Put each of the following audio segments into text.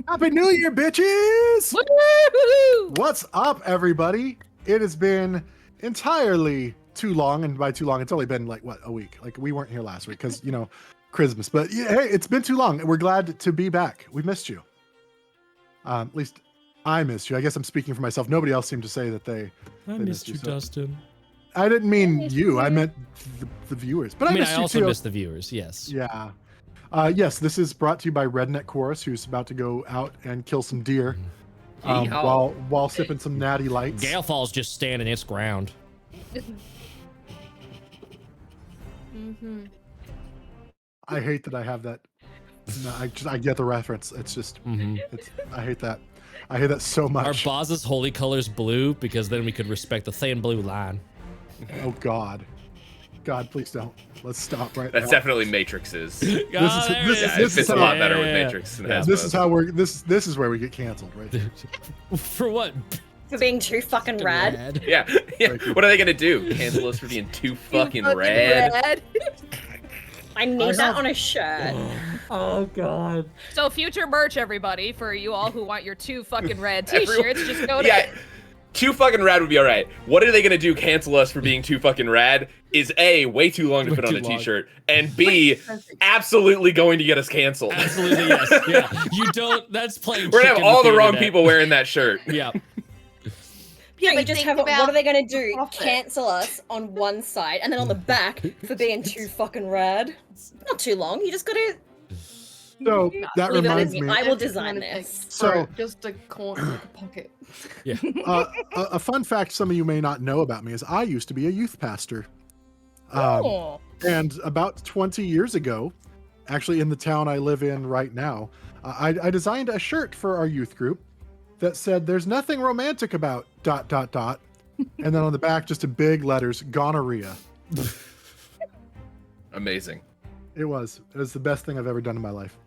Happy New Year, bitches! Woo-hoo! What's up, everybody? It has been entirely too long, and by too long, it's only been like, what, a week? Like, we weren't here last week because, you know, Christmas. But yeah, hey, it's been too long. We're glad to be back. We missed you. At least I missed you. I guess I'm speaking for myself. Nobody else seemed to say that they missed you, so. Dustin. I didn't mean you. I meant the viewers. But I also missed the viewers, yes. Yeah. Yes, this is brought to you by Redneck Chorus, who's about to go out and kill some deer while sipping some natty lights. Gaelfall's just standing its ground. I hate that I have that. No, I get the reference. It's just, I hate that. I hate that so much. Our boss's holy color's blue because then we could respect the thin blue line. Oh God. God, please don't. Let's stop right now. That's definitely Matrix's. It fits a lot better with Matrix than Hasbro's. This is how this is where we get canceled, right there. For what? For being too fucking rad. Yeah. What are they gonna do? Cancel us for being too fucking rad? I need that on a shirt. Oh God. So future merch, everybody, for you all who want your too fucking rad t-shirts, just go to... Too fucking rad would be all right. What are they gonna do? Cancel us for being too fucking rad? Is A, way too long to put on a t-shirt, and B, absolutely going to get us canceled. Absolutely, yes. Yeah. You don't. That's playing. We're gonna have all the wrong people wearing that shirt. Yeah. Yeah, but just have what are they gonna do? Cancel us on one side, and then on the back for being too fucking rad. Not too long. You just gotta. So that reminds me. I will design this. So just a corner, like a pocket. Yeah. A fun fact some of you may not know about me is I used to be a youth pastor. And about 20 years ago, actually in the town I live in right now. I designed a shirt for our youth group that said, "There's nothing romantic about ... and then on the back, just in big letters, gonorrhea. Amazing. It was the best thing I've ever done in my life.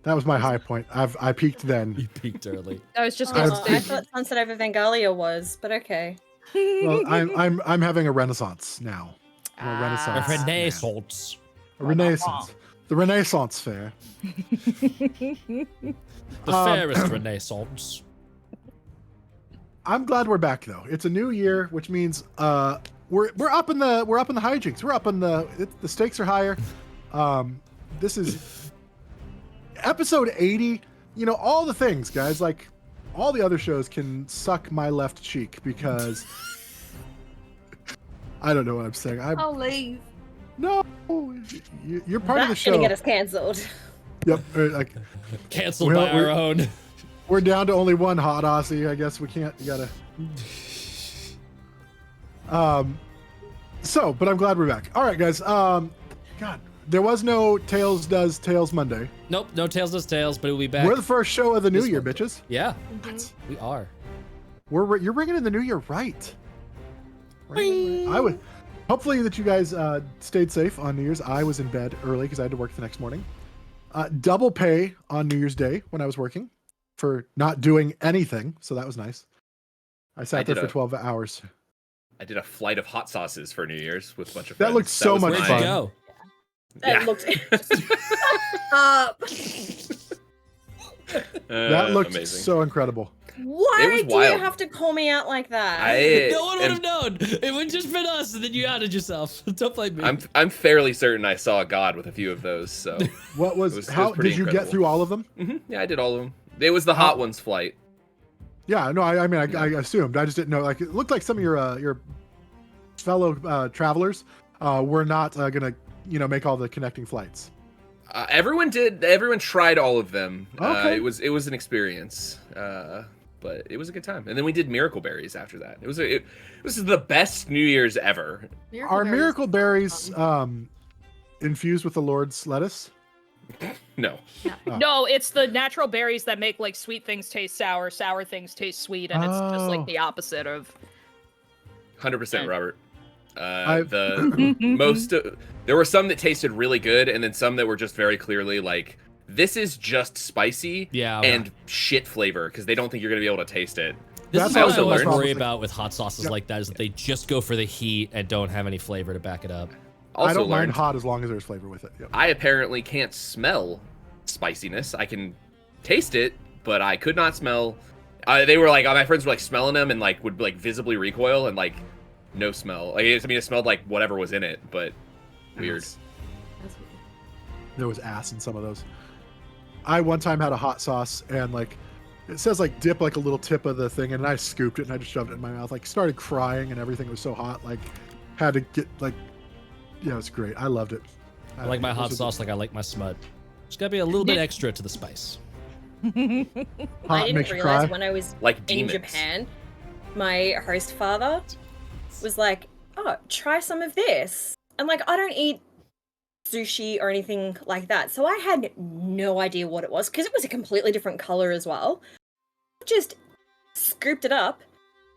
That was my high point. I peaked then. You peaked early. I was just I gonna have I say. thought Sunset Over Vengalia was, but okay. Well, I'm having a renaissance now. I'm a Ah. renaissance. A man. renaissance. A renaissance. The Renaissance Fair. The fairest renaissance. I'm glad we're back though. It's a new year, which means we're up in the hijinks. We're up in the stakes are higher. This is episode 80. You know, all the things, guys. Like all the other shows can suck my left cheek because I don't know what I'm saying. I'll leave. No, you're part of the That's show. gonna get us cancelled. Yep. Like Cancelled Well, by our own. we're down to only one hot Aussie. I guess we can't. You gotta. But I'm glad we're back. All right, guys. God, there was no Tails Does Tails Monday. Nope, no Tails does Tails, but it will be back. We're the first show of the new This year, one. bitches. Yeah, Mm-hmm. we are. You're bringing in the new year right. I would. Hopefully that you guys stayed safe on New Year's. I was in bed early because I had to work the next morning. Double pay on New Year's Day when I was working for not doing anything, so that was nice. I sat there for 12 hours. I did a flight of hot sauces for New Year's with a bunch of That friends. looked so was much Where'd my- you go? That Yeah. looked up. That looked amazing. so incredible. Why was do you wild. have to call me out like that? No one would have known. It would just been us, and then you outed yourself. Don't blame me. I'm fairly certain I saw God with a few of those. So What was, It was how pretty did you get incredible. through all of them? yeah, I did all of them. It was the Hot Ones flight. Yeah, no, I mean, I assumed. I just didn't know. Like, it looked like some of your fellow travelers were not gonna, make all the connecting flights. Everyone did. Everyone tried all of them. Okay. It was an experience. But it was a good time. And then we did Miracle Berries after that. It was the best New Year's ever. Are miracle berries infused with the Lord's lettuce? No. No, it's the natural berries that make like sweet things taste sour, sour things taste sweet, and it's just Oh. like the opposite of. 100% Robert. I've- There were some that tasted really good, and then some that were just very clearly like, this is just spicy and shit flavor, because they don't think you're gonna be able to taste it. This That's is what I also always learned. worry about with hot sauces Yep. like that, is that they just go for the heat and don't have any flavor to back it up. Also I don't mind learned, hot as long as there's flavor with it. Yep. I apparently can't smell spiciness. I can taste it, but I could not smell. They were like, my friends were like smelling them and like would like visibly recoil and like no smell. Like, it smelled like whatever was in it, but weird. That's weird. There was ass in some of those. I one time had a hot sauce and like it says like dip like a little tip of the thing, and I scooped it and I just shoved it in my mouth. Like started crying and everything. It was so hot. Like had to get like, yeah, it was great. I loved it. I like my It hot was sauce like I like my smut. Just gotta be a little bit extra to the spice. hot, I didn't makes you realize cry. when I was Like in demons. Japan, my host father was like, "Oh, try some of this." And like, I don't eat sushi or anything like that, so I had no idea what it was because it was a completely different color as well. Just scooped it up,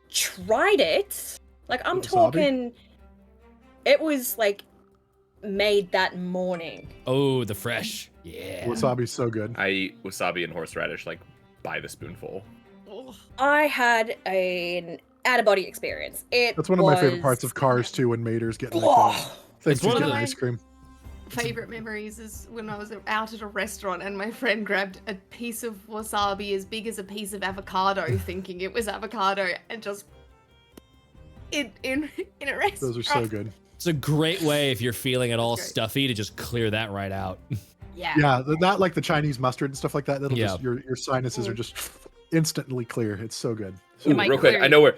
tried it. Like, I'm Wasabi? talking, it was like made that morning. Oh, the fresh. Yeah. Wasabi's so good. I eat wasabi and horseradish like by the spoonful. I had an out-of-body experience. That's one of my favorite parts was- of Cars too, when Mater's getting like Oh, thanks one to of getting the- ice cream. Favorite memories is when I was out at a restaurant and my friend grabbed a piece of wasabi as big as a piece of avocado, thinking it was avocado, and just in a restaurant. Those are so good. It's a great way if you're feeling at all Great. stuffy to just clear that right out. Yeah. Yeah, not like the Chinese mustard and stuff like that. That'll Yeah. just your sinuses are just instantly clear. It's so good. So Ooh, Mike, real quick, clear I know where.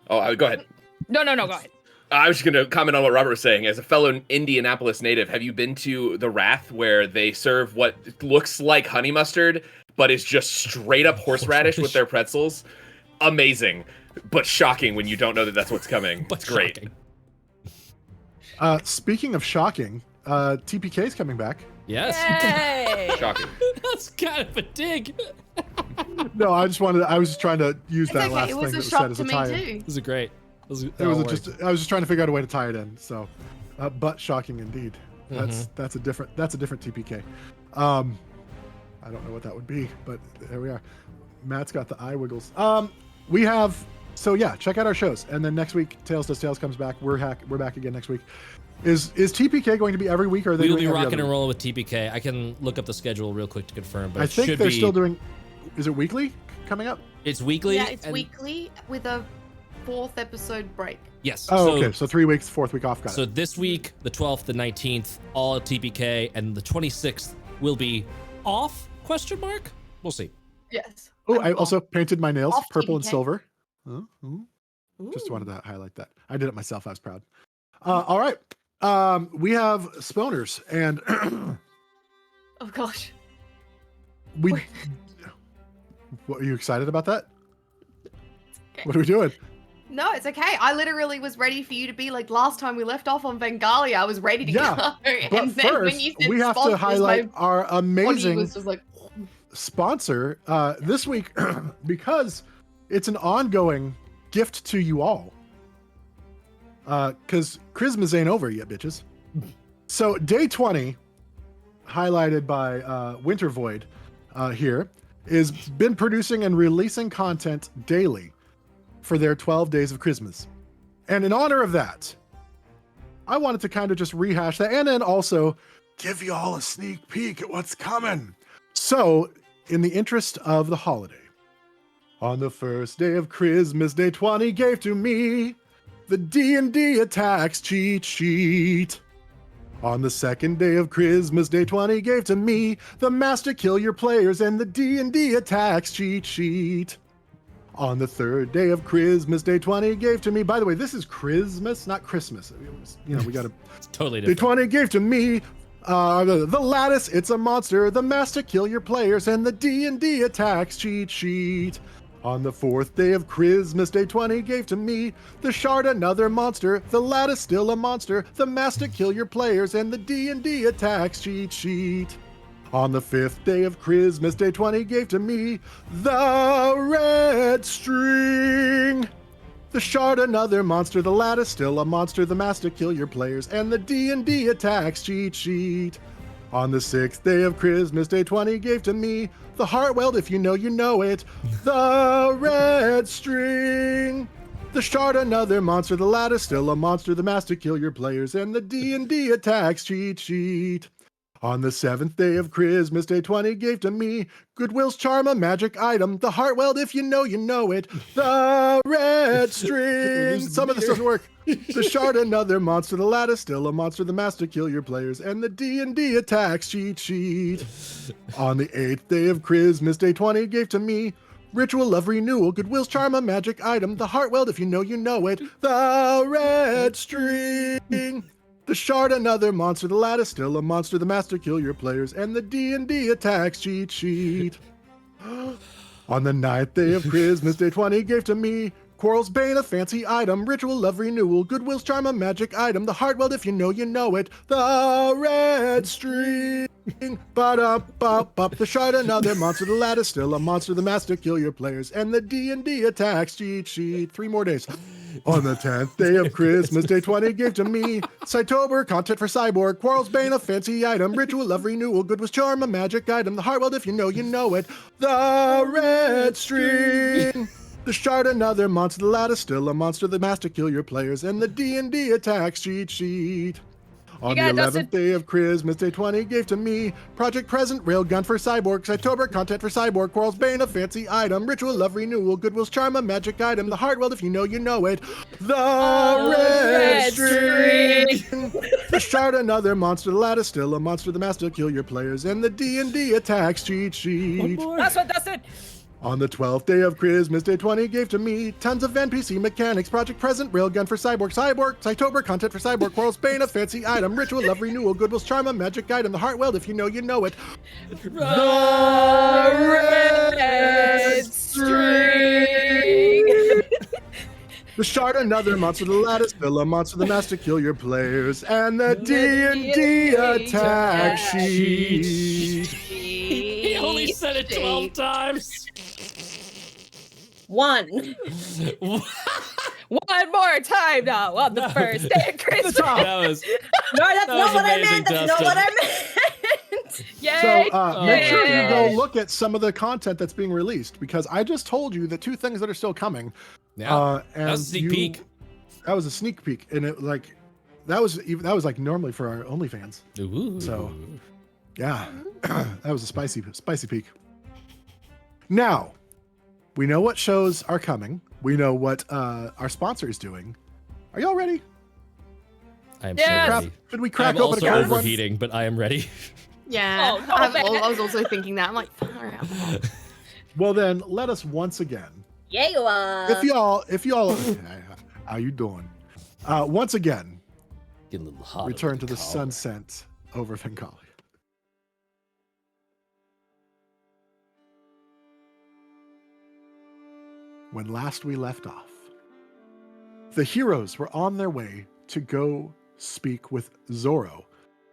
Oh, go ahead. No, go ahead. I was just going to comment on what Robert was saying. As a fellow Indianapolis native, have you been to the Wrath where they serve what looks like honey mustard, but is just straight up horseradish with their pretzels? Amazing, but shocking when you don't know that that's what's coming. But It's great. shocking. Speaking of shocking, TPK is coming back. Yes. Yay! Shocking. That's kind of a dig. No, I was just trying to use It's that okay. last It thing was that a was said shock as to a me tie-in. too. This is great. I was just trying to figure out a way to tie it in. So, but shocking indeed. That's a different TPK. I don't know what that would be, but there we are. Matt's got the eye wiggles. We have, so yeah, check out our shows, and then next week Tales Does Tales comes back. We're back again next week. Is TPK going to be every week, or are they We'll doing be every rocking other and week? rolling with TPK. I can look up the schedule real quick to confirm, but I it think should they're be. still doing. Is it weekly coming up? It's weekly. Yeah, it's and- weekly with a 4th episode break. Yes. Oh, okay. So 3 weeks, 4th week off. Got So it. this week, the 12th, the 19th, all at TPK, and the 26th will be off? Question mark. We'll see. Yes. Oh, I'm I off. also painted my nails Off purple and TPK. silver. Just Ooh. wanted to highlight that. I did it myself. I was proud. All right. We have Sponers, and Oh gosh. we. What, are you excited about that? Okay. What are we doing? No, it's okay. I literally was ready for you to be like last time we left off on Vengalia. I was ready to Yeah, go. But And then when first, you said we have to sponsors, highlight my our body amazing was just like, sponsor this week because it's an ongoing gift to you all. Because Christmas ain't over yet, bitches. So day 20, highlighted by Winter Void here, is been producing and releasing content daily for their 12 days of Christmas. And in honor of that, I wanted to kind of just rehash that and then also give you all a sneak peek at what's coming. So, in the interest of the holiday, on the first day of Christmas, day 20 gave to me the D&D attacks cheat sheet. On the second day of Christmas, day 20 gave to me the Master Kill Your Players and the D&D attacks cheat sheet. On the third day of Christmas, day 20 gave to me. By the way, this is Christmas, not Christmas. We got to. It's totally Day different. 20 gave to me the Lattice, It's a Monster, the Master Kill Your Players, and the D&D attacks cheat sheet. On the fourth day of Christmas, day 20 gave to me the Shard, Another Monster, the Lattice, Still a Monster, the Master Kill Your Players, and the D&D attacks cheat sheet. On the fifth day of Christmas, day 20 gave to me the Red String, the Shard, Another Monster, the Lattice, Still a Monster, the Master Kill Your Players, and the D&D attacks cheat sheet. On the sixth day of Christmas, day 20 gave to me the Heart-Weld, If You Know You Know It, the Red String, the Shard, Another Monster, the Lattice, Still a Monster, the Master Kill Your Players, and the D&D attacks cheat sheet. On the seventh day of Christmas, day 20 gave to me Goodwill's Charm, a magic item, the Heart-Weld, If You Know It, the Red String. Some of this doesn't work. The Shard, Another Monster, the Lattice, Still a Monster, the Master Kill Your Players, and the D&D attacks cheat sheet. On the eighth day of Christmas, day 20 gave to me Ritual of Renewal, Goodwill's Charm, a magic item, the Heart-Weld, If You Know It, the Red String. The Shard, Another Monster, the Lattice, Still a Monster, the Master Kill Your Players, and the D&D attacks cheat sheet. On the ninth day of Christmas, day 20 gave to me Quarrel's Bane, a fancy item, Ritual of Renewal, Goodwill's Charm, a magic item, the Heart-Weld, If You Know It, the Red String. Ba-da-ba-ba. The Shard, Another Monster, the Lattice, Still a Monster, the Master Kill Your Players, and the D&D attacks cheat sheet. 3 more days. On the 10th day of Christmas, day 20 gave to me Cytober, content for Cyborg, Quarrel's Bane, a fancy item, Ritual of Renewal, Goodwill's Charm, a magic item, the Heart-Weld, If You Know It, the Red String. The Shard, Another Monster, the Lattice, Still a Monster, the Master Kill Your Players, and the D&D attacks cheat sheet. On the 11th day of Christmas, day 20 gave to me Project Present, Railgun for Cyborg, Cytober, content for Cyborg, Quarrel's Bane, a fancy item, Ritual of Renewal, Goodwill's Charm, a magic item, the Heart-Weld, If You Know It, the Red String. The Shard, Another Monster, the Lattice, Still a Monster, the Master Kill Your Players, and the D&D attacks cheat sheet. That's it. On the 12th day of Christmas, day 20 gave to me tons of NPC mechanics, Project Present, Railgun for Cyborg, Cytober, content for Cyborg, Quarrel's Bane, a fancy item, Ritual of Renewal, Goodwill's Charm, a magic item, the Heart-Weld, If You Know It, the Red String. The shard, another monster, the lattice, the monster, the master, kill your players, and the D&D attack sheet. He only said it 12 times. 1. One more time now on the first day of Christmas. That was No, that's That not was what I amazing, meant. That's not Dustin. what I meant. Yay! So make sure you go Yay. look at some of the content that's being released, because I just told you the 2 things that are still coming. yeah. And That was a sneak peek. That was a sneak peek, and it like that was like normally for our OnlyFans. Ooh. So, yeah, that was a spicy peek. Now, we know what shows are coming. We know what our sponsor is doing. Are y'all ready? I am Yes. so ready. Should we I'm crack open a also cold one? overheating, but I am ready. Yeah, Oh, no, I was also thinking that. I'm like, far out. Well, then let us once again. Yeah, you are. If y'all, how you doing? Once again, Get a little hot. return over to the collar. sunset over Vengalia. When last we left off, the heroes were on their way to go speak with Zoro,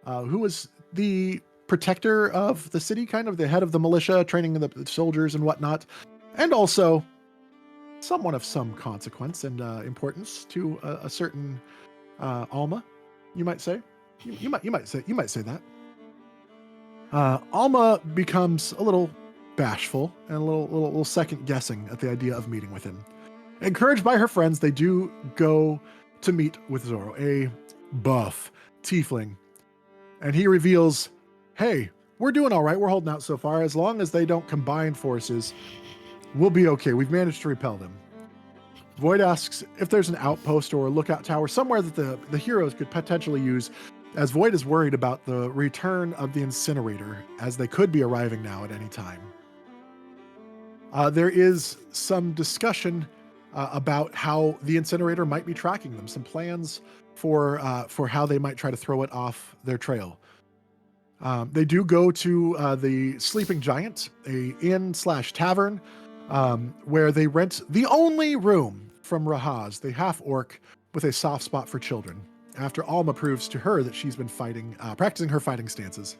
who was the protector of the city, kind of the head of the militia, training the soldiers and whatnot, and also someone of some consequence and importance to a certain Alma, you might say. You might say that. Alma becomes a little bashful and a little second guessing at the idea of meeting with him. Encouraged by her friends, they do go to meet with Zoro, a buff tiefling, and he reveals, "Hey, we're doing all right. We're holding out so far. As long as they don't combine forces, we'll be okay. We've managed to repel them." Void asks if there's an outpost or a lookout tower somewhere that the heroes could potentially use, as Void is worried about the return of the incinerator, as they could be arriving now at any time. There is some discussion about how the incinerator might be tracking them, some plans for how they might try to throw it off their trail. They do go to the Sleeping Giant, a inn/tavern, where they rent the only room from Rahaz, the half-orc with a soft spot for children, after Alma proves to her that she's been practicing her fighting stances.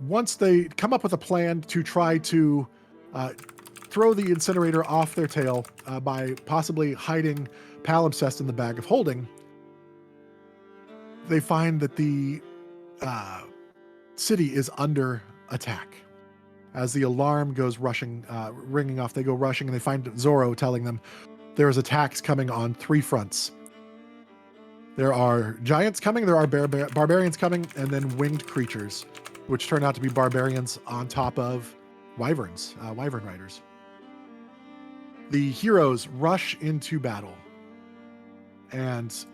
Once they come up with a plan to try to throw the incinerator off their tail by possibly hiding palimpsest in the bag of holding, they find that the city is under attack. As the alarm goes ringing off, they go rushing, and they find Zoro telling them there's attacks coming on 3 fronts. There are giants coming, there are barbarians coming, and then winged creatures, which turn out to be barbarians on top of wyverns, wyvern riders. The heroes rush into battle, and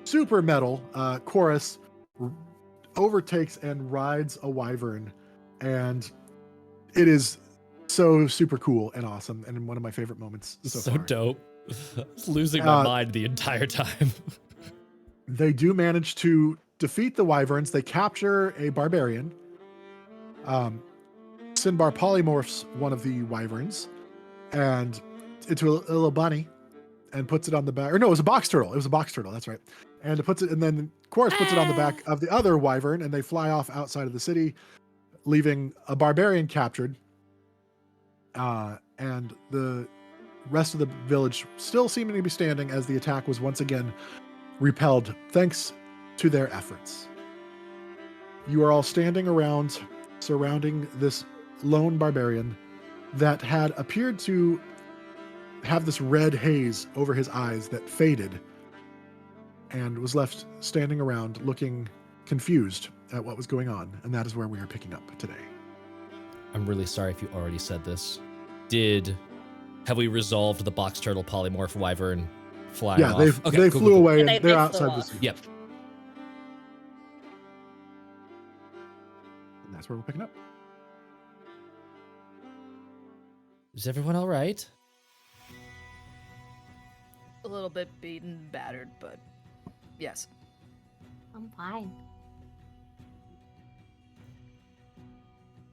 super metal Chorus overtakes and rides a wyvern, and it is so super cool and awesome, and one of my favorite moments so far. dope. I was losing my mind the entire time. They do manage to defeat the wyverns. They capture a barbarian. Sinbar polymorphs one of the wyverns and into a little bunny and puts it on the back. Or no, it was a box turtle. It was a box turtle. That's right. And it puts it, and then Chorus puts it on the back of the other wyvern, and they fly off outside of the city, leaving a barbarian captured. And the rest of the village still seeming to be standing as the attack was once again repelled thanks to their efforts. You are all standing around, surrounding this lone barbarian that had appeared to have this red haze over his eyes that faded and was left standing around looking confused at what was going on. And that is where we are picking up today. I'm really sorry if you already said this. Have we resolved the box turtle polymorph wyvern flying off? Yeah, they flew away, and They they're flew outside off. the city. Yep. And that's where we're picking up. Is everyone all right? A little bit beaten, battered, but yes. I'm fine.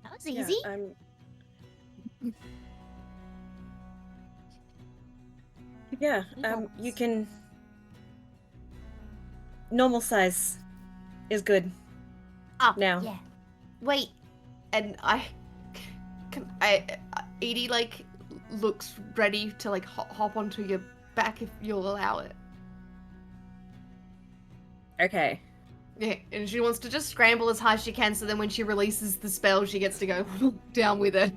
That was Yeah, easy. Yeah, you can. Normal size is good. Oh, Now. yeah. Wait. And Edie like looks ready to like hop onto your back if you'll allow it. Okay. Yeah, and she wants to just scramble as high as she can, so then when she releases the spell, she gets to go down with it.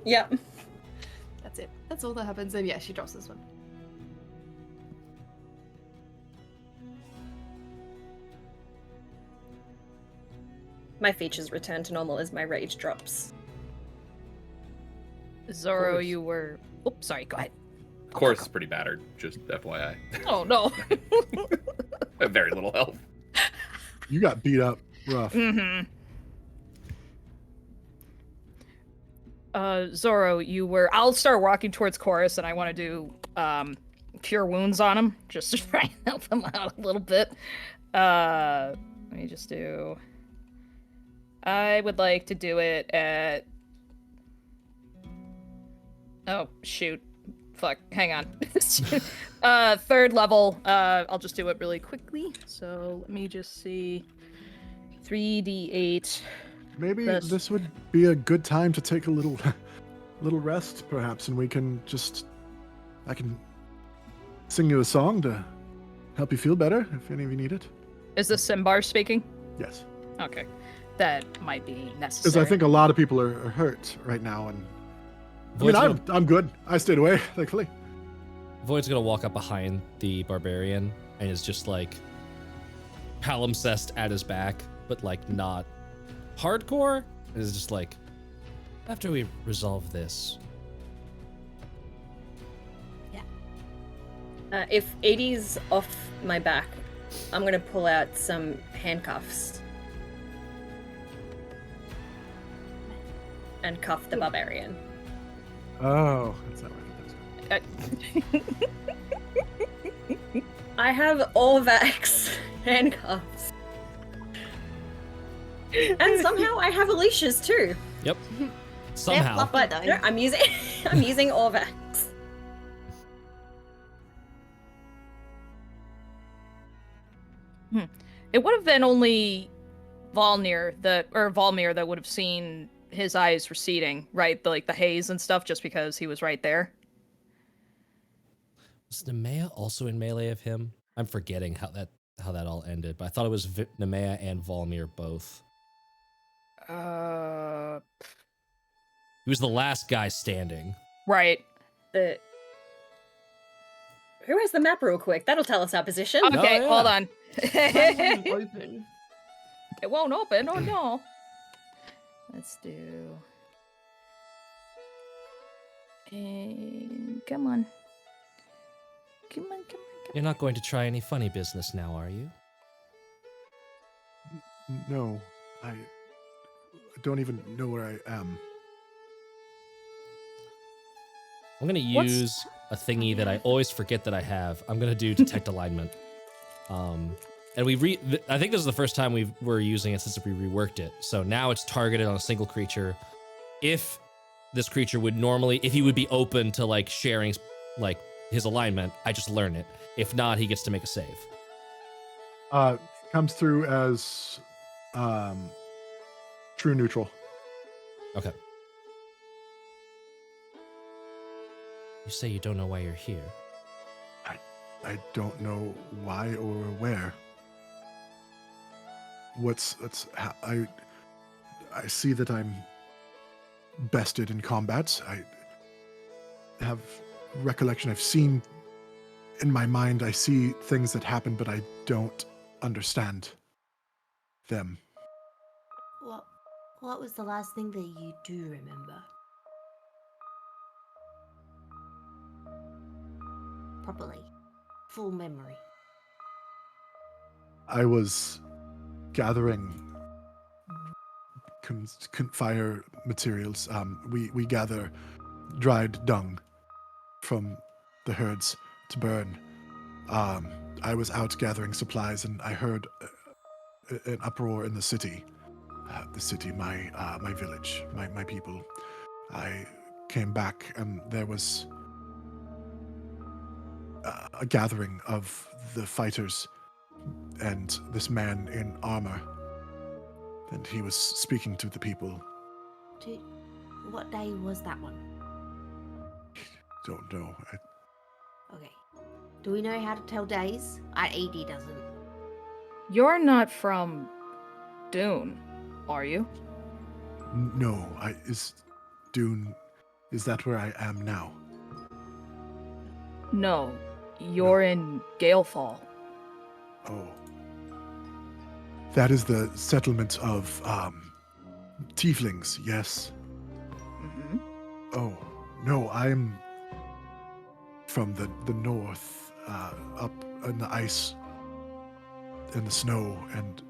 Yep. That's it. That's all that happens. And yeah, she drops this one. My features return to normal as my rage drops. Zoro, course. you were. Oops, sorry. Go ahead. Of course, it's pretty battered. Just FYI. Oh no. Very little health. You got beat up rough. Mm-hmm. Zoro, you were. I'll start walking towards Chorus, and I want to do cure wounds on him, just to try and help him out a little bit. Let me just do. I would like to do it at. Oh shoot! Fuck! Hang on. Third level. I'll just do it really quickly. So let me just see. 3d8. Maybe Rest. this would be a good time to take a little rest, perhaps, and we can I can sing you a song to help you feel better if any of you need it. Is this Simbar speaking? Yes, Okay. That might be because necessary. I think a lot of people are hurt right now, and Void's I gonna, mean, I'm good. I stayed away, thankfully. Void's gonna walk up behind the barbarian and is just like palimpsest at his back, but like not hardcore. And is just like, after we resolve this, If 80's off my back, I'm gonna pull out some handcuffs and cuff the barbarian. Oh, that's not right. I have Orvax handcuffs. And somehow I have Alicia's too. yep. Somehow. fluffy. But Though. no, I'm using I'm using Orvax. It would have been only Volmir that would have seen his eyes receding, right? The haze and stuff, just because he was right there. Was Nemeia also in melee of him? I'm forgetting how that all ended, but I thought it was Nemeia and Volmir both. He was the last guy standing. Right. Who has the map real quick? That'll tell us our position. Okay, yeah. hold on. Mine wouldn't open. It won't open. Oh no. Let's do. And come on. Come on. You're not going to try any funny business now, are you? No, I don't even know where I am. I'm gonna What's- use a thingy that I always forget that I have. I'm gonna do detect alignment. And I think this is the first time we're using it since we reworked it. So now it's targeted on a single creature. If this creature would normally, if he would be open to like sharing like his alignment, I just learn it. If not, he gets to make a save. Comes through as true neutral. Okay. You say you don't know why you're here. I don't know why or where. I see that I'm bested in combat. I have recollection. I've seen in my mind, I see things that happen, but I don't understand them. What was the last thing that you do remember? Properly. Full memory. I was gathering fire materials. We gather dried dung from the herds to burn. I was out gathering supplies, and I heard an uproar in the city. My village, my people. I came back, and there was a gathering of the fighters and this man in armor. And he was speaking to the people. What day was that one? Don't know. Okay. Do we know how to tell days? Edie doesn't. You're not from Dune, are you? No, is Dune, is that where I am now? No, you're in Gaelfall. Oh. That is the settlement of, tieflings, yes. Mm-hmm. Oh, no, I'm from the north, up in the ice and the snow, and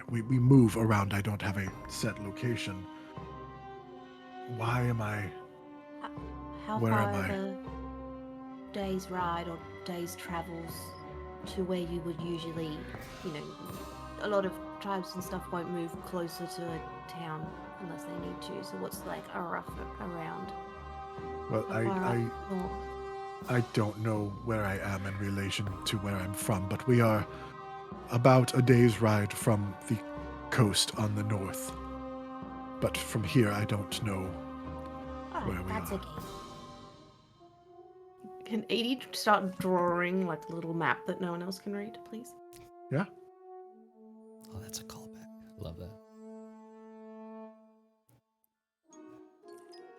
we move around. I don't have a set location. Why am I... How Where far am I? of a day's ride or day's travels to where you would usually, a lot of tribes and stuff won't move closer to a town unless they need to. So what's like a rough around? Well, How far up north? I don't know where I am in relation to where I'm from, but we are about a day's ride from the coast on the north. But from here, I don't know where Alright, we that's are. okay. Can Edie start drawing like a little map that no one else can read, please? Yeah? Oh, that's a callback. Love that.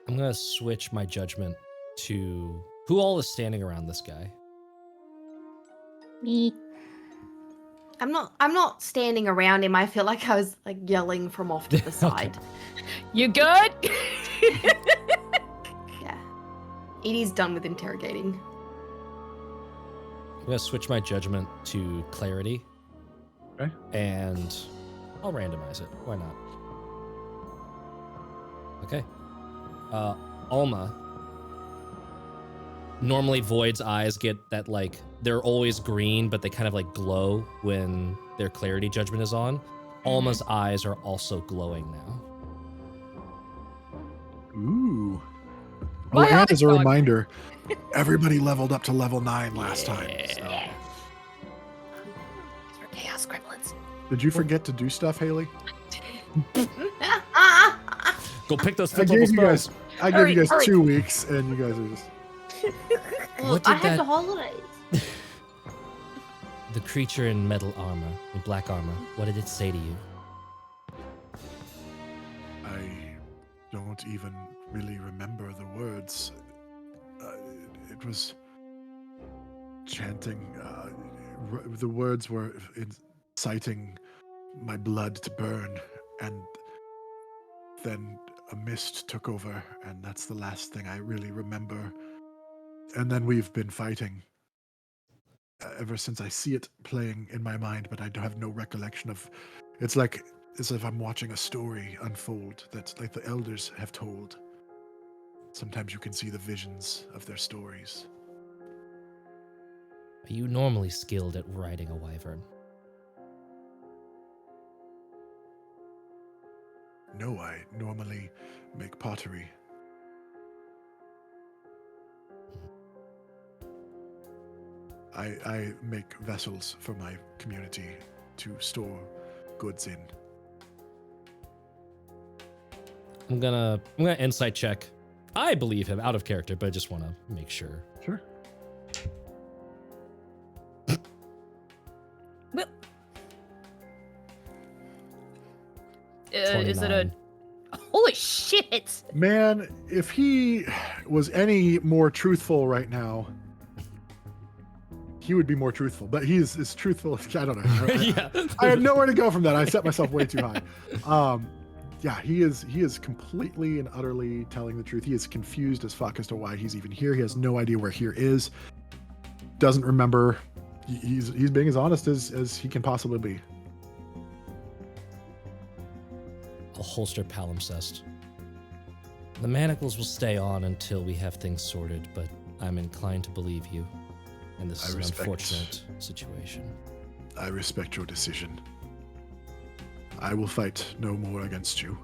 I'm gonna switch my judgment to who all is standing around this guy. Me. I'm not standing around him. I feel like I was like yelling from off to the side. You good? Yeah. Edie's done with interrogating. I'm gonna switch my judgment to clarity. Okay. And I'll randomize it. Why not? Okay. Alma. Normally Void's eyes get that like they're always green, but they kind of like glow when their clarity judgment is on. Alma's eyes are also glowing now. Ooh. My Well, and as a eyes- reminder, everybody leveled up to level 9 last time. So. These are chaos gremlins. Did you forget to do stuff, Haley? Go pick those I gave you guys, Hurry, 2 weeks, and you guys are just... What I did had that- the holidays. The creature in metal armor, in black armor, what did it say to you? I don't even really remember the words. It was chanting. The words were inciting my blood to burn, and then a mist took over, and that's the last thing I really remember. And then we've been fighting ever since. I see it playing in my mind, but I have no recollection of. It's like as if I'm watching a story unfold that like the elders have told. Sometimes you can see the visions of their stories. Are you normally skilled at riding a wyvern? No, I normally make pottery. I make vessels for my community to store goods in. I'm gonna insight check. I believe him out of character, but I just want to make sure. Sure. Is it a 29. holy shit? Man, if he was any more truthful right now, he would be more truthful. But he is as truthful. I don't know. Yeah. I had nowhere to go from that. I set myself way too high. Yeah, he is completely and utterly telling the truth. He is confused as fuck as to why he's even here. He has no idea where here is. Doesn't remember. He's being as honest as he can possibly be. I'll holster palimpsest. The manacles will stay on until we have things sorted, but I'm inclined to believe you. And this I is an respect. unfortunate situation. I respect your decision. I will fight no more against you.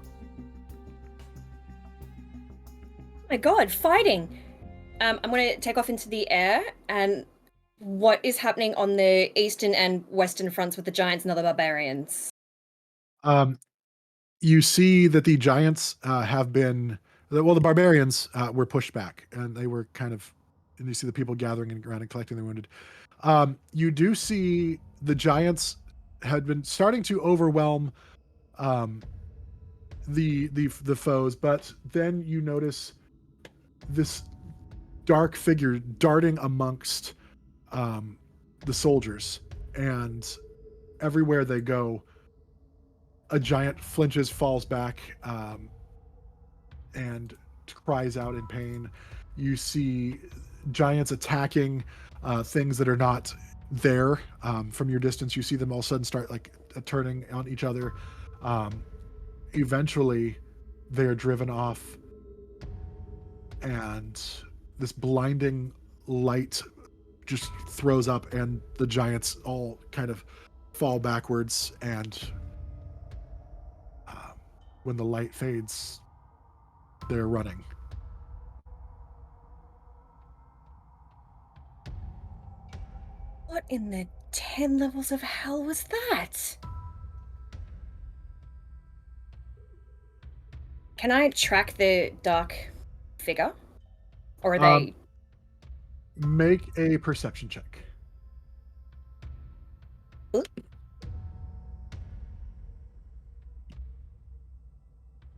Oh my god, fighting! I'm gonna take off into the air and What is happening on the eastern and western fronts with the giants and other barbarians? You see that the giants have been, well, the barbarians were pushed back, and they were kind of, and you see the people gathering around and collecting their wounded. You do see the giants had been starting to overwhelm the foes, but then you notice this dark figure darting amongst the soldiers, and everywhere they go, a giant flinches, falls back, and cries out in pain. You see giants attacking things that are not there. From your distance, you see them all of a sudden start like turning on each other. Eventually, they are driven off, and this blinding light just throws up, and the giants all kind of fall backwards, and when the light fades, they're running. What in the 10 levels of hell was that? Can I track the dark figure? Or are they... Make a perception check.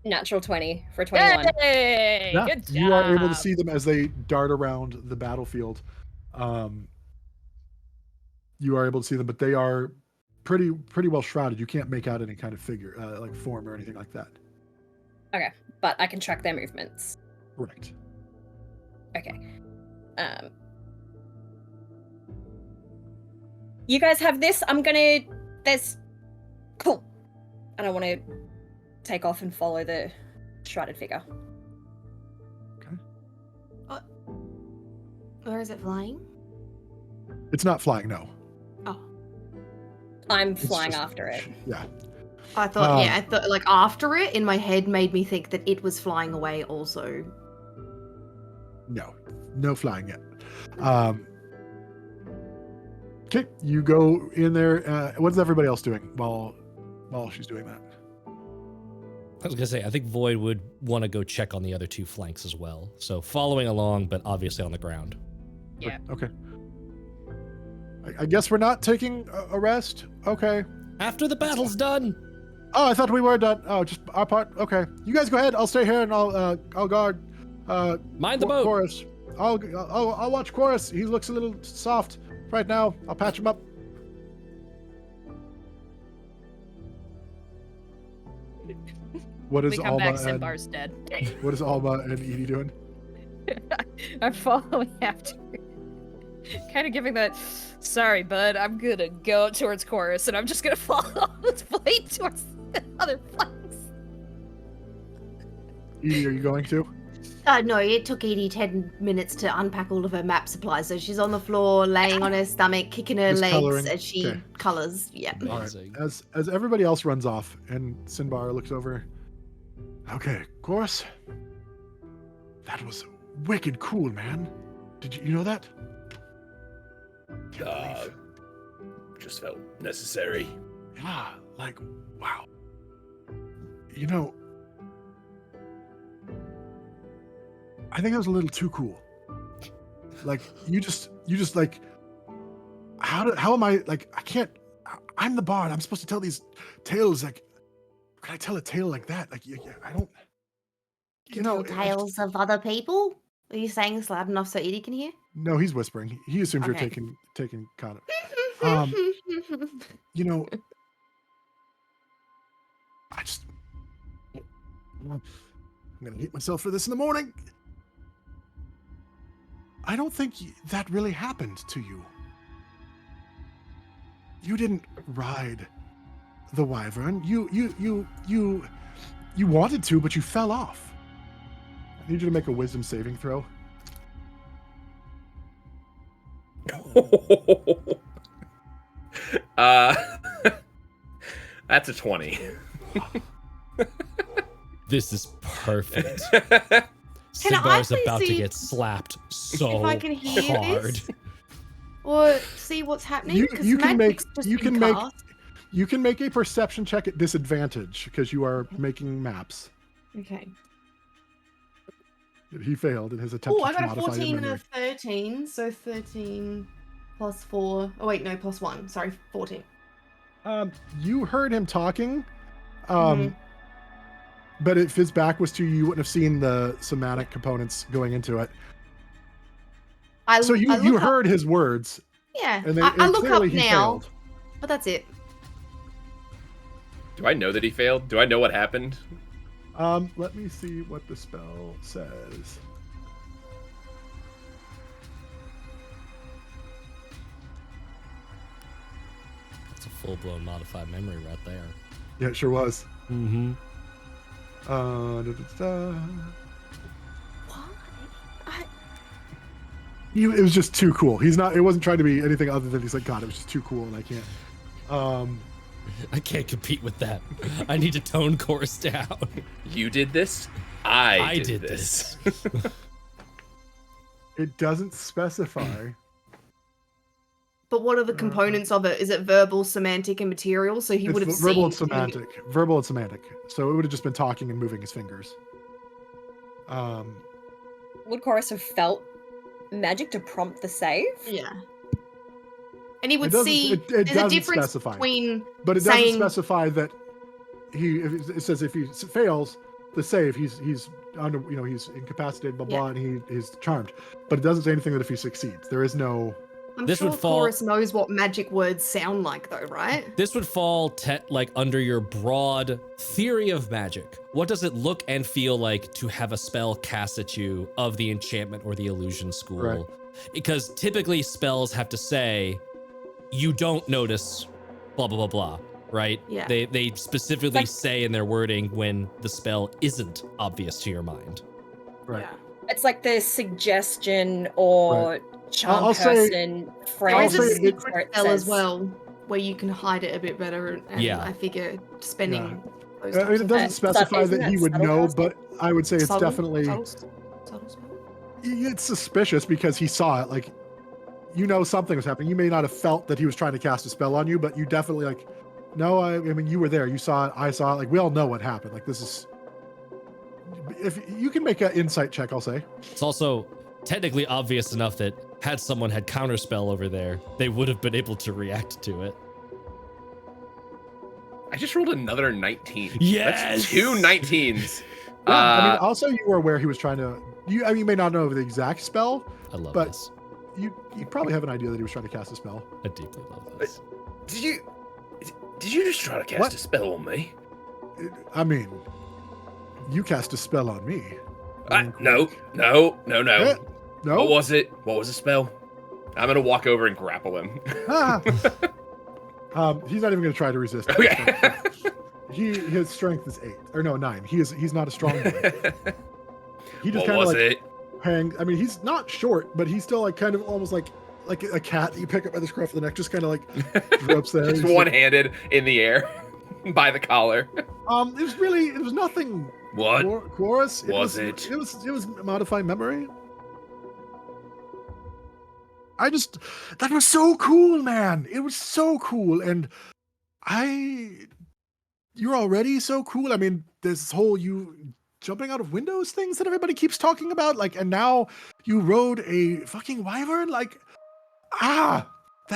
Natural 20 for 21. Hey, Yeah, good job. you are able to see them as they dart around the battlefield. You are able to see them, but they are pretty well shrouded. You can't make out any kind of figure, like form or anything like that. Okay, but I can track their movements. Correct. Okay. You guys have this. There's... Cool. And I want to take off and follow the shrouded figure. Okay. Where is it flying? It's not flying, no. Oh. I'm It's flying just- after it. Yeah. I thought like after it in my head made me think that it was flying away also. No flying yet. Okay, you go in there. What's everybody else doing while she's doing that? I was gonna say, I think Void would want to go check on the other two flanks as well. So following along, but obviously on the ground. Yeah. Okay. I guess we're not taking a rest. Okay. After the battle's done. Oh, I thought we were done. Oh, just our part. Okay. You guys go ahead. I'll stay here and I'll guard. Mind the boat. Chorus. I'll watch Chorus. He looks a little soft right now. I'll patch him up. What is We come Alma back, and Simbar's dead. what is Alma and Edie doing? I'm following after. Kind of giving that, sorry, bud, I'm gonna go towards Chorus, and I'm just gonna follow his flight towards the other flanks. Edie, are you going to? No, it took Edie 10 minutes to unpack all of her map supplies, so she's on the floor, laying on her stomach, kicking her Just legs coloring. as she Okay. colors. Yeah. Amazing. As everybody else runs off and Sinbar looks over. Okay, Chorus. That was wicked cool, man. Did you know that? Can't believe- Just felt necessary. Yeah, like, wow. You know, I think that was a little too cool. Like, you just like, how am I, like, I'm the bard. I'm supposed to tell these tales, like, how can I tell a tale like that? Like, I don't, you know. Tell tales of other people? Are you saying this loud enough so Edie can hear? No, he's whispering. He assumes you're Okay. taking kind of. You know, I'm gonna hate myself for this in the morning. I don't think that really happened to you. You didn't ride the wyvern. You wanted to, but you fell off. I need you to make a wisdom saving throw. That's a 20. This is perfect. Can I Simbar's please about to see get slapped so if I can hear hard. this? or see what's happening? You 'Cause can make magic's just you been can make cast. you can make a perception check at disadvantage because you are making maps. Okay. He failed in his attempt Oh, I to got a modify 14 your and a memory. 13, so 13 plus 4. Oh wait, no, plus 1. Sorry, 14. You heard him talking, Mhm. but if his back was to you, you wouldn't have seen the somatic components going into it. So you look up, heard his words, yeah. and I look up clearly he now, failed. but that's it. Do I know that he failed? Do I know what happened? Let me see what the spell says. It's a full-blown modified memory right there. Yeah, it sure was. Mm-hmm. What? It was just too cool. It wasn't trying to be anything other than he's like, God, it was just too cool and I can't. I can't compete with that. I need to tone chorus down. You did this? I did this. It doesn't specify. But what are the components of it? Is it verbal, semantic, and material? So he would have It's verbal and seen. semantic. Verbal and semantic. So it would have just been talking and moving his fingers. Would Chorus have felt magic to prompt the save? Yeah. And he would doesn't- see it there's a doesn't difference specify. between But it doesn't saying specify that it says if he fails the save, he's under, he's incapacitated, blah blah, and he's charmed. But it doesn't say anything that if he succeeds. There is no. I'm This sure would fall- Chorus knows what magic words sound like, though, right? This would fall under your broad theory of magic. What does it look and feel like to have a spell cast at you of the enchantment or the illusion school? Right. Because typically spells have to say, you don't notice blah, blah, blah, blah, right? Yeah. They specifically say in their wording when the spell isn't obvious to your mind. Right. It's like the suggestion or charm I'll say- person There phrase. is a say it- secret spell as well, where you can hide it a bit better. And Yeah. I figure spending those I mean, types it of doesn't Is specify isn't that he that would subtle know, cast? but I would say it's subtle- definitely subtle spell? it's suspicious because he saw it. Like, something was happening. You may not have felt that he was trying to cast a spell on you, but you definitely no, I mean, you were there. You saw it. I saw it. Like, we all know what happened. Like, this is. If you can make an insight check, I'll say. It's also technically obvious enough that had someone had counterspell over there, they would have been able to react to it. I just rolled another 19. Yes! That's 2 19s. Yeah, I mean, also you were aware he was trying to. You may not know the exact spell, I love But- this. you probably have an idea that he was trying to cast a spell. I deeply love this. Did you just try to cast What? a spell on me? I mean, you cast a spell on me. No. Eh, no. What was it? What was the spell? I'm gonna walk over and grapple him. Ah. He's not even going to try to resist. Okay. His strength is 8 or no 9. He's not a strong boy. He just What kind of was like it? hang. I mean, he's not short, but he's still like kind of almost like a cat that you pick up by the scruff of the neck, just kind of like drops there. Just He's one-handed in the air by the collar. it was nothing. What? Chorus? Was It it? was modifying memory. That was so cool, man. It was so cool, and you're already so cool. I mean, this whole you jumping out of windows things that everybody keeps talking about, like, and now you rode a fucking wyvern, like, that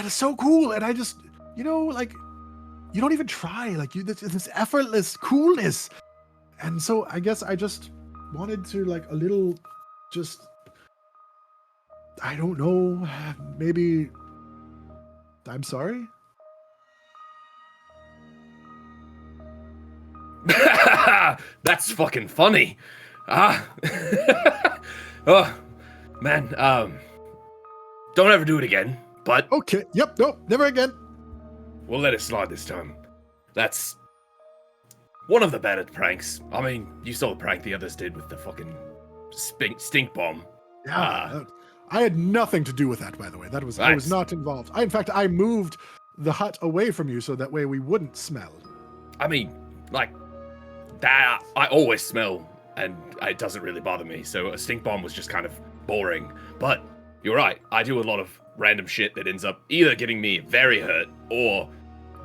is so cool. And I just, like, you don't even try, like, this effortless coolness. And so I guess I just wanted to, like, a little, just, I don't know, maybe I'm sorry. That's fucking funny. Oh, man. Don't ever do it again. But Okay. Yep. Nope. Never again. we'll let it slide this time. That's one of the better pranks. I mean, you saw the prank the others did with the fucking stink bomb. Yeah. I had nothing to do with that, by the way. I was Right. not involved. In fact, I moved the hut away from you so that way we wouldn't smell. I mean, like, that, I always smell, and it doesn't really bother me, so a stink bomb was just kind of boring. But you're right. I do a lot of random shit that ends up either getting me very hurt or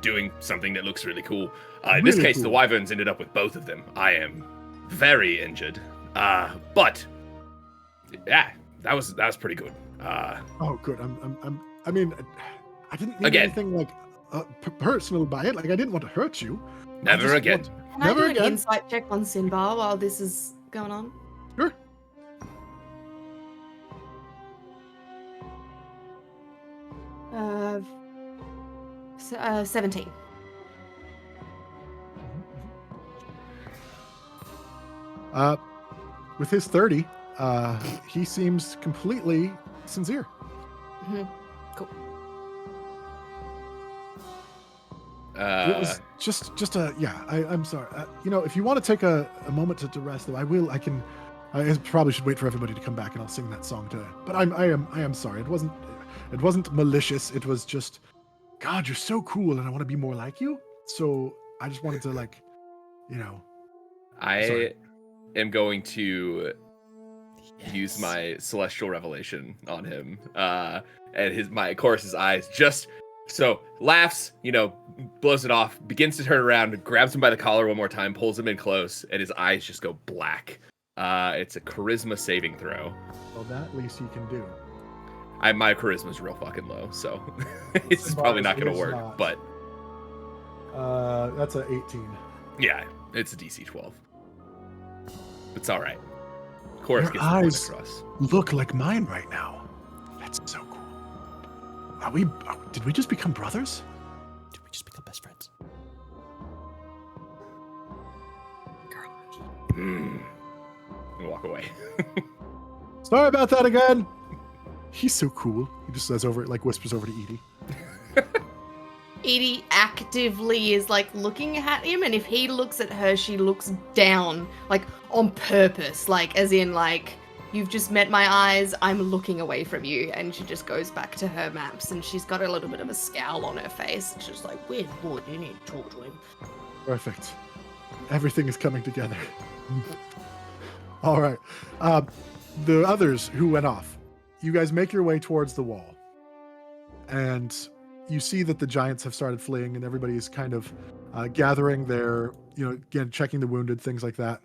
doing something that looks really cool. In this Really case, the cool. wyverns ended up with both of them. I am very injured. But yeah, that was pretty good. Oh, good. I mean, I didn't mean Again. anything like personal by it. Like, I didn't want to hurt you. I Never just again. Can I Never do again. an insight check on Sinbar while this is going on? Sure. Uh, 17. With his 30, he seems completely sincere. Mm-hmm. Cool. It was just a yeah. I'm sorry. If you want to take a moment to rest, though, I will. I can. I probably should wait for everybody to come back, and I'll sing that song today. But I am sorry. It wasn't malicious. It was just, God, you're so cool, and I want to be more like you. So I just wanted to I Sorry. am going to use my celestial revelation on him. And my chorus's eyes just so laughs, blows it off, begins to turn around, grabs him by the collar one more time, pulls him in close, and his eyes just go black. It's a charisma saving throw. Well, that least you can do. My charisma's real fucking low, so it's probably not gonna work. not. But That's a 18. yeah, it's a DC 12. It's all right. Chorus Your gets the point eyes across. look like mine right now. That's so cool. Did we just become brothers? Did we just become best friends? And walk away. Sorry about that again. He's so cool. He just says whispers over to Edie. Edie actively is looking at him, and if he looks at her, she looks down, on purpose, as in you've just met my eyes, I'm looking away from you, and she just goes back to her maps, and she's got a little bit of a scowl on her face. She's just like, where's the boy? You need to talk to him. Perfect. Everything is coming together. All right. The others who went off, you guys make your way towards the wall, and you see that the giants have started fleeing, and everybody is kind of gathering their, again, checking the wounded, things like that.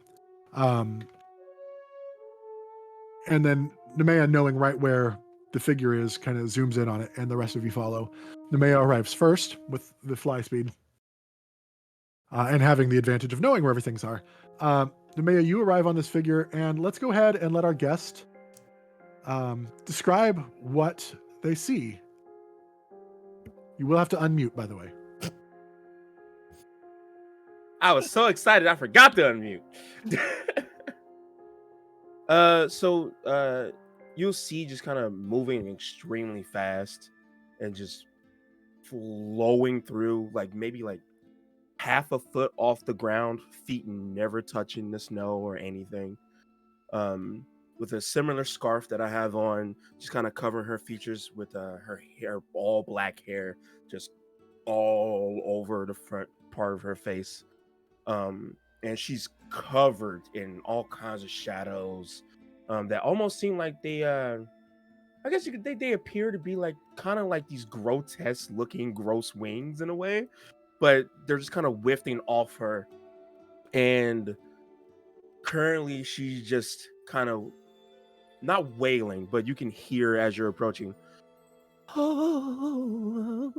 And then Nemeia, knowing right where the figure is, kind of zooms in on it, and the rest of you follow. Nemeia arrives first with the fly speed, and having the advantage of knowing where everything's are. Nemeia, you arrive on this figure, and let's go ahead and let our guest describe what they see. You will have to unmute, by the way. I was so excited I forgot to unmute. So you'll see just kind of moving extremely fast and just flowing through, maybe half a foot off the ground, feet never touching the snow or anything. With a similar scarf that I have on, just kind of covering her features with her hair, all black hair, just all over the front part of her face. And she's covered in all kinds of shadows that almost seem like they I guess they appear to be kind of like these grotesque looking gross wings in a way, but they're just kind of wafting off her. And currently she's just kind of not wailing, but you can hear as you're approaching. Oh,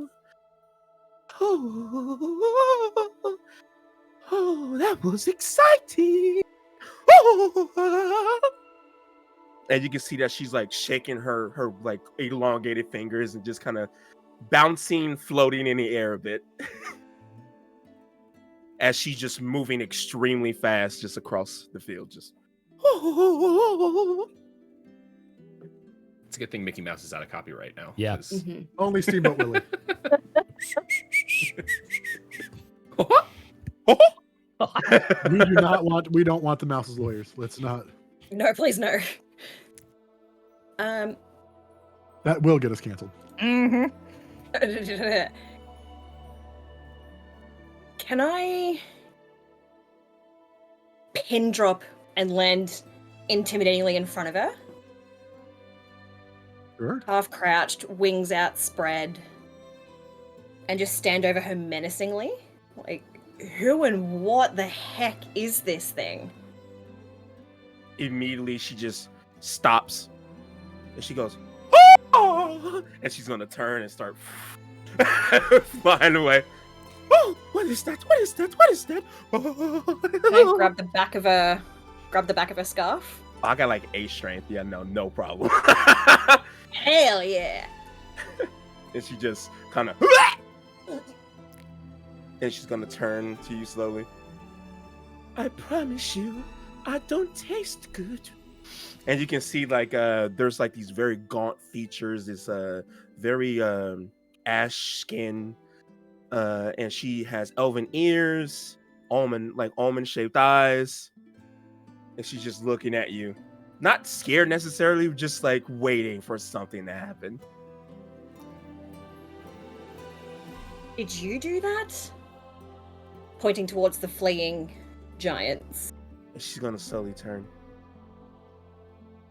that was exciting. And you can see that she's shaking her elongated fingers and just kind of bouncing, floating in the air a bit. As she's just moving extremely fast just across the field. Just It's a good thing Mickey Mouse is out of copyright now. Yeah. 'cause- Only Steamboat Willie. We don't want the mouse's lawyers. Let's not. No, please no. That will get us canceled. Mm-hmm. Can I pin drop and land intimidatingly in front of her? Sure. half crouched, wings outspread, and just stand over her menacingly. Like, who and what the heck is this thing? Immediately, she just stops, and she goes, "Oh!" And she's gonna turn and start flying away. Oh, what is that? What is that? What is that? Can I grab the back of her scarf? I got like 8 strength. Yeah, no problem. Hell yeah! And she just kind of, and she's gonna turn to you slowly. I promise you, I don't taste good. And you can see like there's like these very gaunt features, this very ash skin, and she has elven ears, almond shaped eyes, and she's just looking at you, not scared necessarily, just like waiting for something to happen. Did you do that? Pointing towards the fleeing giants. And she's gonna slowly turn.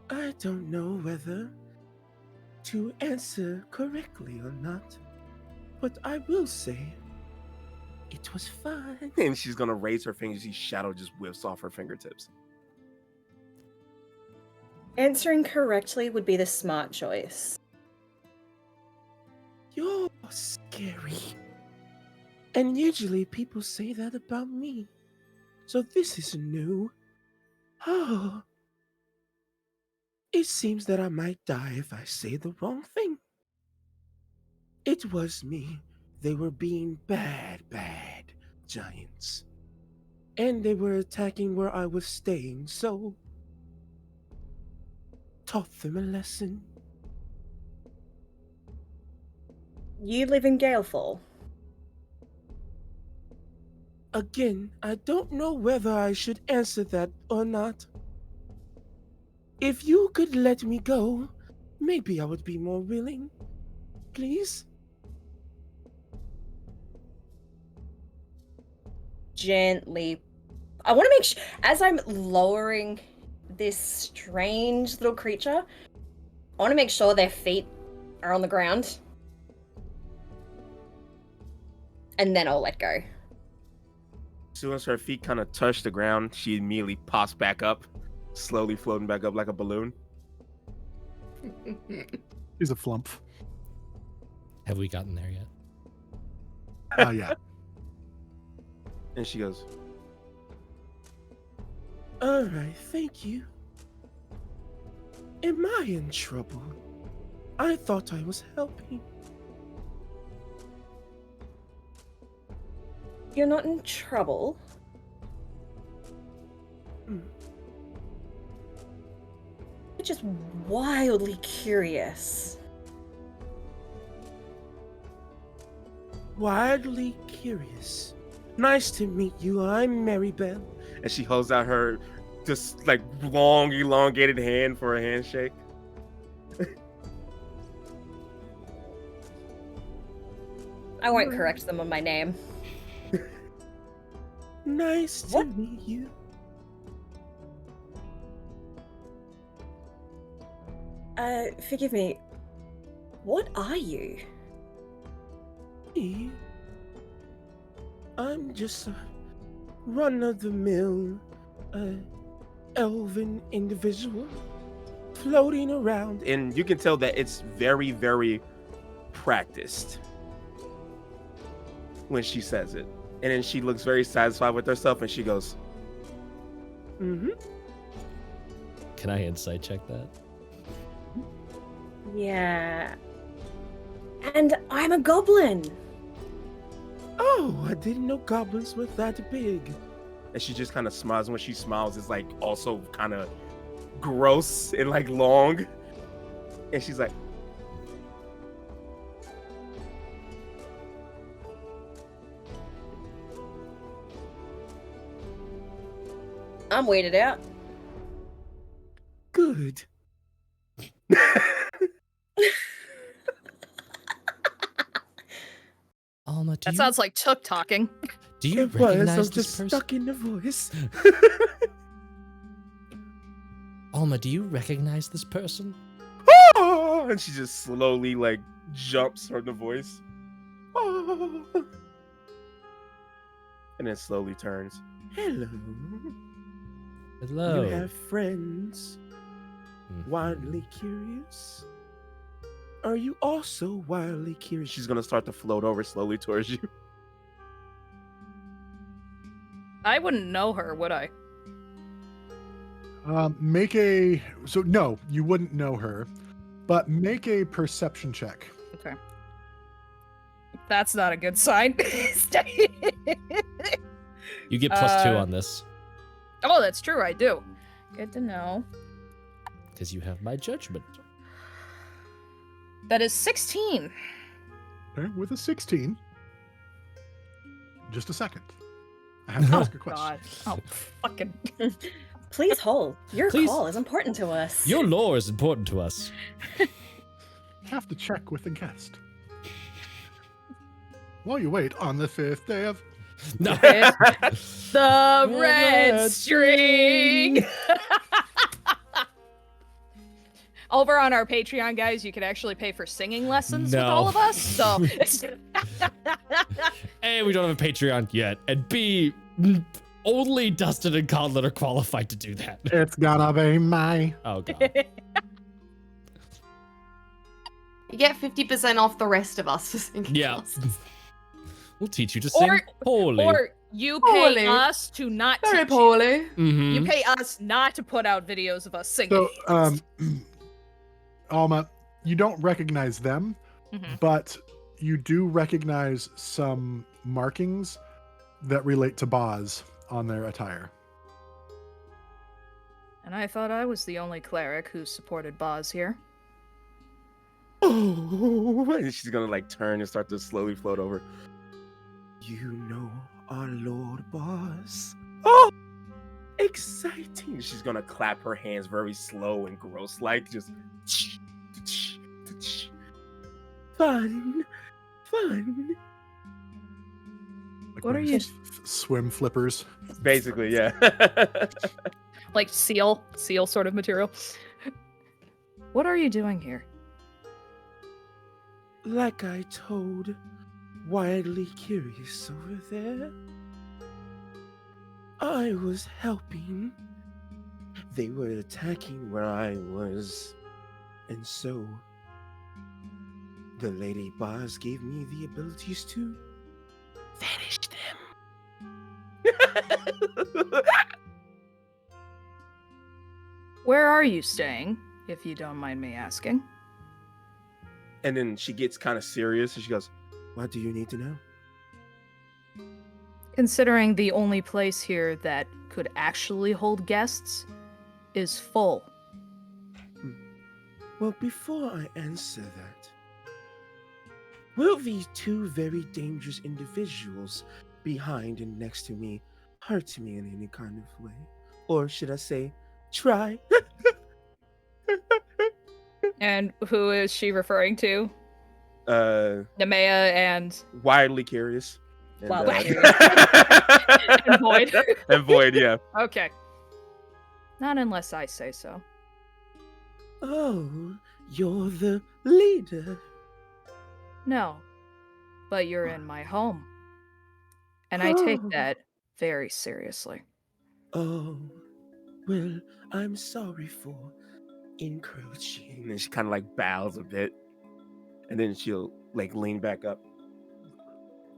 I don't know whether to answer correctly or not, but I will say it was fun. And she's gonna raise her fingers. See shadow just whips off her fingertips. Answering correctly would be the smart choice. You're scary. And usually people say that about me. So this is new. Oh. It seems that I might die if I say the wrong thing. It was me. They were being bad giants. And they were attacking where I was staying, so taught them a lesson. You live in Gaelfall. Again, I don't know whether I should answer that or not. If you could let me go, maybe I would be more willing. Please? Gently. I want to make sure, as I'm lowering this strange little creature, I want to make sure their feet are on the ground. And then I'll let go. As soon as her feet kind of touch the ground, she immediately pops back up, slowly floating back up like a balloon. She's a flump. Have we gotten there yet? Yeah. And she goes, all right, thank you. Am I in trouble? I thought I was helping. You're not in trouble. Mm. You're just wildly curious. Wildly curious. Nice to meet you. I'm Marybelle. And she holds out her just like long, elongated hand for a handshake. I won't correct them on my name. Nice to What? meet you. Forgive me. What are you? Me? I'm just a run-of-the-mill, elven individual floating around. And you can tell that it's very, very practiced when she says it. And then she looks very satisfied with herself and she goes, mm-hmm. Can I insight check that? Yeah. And I'm a goblin. Oh, I didn't know goblins were that big. And she just kind of smiles. And when she smiles, it's like also kind of gross and like long. And she's like, I'm weirded out. good. Alma, That sounds like Took talking. do you It was, recognize I'm this just person? stuck in the voice. Alma, do you recognize this person? Oh! Oh, and she just slowly like jumps from the voice. Oh. And then slowly turns. Hello. Hello. You have friends. Mhm. Wildly curious. Are you also wildly curious? She's gonna start to float over slowly towards you. I wouldn't know her, would I? No, you wouldn't know her, but make a perception check. Okay. That's not a good sign. You get +2 on this Oh, that's true. I do. Good to know. because you have my judgment. That is 16. Okay, with a 16. Just a second. I have to ask a question. God. Oh, fucking. Please hold. Your Please. call is important to us. Your lore is important to us. Have to check with the guest. While you wait on the 5th day of... No. The red string. Over on our Patreon, guys, you can actually pay for singing lessons with No. all of us. So, A, we don't have a Patreon yet, and B, only Dustin and Conlon are qualified to do that. It's gonna be my... Oh god. You get 50% off the rest of us for singing Yeah. classes. We'll teach you to sing poorly. or you pay Poorly. us to not Very teach you. poorly. Mhm. You pay us not to put out videos of us singing. So, Alma, you don't recognize them, Mhm. but you do recognize some markings that relate to Boz on their attire. And I thought I was the only cleric who supported Boz here. Oh, and she's gonna like turn and start to slowly float over. You know our Lord Boss. Oh, exciting! She's gonna clap her hands very slow and gross like, just fun. Like What one are of you- these swim flippers? Basically, yeah. Like seal sort of material. What are you doing here? Like I told Wildly Curious over there, I was helping. They were attacking where I was, and so the Lady Boz gave me the abilities to vanish them. Where are you staying, if you don't mind me asking? And then she gets kind of serious and she goes, "What do you need to know?" Considering the only place here that could actually hold guests is full. Well, before I answer that, will these two very dangerous individuals behind and next to me hurt me in any kind of way? Or should I say, try? And who is she referring to? Nemeia and Wildly Curious. And, Wildly Curious. And Void. And Void, yeah. Okay. Not unless I say so. Oh, you're the leader. No. But you're in my home. And I take Oh. that very seriously. Oh, well, I'm sorry for encroaching. And she kind of like bows a bit. And then she'll like lean back up.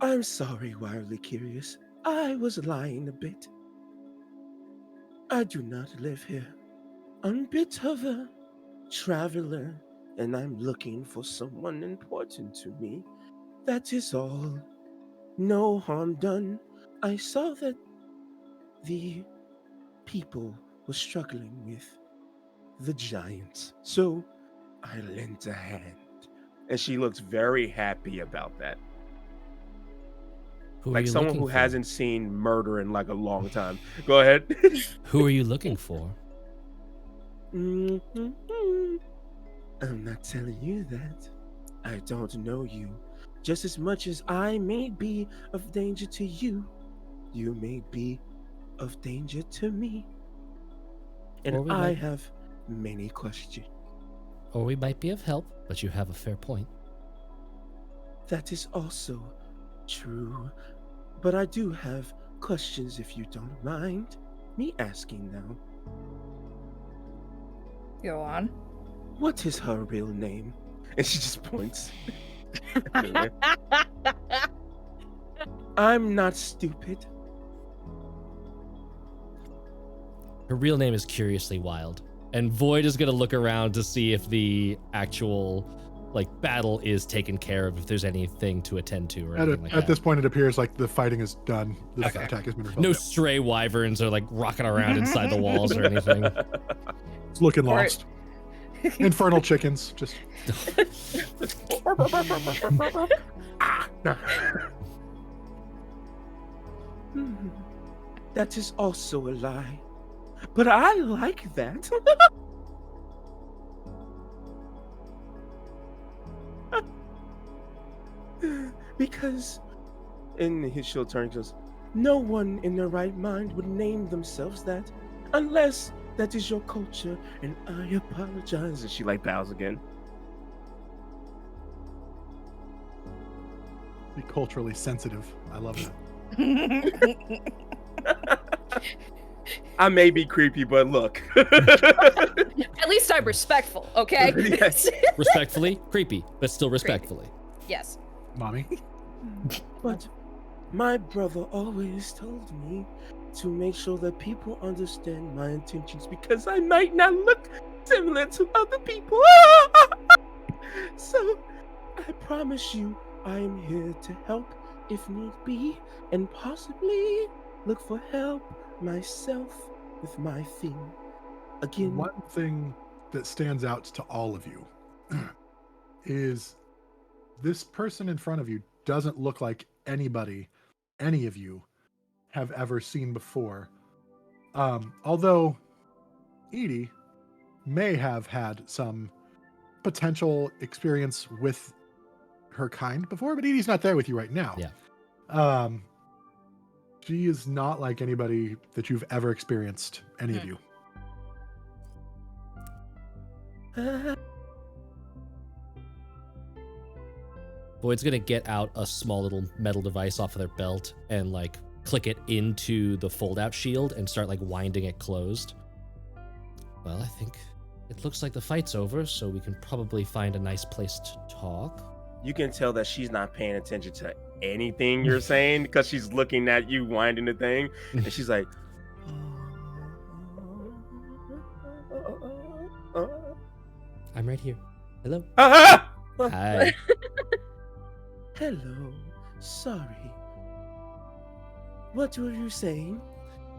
I'm sorry, Wildly Curious. I was lying a bit. I do not live here. I'm a bit of a traveler, and I'm looking for someone important to me. That is all. No harm done. I saw that the people were struggling with the giants, so I lent a hand. And she looks very happy about that. Who are Like you someone looking who for? hasn't seen murder in like a long time. Go ahead. Who are you looking for? I'm not telling you that. I don't know you. Just as much as I may be of danger to you, you may be of danger to me. Or And we I might- have many questions. or we might be of help, but you have a fair point. That is also true. But I do have questions if you don't mind me asking now. Go on. What is her real name? And she just points. I'm not stupid. Her real name is Curiously Wild. And Void is going to look around to see if the actual battle is taken care of, if there's anything to attend to or anything like that. At this point, it appears like the fighting is done. The Okay. attack has been resolved. No Yep. stray wyverns are rocking around inside the walls or anything. It's looking Or- lost. Infernal chickens. Just That is also a lie. But I like that. Because, in his shield turn, he goes, no one in their right mind would name themselves that unless that is your culture, and I apologize. And she bows again. be culturally sensitive. I love that. I may be creepy, but look. At least I'm respectful, okay? Yes. Respectfully, creepy, but still respectfully. Yes. Mommy. But my brother always told me to make sure that people understand my intentions because I might not look similar to other people. So I promise you I am here to help if need be, and possibly look for help myself with my thing. Again, One thing that stands out to all of you is this person in front of you doesn't look like anybody any of you have ever seen before. Although Edie may have had some potential experience with her kind before, but Edie's not there with you right now. Yeah. She is not like anybody that you've ever experienced, any of you. Void's gonna get out a small little metal device off of their belt and click it into the fold-out shield and start winding it closed. Well, I think it looks like the fight's over, so we can probably find a nice place to talk. you can tell that she's not paying attention to anything you're saying because she's looking at you winding the thing, and she's like, I'm right here. Hello. Hi. Hi. Hello. Sorry. What were you saying?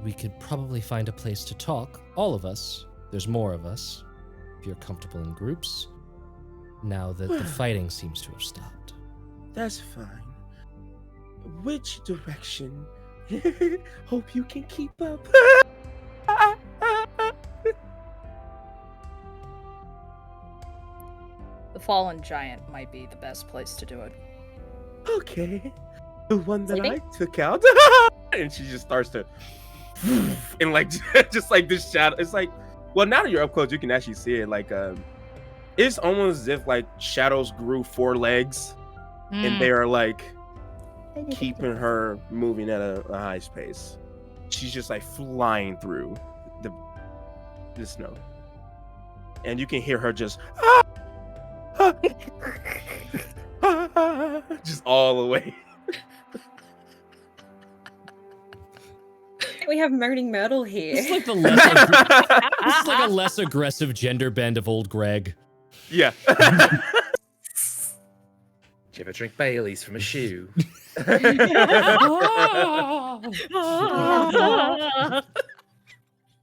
We could probably find a place to talk. All of us. There's more of us. If you're comfortable in groups. Now that the fighting seems to have stopped. That's fine. Which direction? Hope you can keep up. The fallen giant might be the best place to do it. Okay. The one that Sleeping? I took out. And she just starts to and just this shadow. It's well, now that you're up close, you can actually see it. It's almost as if shadows grew 4 legs and they are keeping her moving at a high pace. She's just flying through the snow. And you can hear her just just all the way. We have Moaning Myrtle here. This is this is a less aggressive gender bend of old Greg. Yeah. Did you ever drink Bailey's from a shoe?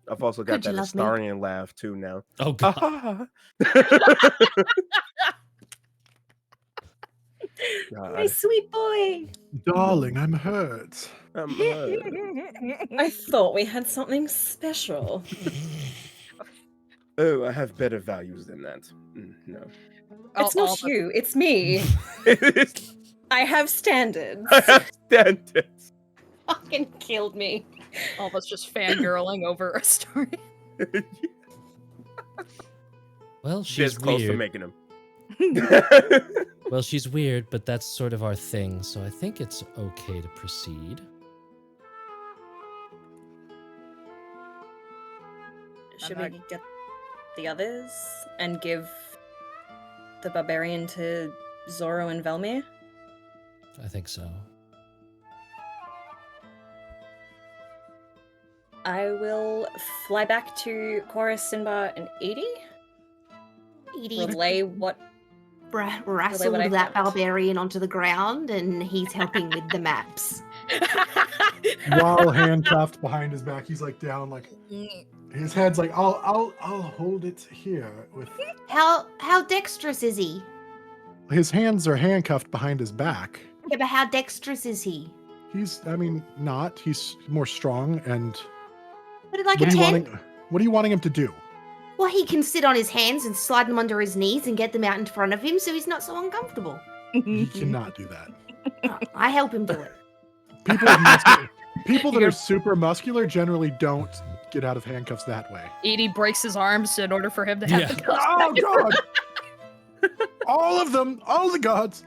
I've also got Could you that love me? Astarian laugh too now. Oh god. My sweet boy. Darling, I'm hurt. I thought we had something special. Oh, I have better values than that. No. It's not you, it's me. I have standards. I have standards. Fucking killed me. All of us just fangirling over a story. Well, she's This close to weird. making him. Well, she's weird, but that's sort of our thing, so I think it's okay to proceed. Should we get the others and give the barbarian to Zoro and Velmir? I think so. I will fly back to Chorus, Sinbad, and Edie. Relay what Wrestled I that found. barbarian onto the ground, and he's helping with the maps. While handcuffed behind his back, he's like down, like his head's like, I'll hold it here with. How dexterous is he? His hands are handcuffed behind his back. Yeah, but how dexterous is he? He's, I mean, not. He's more strong and. Put it like What a are you 10. wanting? What are you wanting him to do? Well, he can sit on his hands and slide them under his knees and get them out in front of him so he's not so uncomfortable. He cannot do that. Oh, I help him do it. People that are super muscular generally don't get out of handcuffs that way. Edie breaks his arms in order for him to have Yeah. the cuffs. Oh God! All of them, all the gods.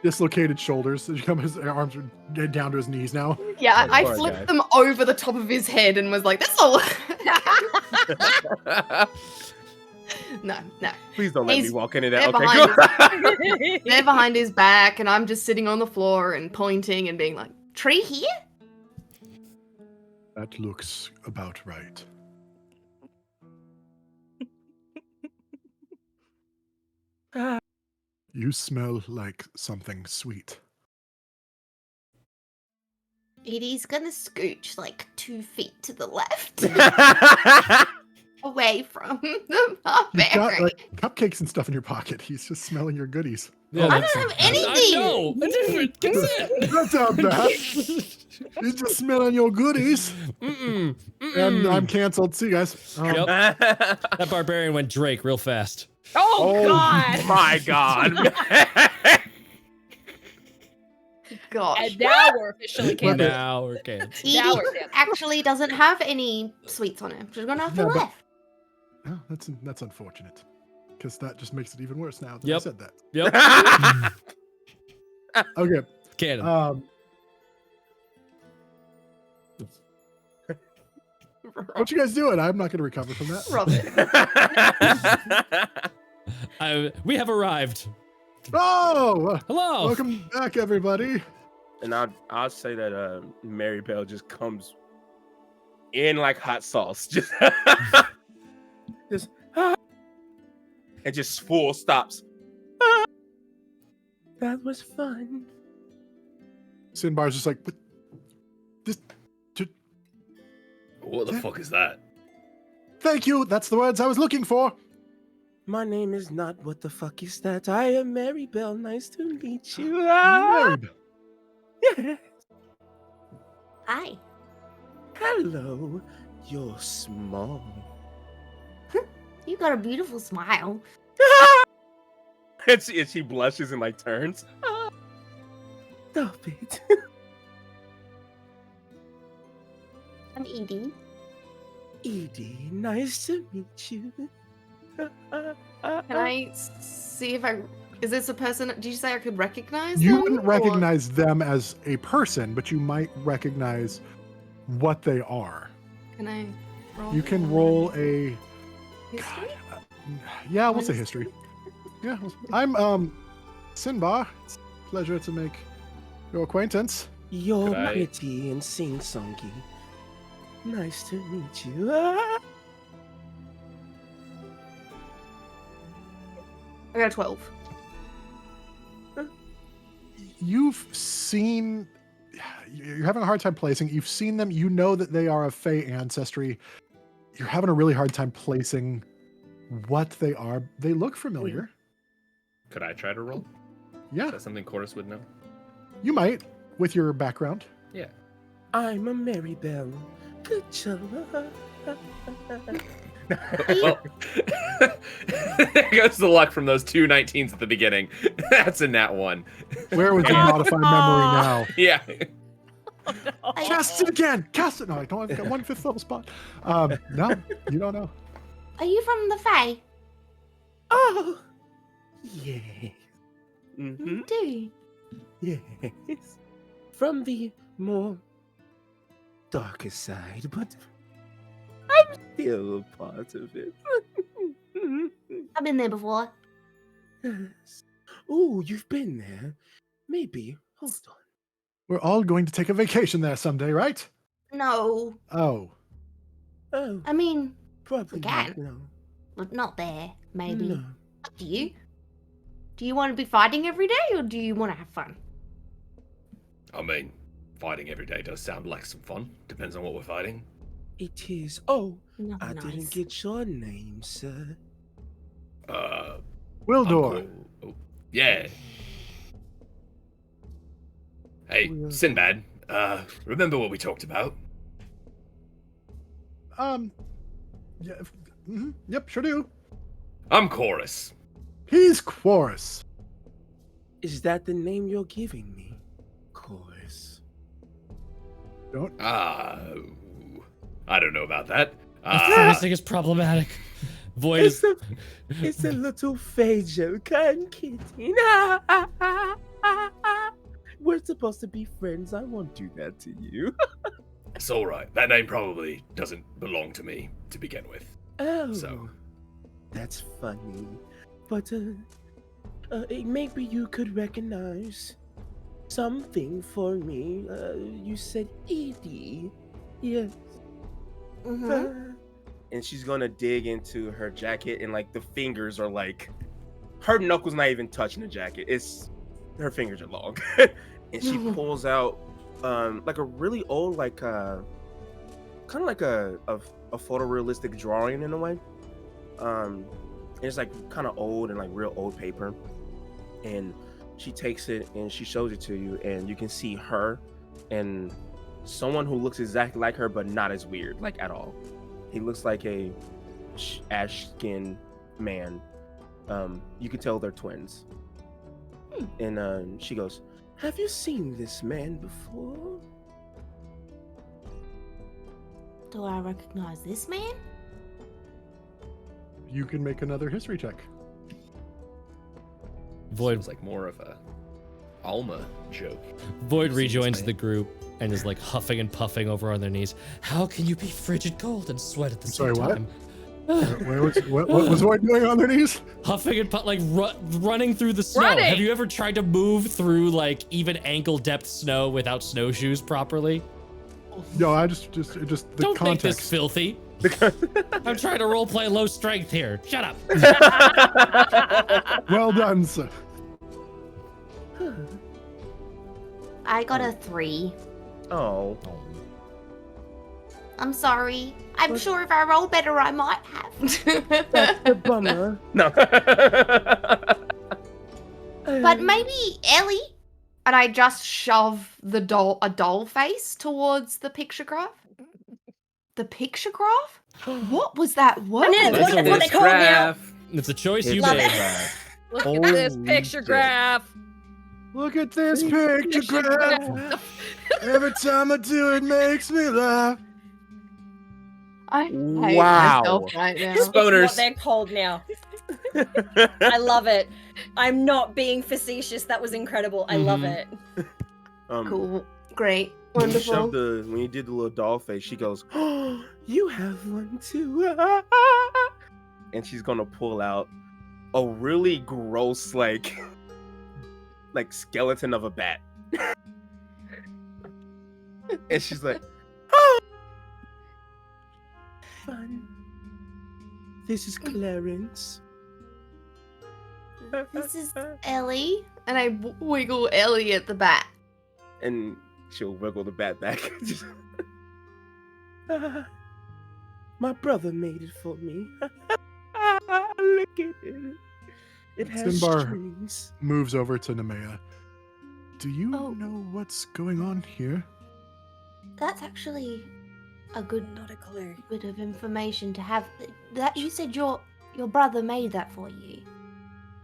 Dislocated shoulders. His arms are down to his knees now. Yeah, Oh, I poor flipped guy. them over the top of his head and was like, "That's all." No. Please don't let me He's- walk into that. they're Okay, behind They're behind his back, and I'm just sitting on the floor and pointing and being like, Tree here? That looks about right. You smell like something sweet. Edie's gonna scooch like 2 feet to the left, cool. away from the You've got barbarian. like cupcakes and stuff in your pocket. He's just smelling your goodies. Yeah, I that's- don't have I anything. know. I didn't. That's That's not bad. He's just smelling your goodies. Mm-mm. And I'm canceled. See you guys. Yep. That barbarian went Drake real fast. Oh, Oh, God! My God. "Gosh." And now we're officially canceled. Now we're canceled. Now Edie we're canceled. actually doesn't have any sweets on her. She's gonna have to Yeah, but- left. Oh, that's unfortunate. Because that just makes it even worse now that I Yep. said that. Yep. Okay. Cannon. What you guys doing? I'm not going to recover from that. Robert. We have arrived. Oh, Hello. welcome back, everybody. And I'll say that Marybelle just comes in like hot sauce, just and just full stops. That was fun. Sinbar's just like, what? This. What the fuck is that? Thank you. That's the words I was looking for. My name is not what the fuck is that? I am Marybelle. Nice to meet you. Ah, Marybelle. yeah. Hi. Hello. You're small. You got a beautiful smile. And she blushes and like turns. Stop it. I'm Edie. Edie, nice to meet you. Can I see if I? Is this a person? Did you say I could recognize You them? wouldn't or- recognize them as a person, but you might recognize what they are. Can I? You can roll a. History? Yeah, we'll What say is- history. Yeah, I'm Sinbar. It's a pleasure to make your acquaintance. You're Could I- pretty and sing-songy. Nice to meet you. Ah. I got a 12. You've seen. You're having a hard time placing. You've seen them. You know that they are of Fey ancestry. You're having a really hard time placing what they are. They look familiar. Could I try to roll? Yeah, Is that something Chorus would know? you might with your background. Yeah. I'm a Marybelle. Good job. Well, there goes the luck from those two 19s at the beginning. That's a nat 1. Where was the modify memory now? Yeah. no. Cast it again. Cast it. No, I don't. I've got 1 5th level spot. No, you don't know. Are you from the Fae? Oh, yes. You Mm-hmm. do. Yes. From the more darker side, but I'm still a part of it. I've been there before. Yes. Oh, you've been there. Maybe. Hold on. We're all going to take a vacation there someday, right? No. Oh. Oh, I mean, probably can. not. No. but not there. Maybe. No. Up to you. Do you want to be fighting every day, or do you want to have fun? I mean, fighting every day does sound like some fun. Depends on what we're fighting. It is. Oh, Not I nice. didn't get your name, sir. Wildor. Uncle. Oh, yeah. Hey, Will- Sinbad. Remember what we talked about? Yeah. Yep, sure do. I'm Chorus. He's Quorus. Is that the name you're giving me? Chorus. Don't. I don't know about that. Phrasing is problematic. Void is. It's a little fake joke. I'm kidding. We're supposed to be friends. I won't do that to you. It's all right. That name probably doesn't belong to me to begin with. Oh, So. that's funny. But maybe you could recognize something for me. You said Edie. Yes. Mm-hmm. And she's gonna dig into her jacket, and like the fingers are like, her knuckles not even touching the jacket. It's her fingers are long, and she pulls out like a really old, like kind of like a photorealistic drawing in a way. It's like kind of old and like real old paper, and she takes it and she shows it to you, and you can see her and someone who looks exactly like her but not as weird, like at all. He looks like a ash skinned man. You can tell they're twins. And she goes, "Have you seen this man before?" Do I recognize this man? You can make another history check. Void Seems like more of a Alma joke. Void Seems rejoins fine. the group and is like huffing and puffing over on their knees. How can you be frigid cold and sweat at the Sorry, same what? time? What was Void doing on their knees? Huffing and like running through the snow. Running! Have you ever tried to move through like even ankle depth snow without snowshoes properly? No, I just the Don't make this context. filthy. I'm trying to roleplay low strength here. Shut up. Well done, sir. I got a 3. Oh, I'm sorry. I'm sure if I roll better, I might have. that's a bummer. No. But maybe Ellie. And I just shove a doll face towards the picture graph. The picture graph? What was that word? And it's what they call it now. It's a choice you Love made. it. Look at this Holy picture shit. graph. Look at this picture graph. Every time I do it makes me laugh. I hate Wow. myself right now. It's what Boners. they're called now. I love it. I'm not being facetious. That was incredible. I love it. Cool. Great. When you, Wonderful. when you did the little doll face, she goes, "Oh, you have one too." And she's gonna pull out a really gross, like skeleton of a bat. And she's like, "Oh, fun. This is Clarence." This is Ellie. And I wiggle Ellie at the back. And she'll wiggle the bat back. Just, my brother made it for me. Look at it. It has Simbar strings. moves over to Nemeia. Do you Oh. know what's going on here? That's actually a good Not a clue. bit of information to have. That you said your brother made that for you.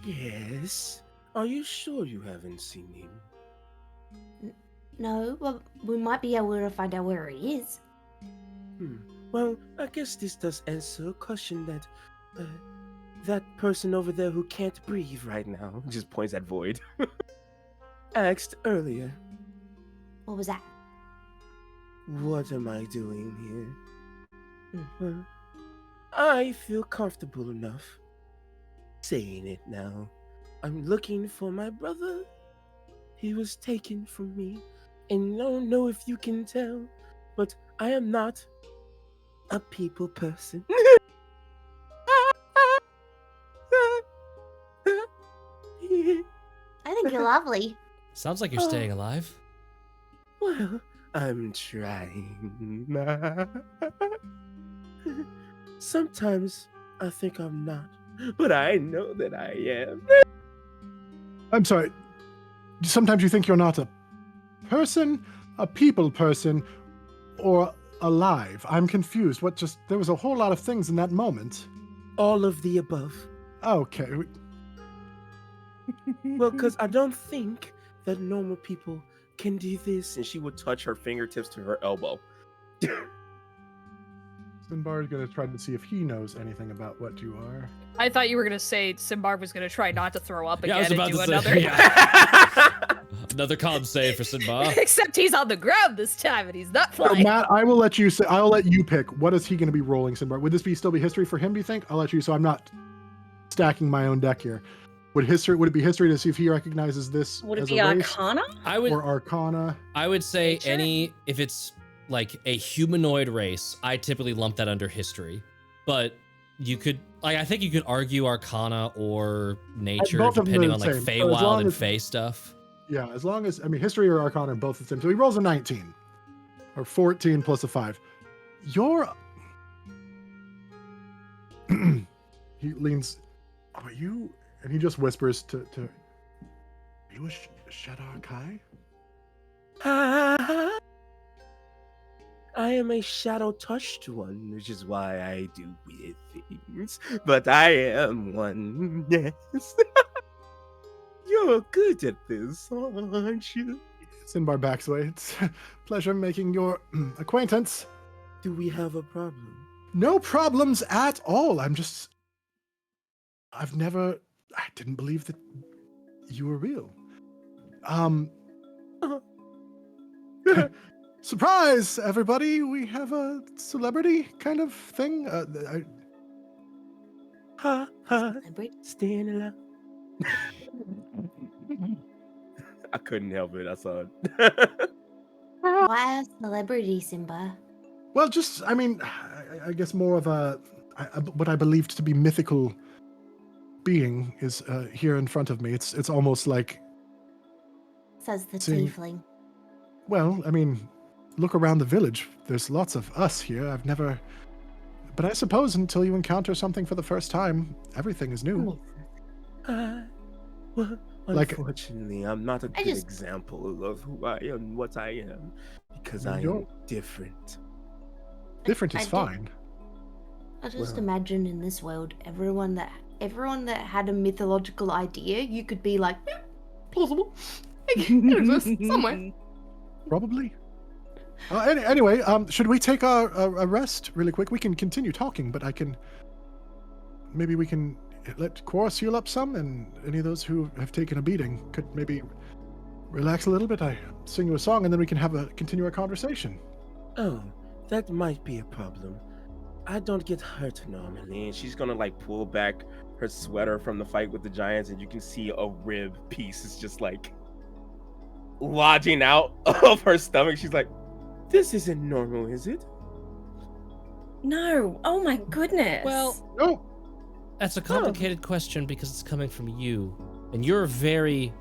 Yes. Are you sure you haven't seen him? No, well, we might be able to find out where he is. Well, I guess this does answer a question that that person over there who can't breathe right now, just points at Void, asked earlier. What was that? What am I doing here? Well, I feel comfortable enough saying it now. I'm looking for my brother. He was taken from me, and I don't know if you can tell, but I am not a people person. I think you're lovely. Sounds like you're staying alive. Well, I'm trying. Sometimes I think I'm not, but I know that I am. I'm sorry. Sometimes you think you're not a person, a people person, or alive. I'm confused. There was a whole lot of things in that moment. All of the above. Okay. Well, because I don't think that normal people can do this. And she would touch her fingertips to her elbow. Sinbar is going to try to see if he knows anything about what you are. I thought you were gonna say Simbar was gonna try not to throw up Yeah, I was again about and do to another. say, yeah. Another con save for Sinbar. Except he's on the ground this time and he's not So flying. Matt, I'll let you pick. What is he going to be rolling, Sinbar? Would this still be history for him, do you think? I'll let you, so I'm not stacking my own deck here. Would it be history to see if he recognizes this Would it as be a race? Arcana? Or Arcana? I would say Nature? if it's like a humanoid race, I typically lump that under history. But you could, I think you could argue Arcana or nature, both of them depending are on the like same. So as Feywild long and as- Fey stuff. Yeah, as long as, history or Arcana are both the same. So he rolls a 19. Or 14 plus a 5. He leans, are you, and he just whispers to are you a Shadar-Kai? I am a shadow-touched one, which is why I do weird things. But I am one, yes. You're good at this, aren't you? Sinbar backs away. It's a pleasure making your acquaintance. Do we have a problem? No problems at all. I didn't believe that you were real. Surprise, everybody. We have a celebrity kind of thing. Celebrity? Staying alive. I couldn't help it. I saw it. Why a celebrity, Simba? Well, just, I guess more of what I believed to be mythical being is here in front of me. It's almost like, Says the Seeing- tiefling. well, look around the village. There's lots of us here. But I suppose until you encounter something for the first time, everything is new. Well, Like- unfortunately, I'm not a good just- example of who I am and what I am, because I am You're- different. Different is I did- fine. I just Well- imagine in this world, everyone that had a mythological idea, you could be like, "Yeah, plausible. It exists somewhere." Probably. Anyway, should we take a rest really quick? We can continue talking, but maybe we can let Quorus heal up some, and any of those who have taken a beating could maybe relax a little bit. I sing you a song, and then we can continue our conversation. Oh, that might be a problem. I don't get hurt normally, and she's gonna pull back her sweater from the fight with the giants, and you can see a rib piece is just lodging out of her stomach. She's like, "This isn't normal, is it?" No. Oh my goodness. Well, No. that's a complicated question because it's coming from you. And you're very,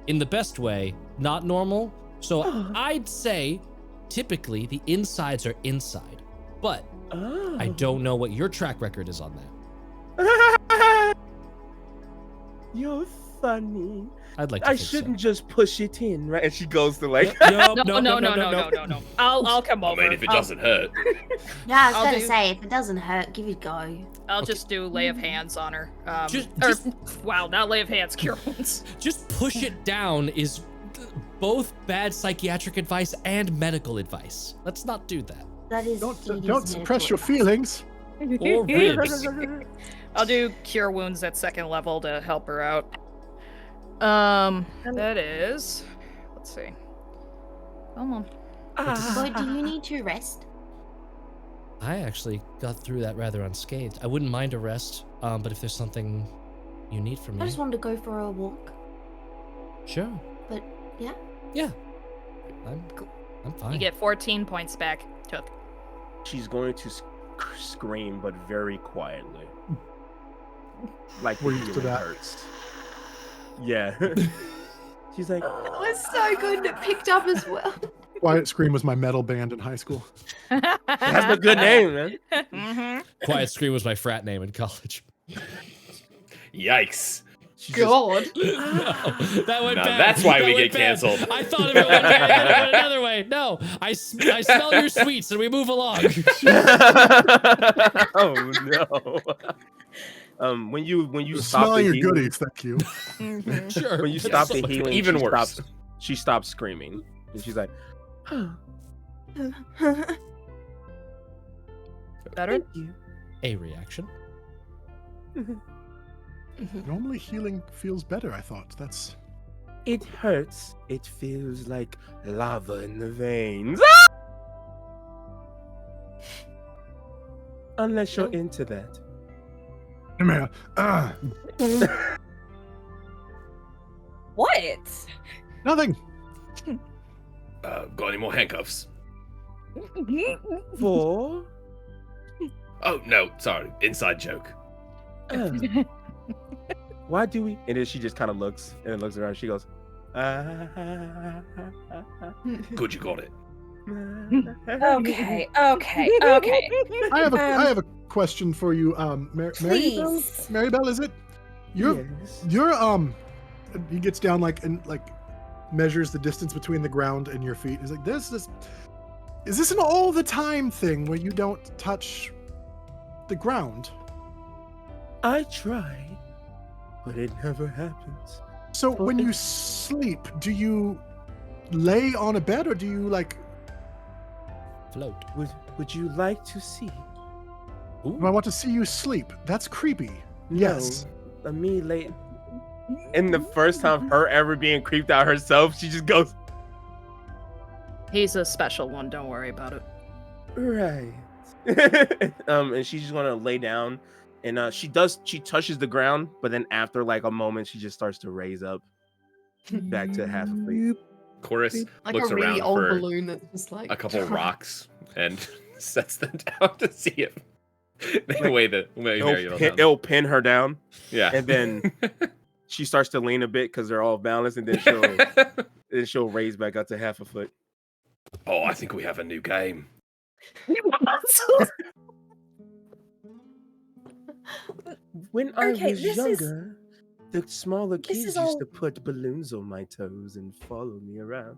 in the best way, not normal. So I'd say typically the insides are inside. But Oh. I don't know what your track record is on that. You're funny. I'd like to I think shouldn't just push it in, right? And she goes to so. No. I'll come I over. mean, if it doesn't hurt. Yeah, I was I'll gonna do- say, if it doesn't hurt, give it a go. I'll just do lay of hands on her. Just- Wow, not lay of hands, cure wounds. Just push it down is both bad psychiatric advice and medical advice. Let's not do that. That is. Don't suppress your feelings. Or ribs. I'll do cure wounds at 2nd level to help her out. That is. Let's see. Come on. Boy, do you need to rest? I actually got through that rather unscathed. I wouldn't mind a rest, but if there's something you need from I me, just wanted to go for a walk. sure. But yeah. Yeah, I'm fine. You get 14 points back. Took. She's going to scream, but very quietly. Like We're used to feeling that. hurts. Yeah. She's like, It was so good and it picked up as well. Quiet Scream was my metal band in high school. that's a good name, man. Mm-hmm. Quiet Scream was my frat name in college. Yikes. She just- God. No, that went No, bad. that's why That we went get bad. canceled. I thought of it one way, and then it went another way. No, I smell your sweets, and we move along. Oh no. When you stop Smelling the your healing, goodies, thank you. Sure. when you but stop so the much healing, Even she worse. She stops screaming, and she's like, Better? a reaction. Normally healing feels better, I thought. That's "It hurts. It feels like lava in the veins." Unless you're into that. Nemeia. What? Nothing. Got any more handcuffs? For Oh, no, sorry. Inside joke. why do we? And then she just kind of looks and then looks around. She goes, Good you got it. Okay. I have a question for you, Marybelle. Please. Marybelle, is it? You're he gets down and measures the distance between the ground and your feet. He's like, is this an all the time thing where you don't touch the ground? I try, but it never happens. So when you sleep, do you lay on a bed or do you Float. Would you like to see? I want to see you sleep. That's creepy. Yes. No, me late. And the first time her ever being creeped out herself, she just goes, He's a special one. Don't worry about it. right. And she's just gonna lay down, and she touches the ground, but then after a moment, she just starts to raise up back to half a feet. Chorus Like looks a really around old for balloon that's just like a couple rocks and sets them down to see if they weigh Marybelle down. It'll pin her down, Yeah. and then she starts to lean a bit because they're all balanced, and then she'll raise back up to half a foot. Oh, I think we have a new game. When I Okay, was this is- younger, the smaller this kids is used all- to put balloons on my toes and follow me around.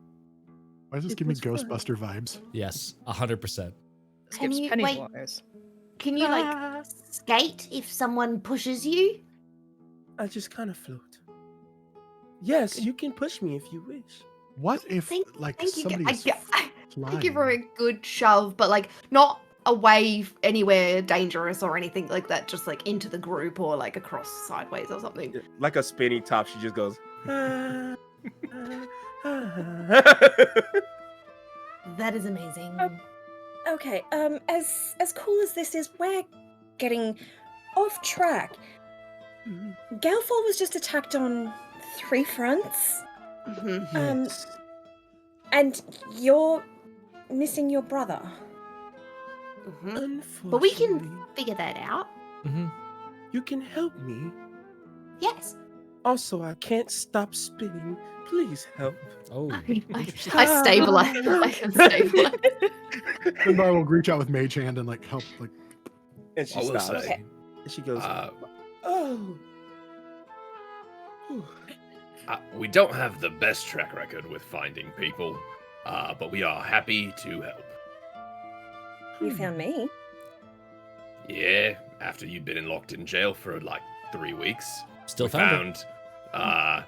Why does this It give me was fun. Ghostbuster vibes? Yes, 100%. This Can gives you- Pennywise. Can you skate if someone pushes you? I just kind of float. Yes, you can push me if you wish. What if Thank you. somebody's I flying? give her a good shove, but not away anywhere dangerous or anything like that. Just into the group or across sideways or something. Like a spinny top, she just goes. That is amazing. Okay. As cool as this is, we're getting off track. Gaelfall was just attacked on 3 fronts. Yes. And you're missing your brother. But we can Unfortunately, figure that out. Mm-hmm. you can help me. Yes. Also, I can't stop spinning. Please help. Oh, interesting. I stabilize. I can stabilize. Finbar will reach out with Mage Hand and help. And she I will stops. say, And she goes, uh, oh. Whew. we don't have the best track record with finding people, but we are happy to help. You found me. Yeah, after you'd been locked in jail for 3 weeks. Still we found it. found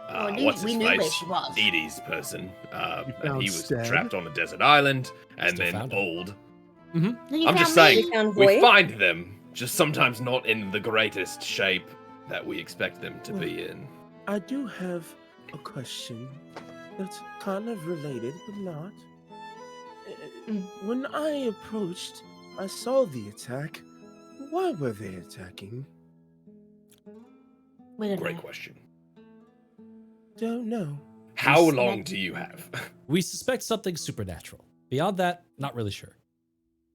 what's we his knew where face? she was. Edie's person. And found he was Stead. trapped on a desert island and Still then found him. old. And you I'm just found saying, me. Found we Void? find them, just sometimes not in the greatest shape that we expect them to be in. I do have a question that's kind of related, but not. When I approached, I saw the attack. Why were they attacking? We don't Great know. question. Don't know. How Yes. long do you have? We suspect something supernatural. Beyond that, not really sure.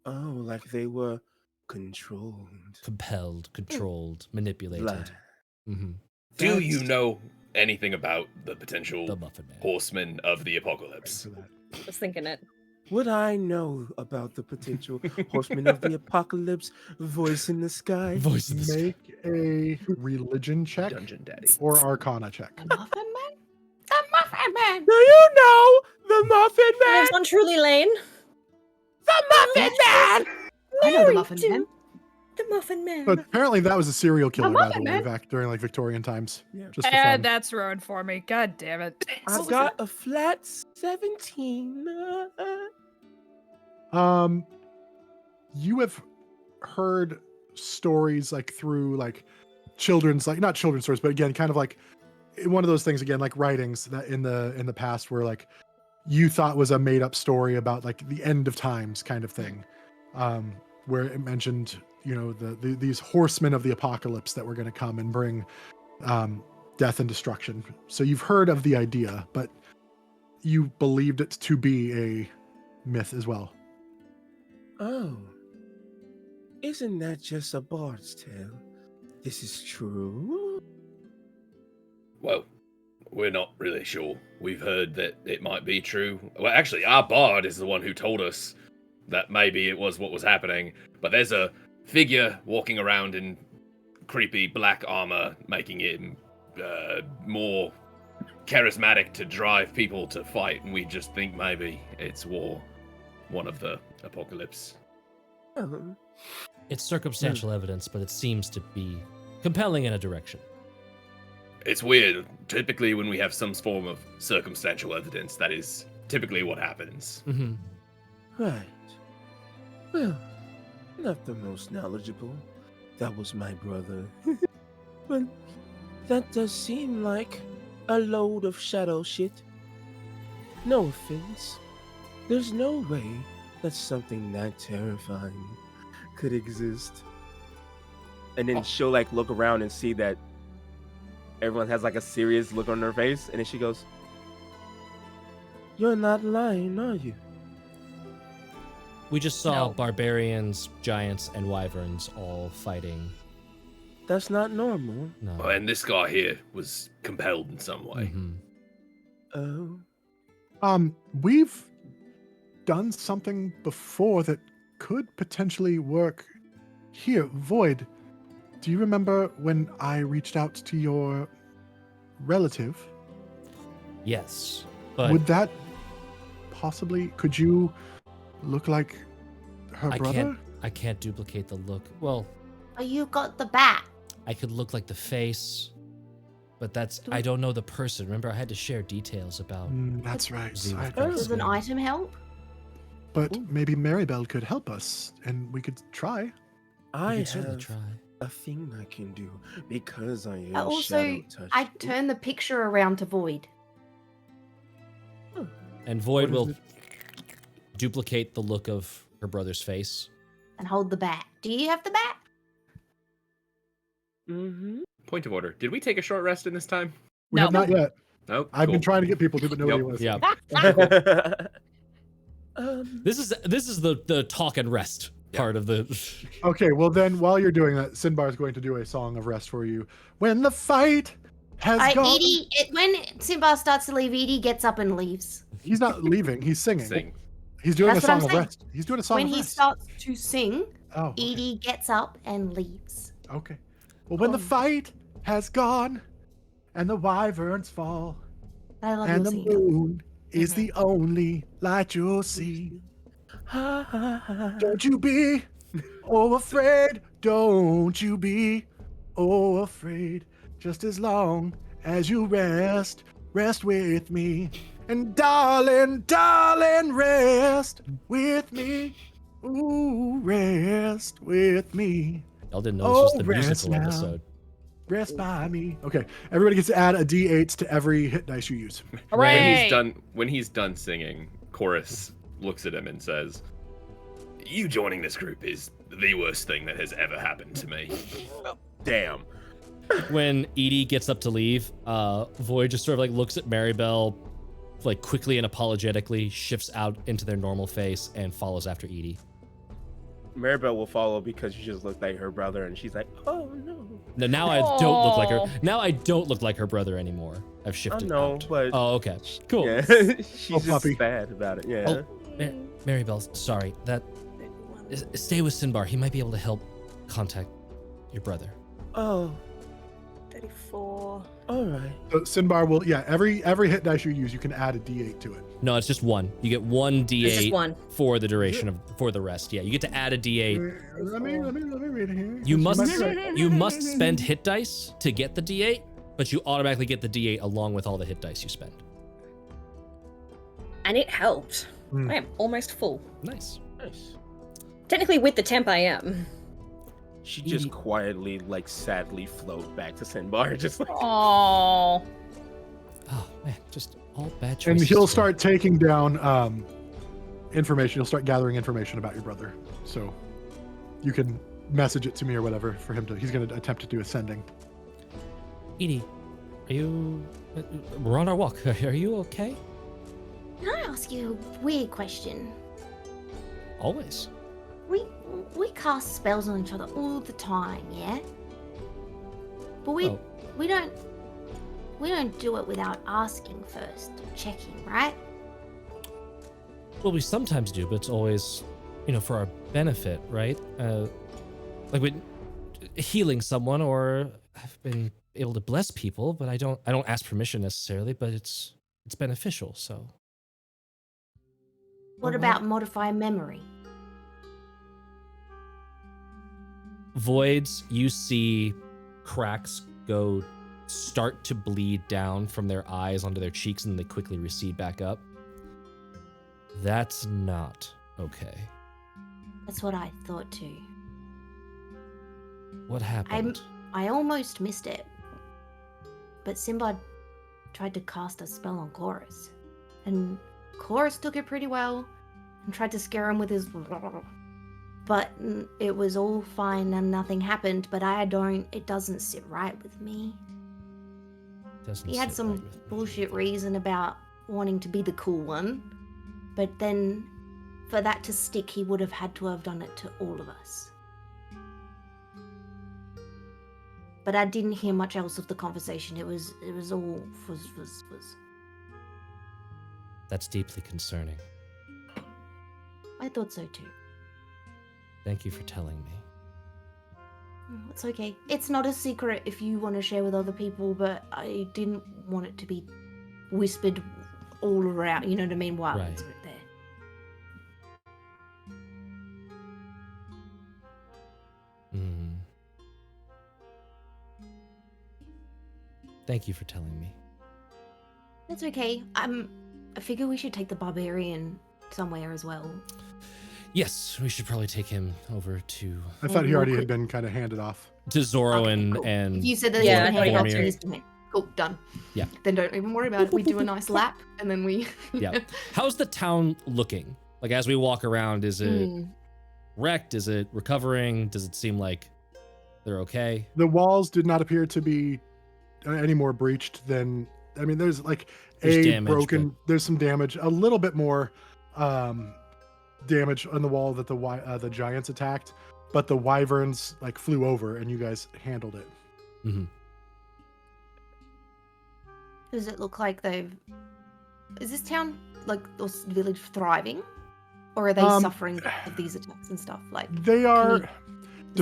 Oh, like they were controlled. Compelled, controlled, manipulated. Blah. Mm-hmm. Do That's- you know anything about the potential The Muffin Man. horsemen of the apocalypse? For that. I was thinking it. Would I know about the potential horsemen of the apocalypse? Voice in the sky. Voice of the sky. Make a religion check Dungeon Daddy. or Arcana check. The Muffin Man? The Muffin Man! Do you know the Muffin Man? Lives on Truly Lane. The Muffin Man! I know the Mary Muffin do. Man. The Muffin Man. But apparently that was a serial killer, by the Muffin way, Man. back during like Victorian times. Yeah. Just for And fun. that's ruined for me. God damn it. I got a flat 17. You have heard stories like through like children's, like not children's stories, but again, kind of like one of those things again, like writings that in the past where like you thought was a made up story about like the end of times kind of thing, where it mentioned, you know, these horsemen of the apocalypse that were going to come and bring death and destruction. So you've heard of the idea, but you believed it to be a myth as well. Oh. Isn't that just a bard's tale? This is true? Well, we're not really sure. We've heard that it might be true. Well, actually, our bard is the one who told us that maybe it was what was happening. But there's a figure walking around in creepy black armor, making him more charismatic to drive people to fight. And we just think maybe it's war, one of the apocalypse. Oh. It's circumstantial evidence, but it seems to be compelling in a direction. It's weird. Typically, when we have some form of circumstantial evidence, that is typically what happens. Mm-hmm. Right. Well, not the most knowledgeable. That was my brother. But that does seem like a load of shadow shit. No offense. There's no way that something that terrifying could exist. And then she'll like look around and see that everyone has like a serious look on their face, and then she goes, "You're not lying, are you?" We just saw No. barbarians, giants, and wyverns all fighting. That's not normal. No. Oh, and this guy here was compelled in some way. Mhm. Oh. We've done something before that could potentially work here. Void, do you remember when I reached out to your relative? Yes, but Would that possibly, could you look like her I brother? can't duplicate the look. Well, Oh, you got the bat. I could look like the face, but that's Do I we- don't know the person. Remember, I had to share details about. That's right. Z with I- Grace. Does an item help? But maybe Marybelle could help us, and we could try. We I could certainly have try. a thing I can do because I am I also, shadow touch. I turn the picture around to Void. And Void What is will it? duplicate the look of her brother's face. And hold the bat. Do you have the bat? Mm-hmm. Point of order. Did we take a short rest in this time? We No. have not yet. No. I've been Cool. trying to get people to, but nobody Yep. was. Yeah, um, this is the talk and rest Yeah. part of the. Okay, well then, while you're doing that, Sinbar is going to do a song of rest for you. When the fight has gone, Edie, when Simba starts to leave, Edie gets up and leaves. he's not leaving. He's singing. Sing. He's doing That's a what I'm song of saying. rest. He's doing a song When of he rest. starts to sing, Oh, okay. Edie gets up and leaves. Okay. Well, when the Oh. fight has gone, and the wyverns fall, I love and your the singing. moon is the only light you'll see. Don't you be afraid. Don't you be afraid. Just as long as you rest with me. And darling, rest with me. Ooh, rest with me. Y'all didn't know this was the rest musical now. episode. Rest by me. Okay, everybody gets to add a d8 to every hit dice you use. Hooray! When he's done singing, Chorus looks at him and says, "You joining this group is the worst thing that has ever happened to me." Damn. When Edie gets up to leave, Void just sort of like looks at Marybelle, like quickly and apologetically shifts out into their normal face and follows after Edie. Marybelle will follow because she just looked like her brother, and she's like, "Oh no." Now I don't look like her. Now I don't look like her brother anymore. I've I shifted. know, out. but Oh, okay, cool. yeah, she's Oh, just puppy. sad about it. Yeah. Oh, Marybelle, sorry. Stay with Sinbar. He might be able to help contact your brother. Oh, 34. all right. So Sinbar will, every hit dice you use, you can add a d8 to it. No, it's just one. You get one It's just D8 one. for the duration for the rest. Yeah, you get to add a D8. Let me read it here. You might must be right. you must spend hit dice to get the D8, but you automatically get the D8 along with all the hit dice you spend. And it helped. Hmm. I am almost full. Nice. Nice. Technically, with the temp, I am. She just quietly, like, sadly float back to Sinbar, just like. Oh. Oh man, just all bad And choices. he'll today. start taking down information. He'll start gathering information about your brother. So you can message it to me or whatever for him to. He's going to attempt to do a sending. Edie, are you? We're on our walk. Are you okay? Can I ask you a weird question? Always. We cast spells on each other all the time, yeah? But we don't do it without asking first, checking, right? Well, we sometimes do, but it's always, for our benefit, right? Like when healing someone, or I've been able to bless people, but I don't ask permission necessarily, but it's beneficial. So. What about modify memory? Voids, you see cracks start to bleed down from their eyes onto their cheeks, and they quickly recede back up. That's not okay. That's what I thought too. What happened? I almost missed it. But Sinbad tried to cast a spell on Chorus. And Chorus took it pretty well and tried to scare him with his... But it was all fine and nothing happened, but it doesn't sit right with me. He had some bullshit reason about wanting to be the cool one, but then for that to stick, he would have had to have done it to all of us. But I didn't hear much else of the conversation. It was all fuzz. That's deeply concerning. I thought so too. Thank you for telling me. It's okay. It's not a secret if you want to share with other people, but I didn't want it to be whispered all around, you know what I mean? While it's there. Thank you for telling me. That's okay. I figure we should take the barbarian somewhere as well. Yes, we should probably take him over to. I thought he already had been kind of handed off. To Zoro Okay, and cool. and. If you said that Yeah, he's been handed off, Boromir. so he's been Cool, done. Yeah. Then don't even worry about it. We do a nice lap and then we. Yeah. How's the town looking? Like as we walk around, is it wrecked? Is it recovering? Does it seem like they're okay? The walls did not appear to be any more breached than. I mean, there's like There's damage, broken. There's some damage. A little bit more damage on the wall that the giants attacked, but the wyverns like flew over and you guys handled it. Mm-hmm. Does it look like is this town, like, or village thriving? Or are they suffering of these attacks and stuff? Like, They are. Is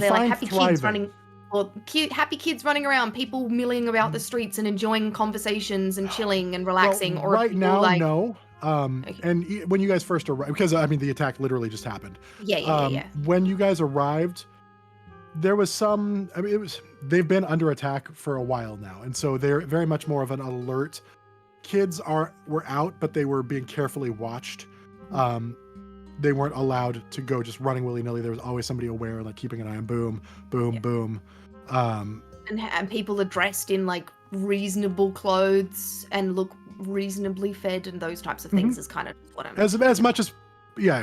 there like Define happy thriving. kids running? Or happy kids running around, people milling about the streets and enjoying conversations and chilling and relaxing. Well, or right people now, like, no. Okay. And when you guys first arrived, because I mean the attack literally just happened. Yeah. When you guys arrived, there was some. I mean, they've been under attack for a while now, and so they're very much more of an alert. Kids were out, but they were being carefully watched. They weren't allowed to go just running willy-nilly. There was always somebody aware, like keeping an eye on boom, boom, boom. And people are dressed in like reasonable clothes and look reasonably fed, and those types of things is kind of what I'm as much as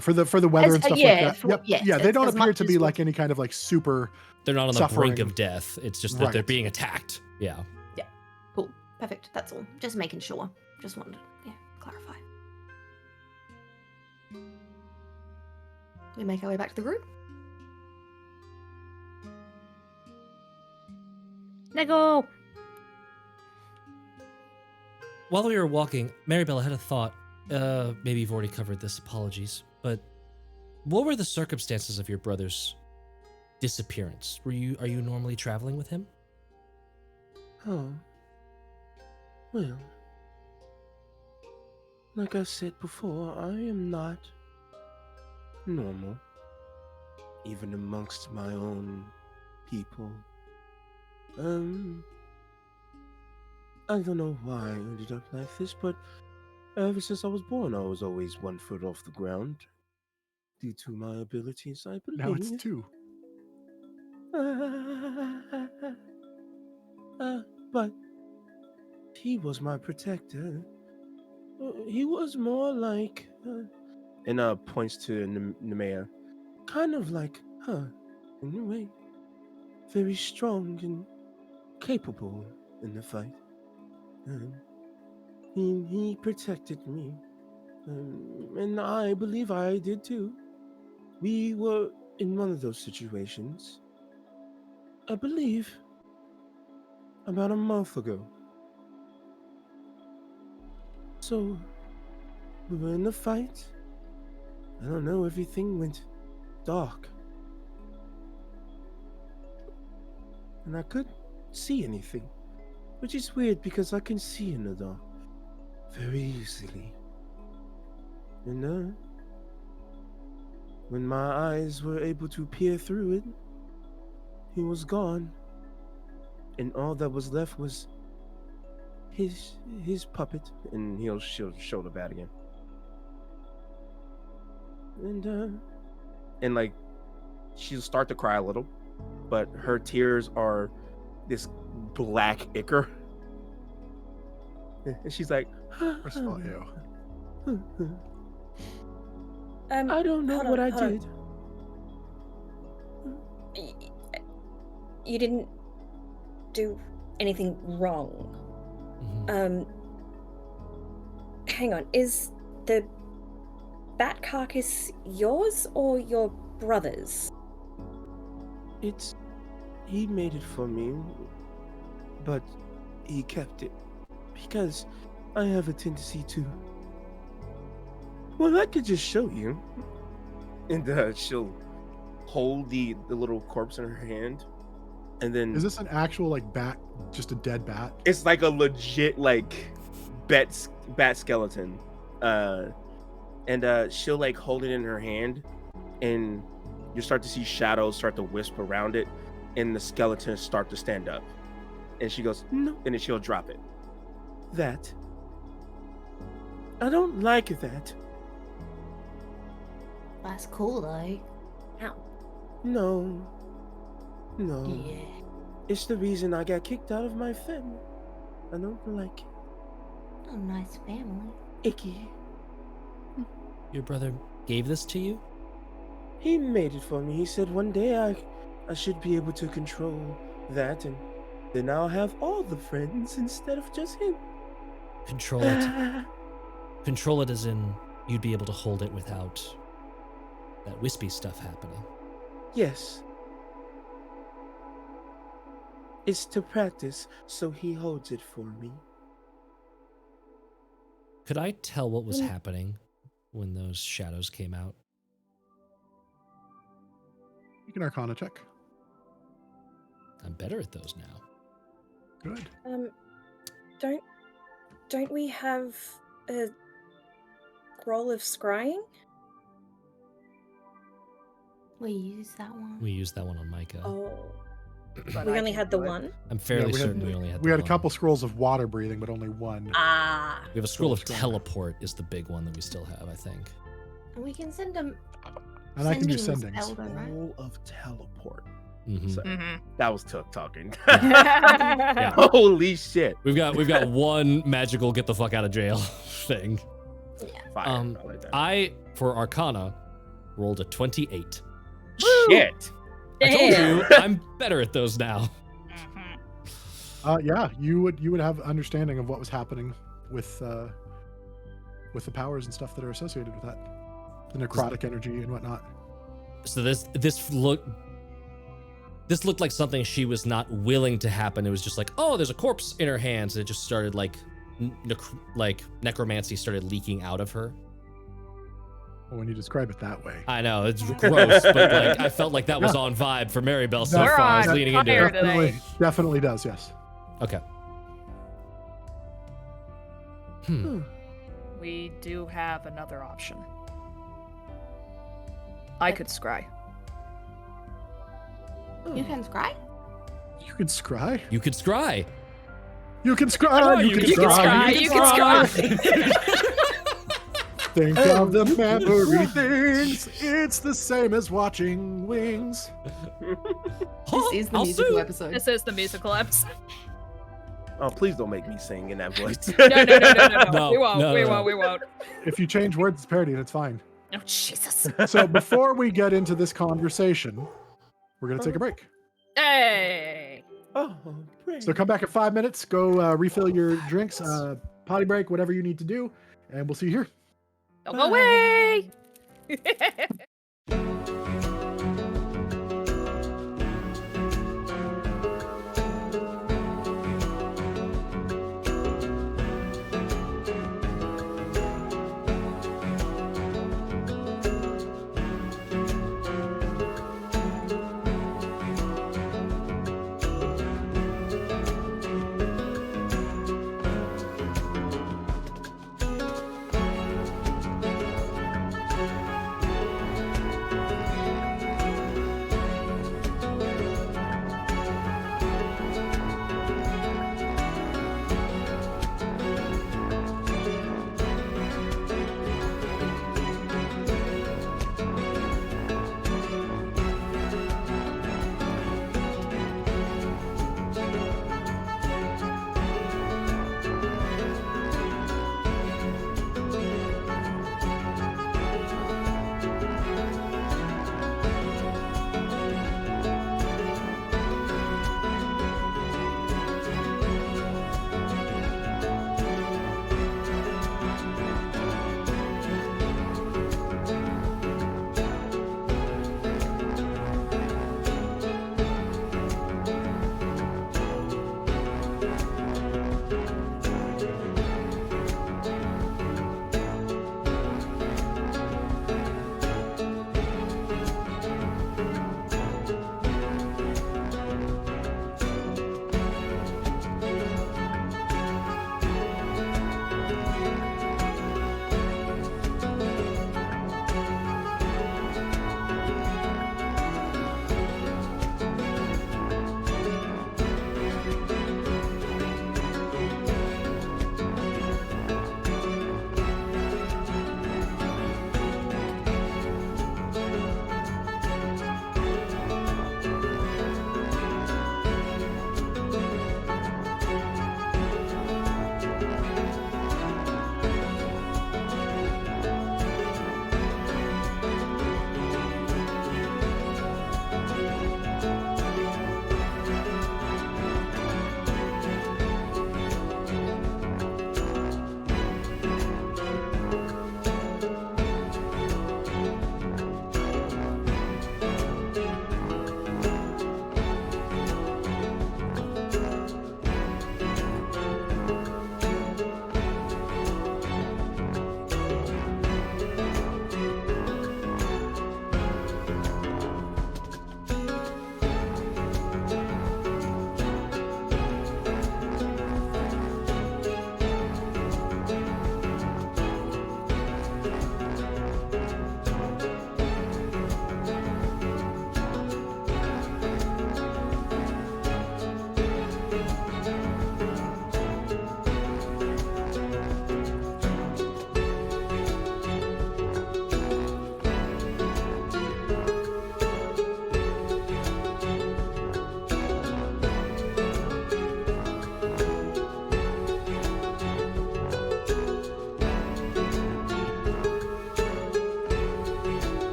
for the weather and stuff like that. Yes, they don't appear to be like any kind of like super. They're not on the suffering. brink of death. It's just that they're being attacked. Yeah. Yeah. Cool. Perfect. That's all. Just making sure. Just wanted to clarify. We make our way back to the group. Nego! While we were walking, Marybelle had a thought. Maybe you've already covered this, apologies. But what were the circumstances of your brother's disappearance? Are you normally traveling with him? Oh. Well. Like I said before, I am not normal. Even amongst my own people. I don't know why I ended up like this, but ever since I was born, I was always 1 foot off the ground. Due to my abilities, I believe. Now it's 2. But he was my protector. He was more like, and points to Nemeia, kind of like her, in a way. Very strong and capable in the fight. He protected me, and I believe I did too. We were in one of those situations, I believe, about a month ago. So, we were in the fight. I don't know, everything went dark. And I couldn't see anything, which is weird because I can see in the dark very easily. And when my eyes were able to peer through it, he was gone. And all that was left was his puppet, and she'll shoulder bat again. And like she'll start to cry a little, but her tears are this black ichor. And she's like, First of all, ew. I don't know what I did. You didn't do anything wrong. Hang on. Is the bat carcass yours or your brother's? He made it for me, but he kept it because I have a tendency to. Well, I could just show you. And she'll hold the little corpse in her hand, and then Is this an actual like bat, just a dead bat? it's like a legit like bat skeleton. And she'll like hold it in her hand, and you start to see shadows start to wisp around it, and the skeletons start to stand up. And she goes, no, and then she'll drop it. That. I don't like that. That's cool though. Ow. No. Yeah. It's the reason I got kicked out of my family. I don't like it. A nice family. Icky. Your brother gave this to you? He made it for me. He said one day I should be able to control that, and then I'll have all the friends instead of just him. Control it. Control it as in you'd be able to hold it without that wispy stuff happening. Yes. It's to practice, so he holds it for me. Could I tell what was happening when those shadows came out? You can Arcana check. I'm better at those now. Good. Don't we have a scroll of scrying? We use that one. We used that one on Micah. Oh. But We I only can had the do it. one. I'm fairly we had- certain we only had. We the had a one. couple scrolls of water breathing, but only one. Ah. We have a scroll of Scroll. teleport is the big one that we still have, I think. And we can send them. And I can do sending sendings. spell, though, right? Roll of teleport. Mhm. So, Mhm. that was Took talking. Yeah. Holy shit. We've got one magical get the fuck out of jail thing. Fire. I like that. I for Arcana rolled a 28. Shit. I told Damn. you I'm better at those now. Yeah, you would have understanding of what was happening with the powers and stuff that are associated with that, the necrotic energy and whatnot. So this looked like something she was not willing to happen. It was just like, oh, there's a corpse in her hands, and it just started like necromancy started leaking out of her. When you describe it that way, I know it's gross, but like I felt like that was on vibe for Marybelle so We're far. I was on leaning into fire it. today. definitely does. Yes. Okay. We do have another option. I could scry. You can scry? You can scry. You could scry. You can scry. Oh, you, can scry. You can scry. Think of the memory things. It's the same as watching Wings. This is the I'll musical sue. episode. This is the musical episode. Oh, please don't make me sing in that voice. No. No, We won't. no, we no. won't. We won't. If you change words, it's parody, and it's fine. Oh Jesus. So before we get into this conversation, we're gonna take a break. Hey. Oh, So come back in 5 minutes. Go refill your drinks, potty break, whatever you need to do, and we'll see you here. Don't go away.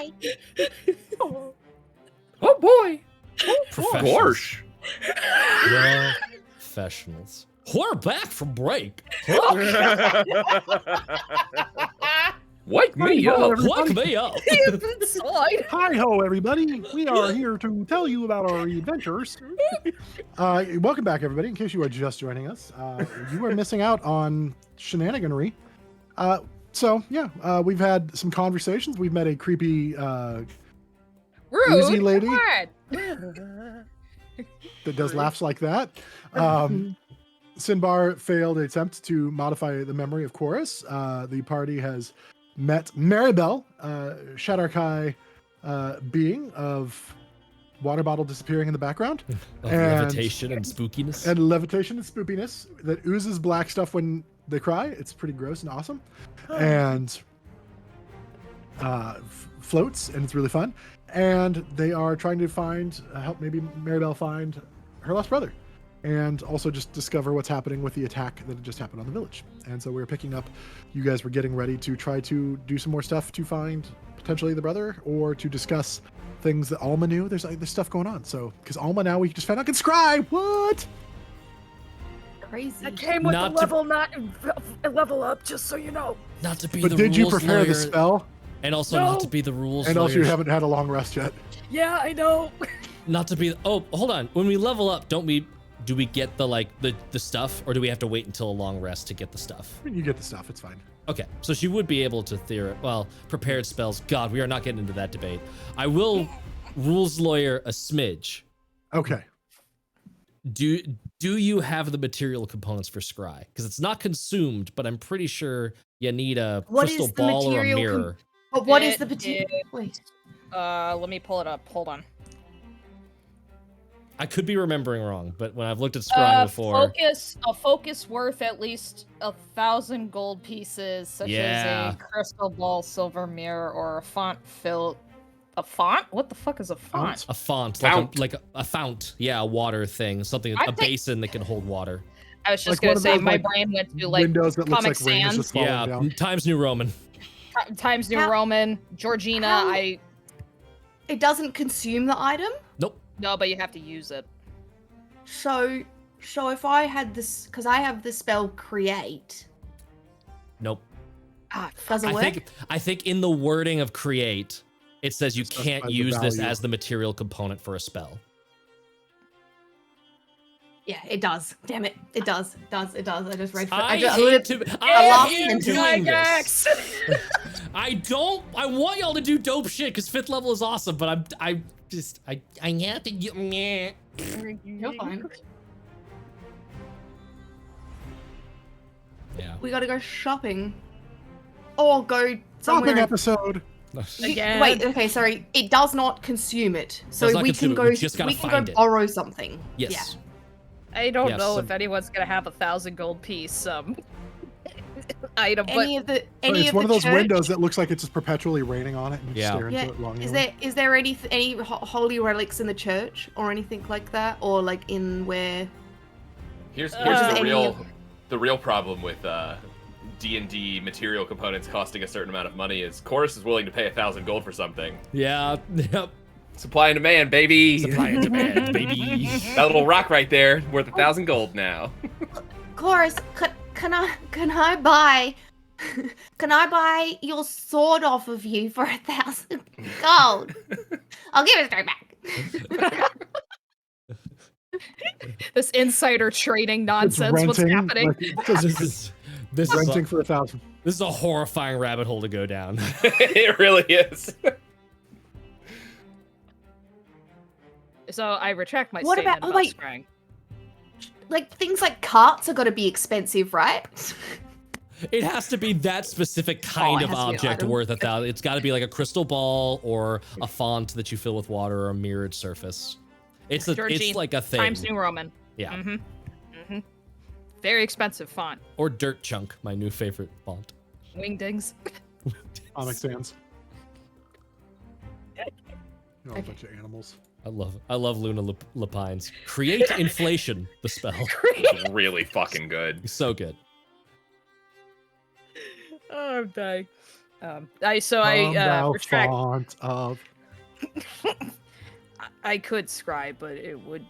Bye. Oh boy. Professionals. Gosh. Professionals. We're back from break. Wake me up. Wake me up. Hi ho, everybody! We are here to tell you about our adventures. Welcome back, everybody. In case you are just joining us, you are missing out on shenaniganry. We've had some conversations. We've met a creepy Uzi lady that does laughs like that. Sinbar failed an attempt to modify the memory of H.E.R.O.E.S. The party has met Marybelle, Shadar-Kai being of water bottle disappearing in the background. Levitation and spookiness. And levitation and spoopiness that oozes black stuff when they cry. It's pretty gross and awesome. And floats, and it's really fun. And they are trying to help maybe Marybelle find her lost brother. And also just discover what's happening with the attack that just happened on the village. And so we're picking up, you guys were getting ready to try to do some more stuff to find potentially the brother, or to discuss things that Alma knew. There's stuff going on. So, because Alma now, we just found out can scry. What? Crazy. I came with Not the to- level up, just so you know. Not to be But the did you rules prepare lawyer, the spell? and also No. not to be the rules And also lawyer. you haven't had a long rest yet. Yeah, I know. Not to be. Oh, hold on. When we level up, do we get the stuff, or do we have to wait until a long rest to get the stuff? You get the stuff, it's fine. Okay, so she would be able to prepared spells. God, we are not getting into that debate. I will rules lawyer a smidge. Okay. Do you have the material components for scry? Because it's not consumed, but I'm pretty sure you need a What crystal is the ball or a material mirror. But what is It the material? is- Wait. Let me pull it up. Hold on. I could be remembering wrong, but when I've looked at scrying before, A focus worth at least 1,000 gold pieces, such Yeah. as a crystal ball, silver mirror, or a font filled. A font? What the fuck is a font? a font, Fount. like a fount, yeah, a water thing, something, I a think- basin that can hold water. I was just Like one gonna of say, those, my like, brain went to like Windows that looks Comic like rain is Sans. just falling Yeah, down. Times New Roman. Times New How- Roman, Georgina. how- I It doesn't consume the item? Nope. no, but you have to use it. So if I had this, because I have the spell create, Nope. does it work? I think in the wording of create, it says you Specifies can't the use this value. as the material component for a spell. Yeah, it does. Damn it. It does. It does. It does. I just read. I just, hate laughed doing and- this. I want y'all to do dope shit because 5th level is awesome, but I have to get. Meh. You're fine. Yeah. We gotta go shopping. Or go somewhere. Shopping episode. Again. Wait, okay, sorry. It does not consume it. So Does not we consume can it, go we just gotta we can find go it. borrow something. Yes. I don't Yes, know so- if anyone's gonna have 1,000 gold piece item, Yeah. but Any of the So any it's of one the of those church- windows that looks like it's just perpetually raining on it, and you Yeah. stare into Yeah. it longingly. Is there any holy relics in the church or anything like that, or like in where? Here's Just the any real of- the real problem with D&D material components costing a certain amount of money is Chorus is willing to pay 1,000 gold for something. Yeah. Yep. Supply and demand, baby. Supply and demand, baby. That little rock right there, worth 1,000 gold now. Chorus, can I buy? Can I buy your sword off of you for 1,000 gold? I'll give it straight back. this insider trading It's nonsense. What's renting, happening? like, it's just This is renting for 1,000. this is a horrifying rabbit hole to go down. It really is. So I retract my What statement about- oh, about wait. scrying. Like things like carts are gonna be expensive, right? It has to be that specific kind it of has to be an object item. worth 1,000. It's got to be like a crystal ball or a font that you fill with water or a mirrored surface. It's Georgine, like a thing. Times New Roman. Yeah. Mm-hmm. Mm-hmm. Very expensive font. Or Dirt Chunk, my new favorite font. Wingdings. Comic Sans. You know, a Okay. bunch of animals. I love Luna Lapines. Create inflation, the spell. It's really fucking good. So good. Oh, I'm dying. I Come thou retract. font of. I could scribe, but it would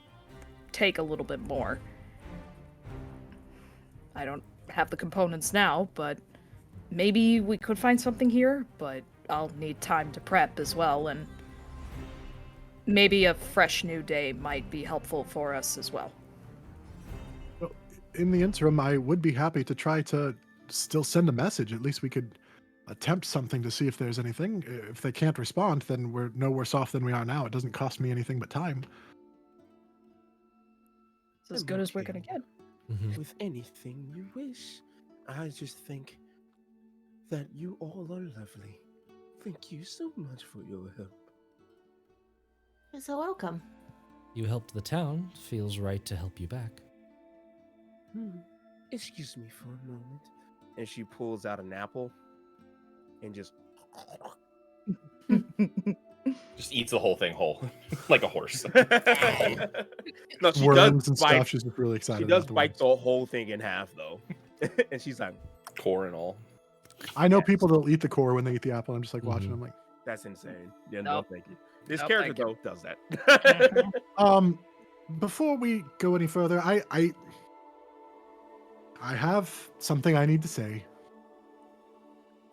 take a little bit more. I don't have the components now, but maybe we could find something here, but I'll need time to prep as well, and maybe a fresh new day might be helpful for us as well. In the interim, I would be happy to try to still send a message. At least we could attempt something to see if there's anything. If they can't respond, then we're no worse off than we are now. It doesn't cost me anything but time. It's as good as we're gonna get. With anything you wish. I just think that you all are lovely. Thank you so much for your help. You're so welcome. You helped the town. Feels right to help you back. Excuse me for a moment. And she pulls out an apple and just eats the whole thing whole, like a horse. No, she Worms does and bite. stuff. She's just really excited. She does about the bite worms. the whole thing in half, though. And she's like, Core and all. I know people that'll eat the core when they eat the apple. I'm just like watching. I'm like, that's insane. Yeah, Nope. no, thank you. This Nope, character, thank you. though, does that. before we go any further, I have something I need to say.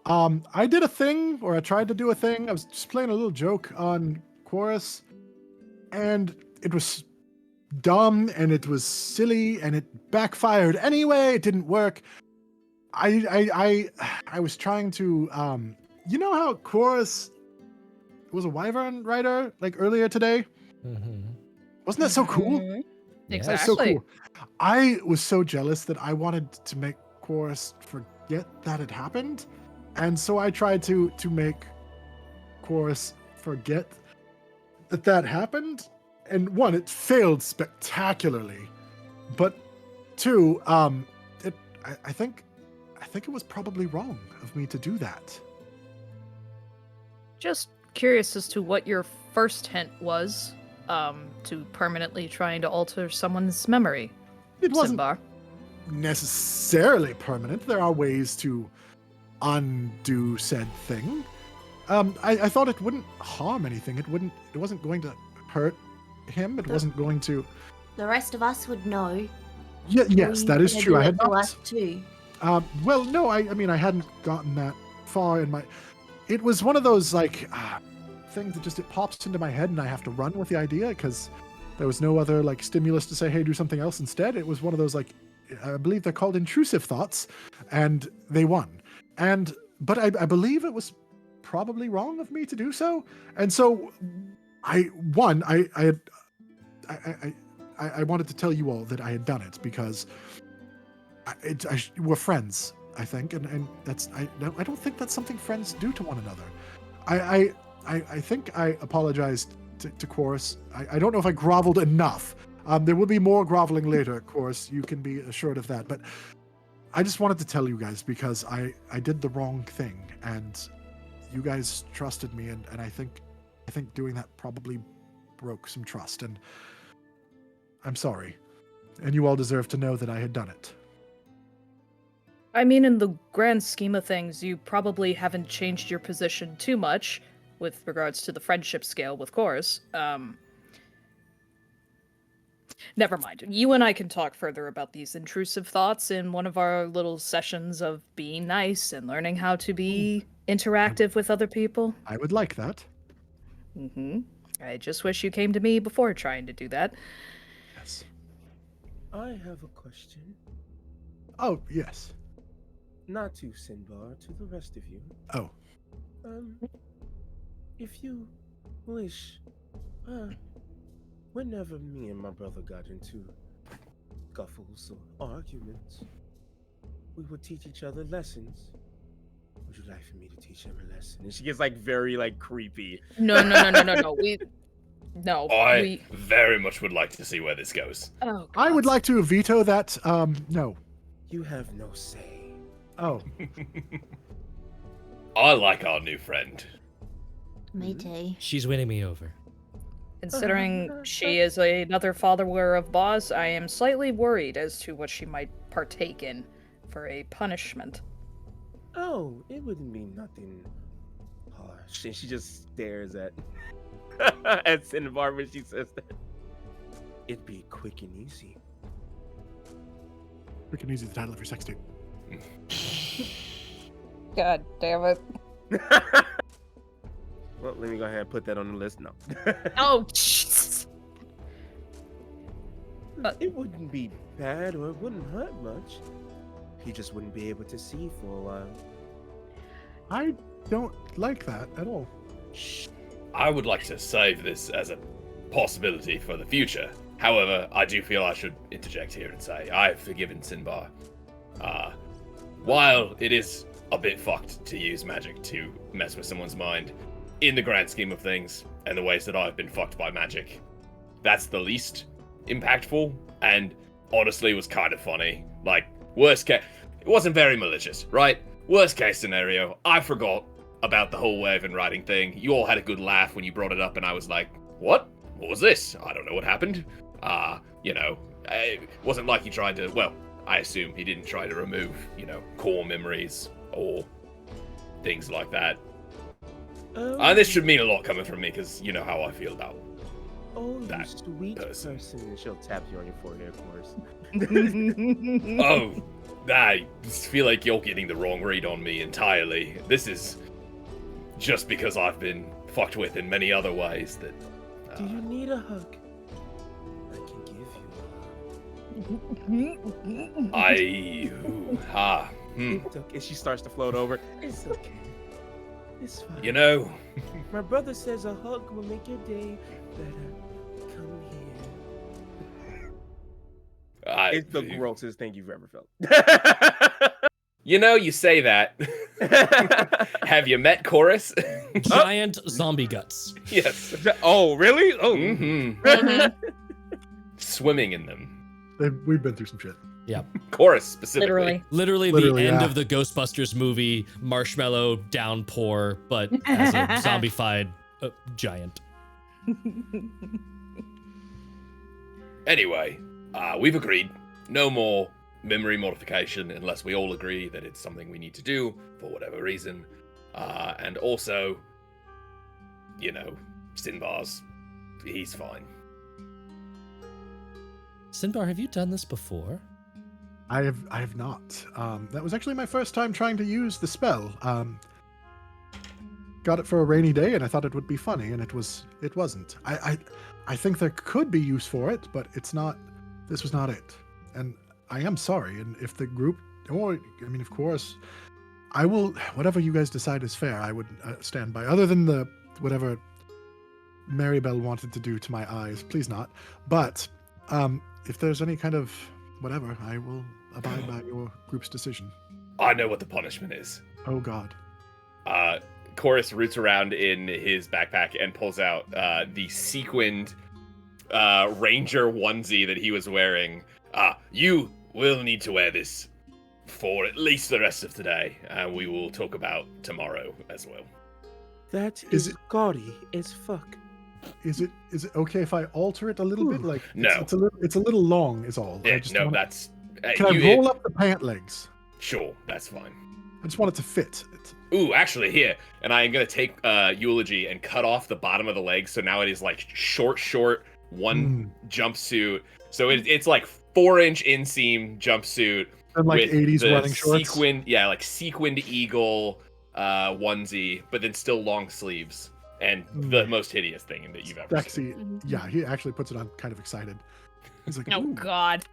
I did a thing, or I tried to do a thing. I was just playing a little joke on Chorus, and it was dumb, and it was silly, and it backfired anyway. It didn't work. I was trying to, you know how Chorus was a wyvern rider like earlier today? Wasn't that so cool? Yeah. That's so cool. I was so jealous that I wanted to make Chorus forget that it happened. And so I tried to make Chorus forget that happened. And one, it failed spectacularly. But two, I think it was probably wrong of me to do that. Just curious as to what your first hint was to permanently trying to alter someone's memory. It wasn't Simbar. necessarily permanent. There are ways to undo said thing. I thought it wouldn't harm anything. It wasn't going to hurt him. It wasn't going to. The rest of us would know. Yeah, yes, that is true. I had to not. us too. Well, no, I mean, I hadn't gotten that far in my. It was one of those like things that just it pops into my head and I have to run with the idea because there was no other like stimulus to say, hey, do something else instead. It was one of those like, I believe they're called intrusive thoughts, and they won. But I believe it was probably wrong of me to do so, and so I wanted to tell you all that I had done it because we're friends, I think, and that's I don't think that's something friends do to one another. I think I apologized to Chorus. I don't know if I groveled enough. There will be more groveling later, Chorus. You can be assured of that. But I just wanted to tell you guys because I did the wrong thing, and you guys trusted me, and I think doing that probably broke some trust, and I'm sorry. And you all deserve to know that I had done it. I mean, in the grand scheme of things, you probably haven't changed your position too much with regards to the friendship scale with Chorus. Never mind. You and I can talk further about these intrusive thoughts in one of our little sessions of being nice and learning how to be interactive with other people. I would like that. I just wish you came to me before trying to do that. Yes. I have a question. Oh, yes. Not to Sinbar, to the rest of you. Oh. If you wish, whenever me and my brother got into scuffles or arguments, we would teach each other lessons. Would you like for me to teach him a lesson? And she gets like very like creepy. No. I very much would like to see where this goes. Oh, I would God. like to veto that. No. You have no say. Oh. I like our new friend. Me too. She's winning me over. Considering she is another follower of Boz, I am slightly worried as to what she might partake in for a punishment. Oh, it wouldn't be nothing harsh. And she just stares at at Cinnabar when she says that. It'd be quick and easy. Quick and easy, the title of your sex tape. God damn it. Well, let me go ahead and put that on the list. No. Oh, Jesus. It wouldn't be bad or it wouldn't hurt much. He just wouldn't be able to see for a while. I don't like that at all. I would like to save this as a possibility for the future. However, I do feel I should interject here and say I've forgiven Sinbar. While it is a bit fucked to use magic to mess with someone's mind, in the grand scheme of things, and the ways that I've been fucked by magic, that's the least impactful, and honestly was kind of funny. Like, worst case, it wasn't very malicious, right? Worst case scenario, I forgot about the whole wyvern riding thing. You all had a good laugh when you brought it up, and I was like, what? What was this? I don't know what happened. It wasn't like he tried to, well, I assume he didn't try to remove, core memories or things like that. And this should mean a lot coming from me, because you know how I feel about that sweet person. And she'll tap you on your forehead, of course. Oh, I feel like you're getting the wrong read on me entirely. This is just because I've been fucked with in many other ways that... Do you need a hug? I can give you a hug. It's okay. She starts to float over. It's okay. It's fine. My brother says a hug will make your day better. Come here. It's the grossest thing you've ever felt. You say that. Have you met Chorus? Giant zombie guts. Yes. Oh, really? Oh. Mm-hmm. Swimming in them. We've been through some shit. Yeah. Chorus specifically. Literally the end of the Ghostbusters movie, marshmallow downpour, but as a zombified giant. Anyway, we've agreed. No more memory modification unless we all agree that it's something we need to do for whatever reason. And also, Sinbar's, he's fine. Sinbar, have you done this before? I have not. That was actually my first time trying to use the spell. Got it for a rainy day, and I thought it would be funny, and it wasn't. I think there could be use for it, but it's not. This was not it, and I am sorry. And if the group, of course, I will. Whatever you guys decide is fair, I would stand by. Other than whatever Marybelle wanted to do to my eyes, please not. But if there's any kind of whatever, I will abide by your group's decision. I know what the punishment is. Oh, God. Chorus roots around in his backpack and pulls out the sequined ranger onesie that he was wearing. You will need to wear this for at least the rest of today. We will talk about tomorrow as well. That is gaudy as fuck. Is it okay if I alter it a little bit? Like no, it's a little long is all. Yeah, can I you roll up the pant legs? Sure, that's fine. I just want it to fit. Ooh, actually, here, and I am gonna take Eulogy and cut off the bottom of the leg, so now it is like short one jumpsuit. So it's like 4-inch inseam jumpsuit and like with 80s the running shorts. Sequined eagle onesie, but then still long sleeves. And the most hideous thing that you've ever seen. Yeah, he actually puts it on kind of excited. He's like, oh, God.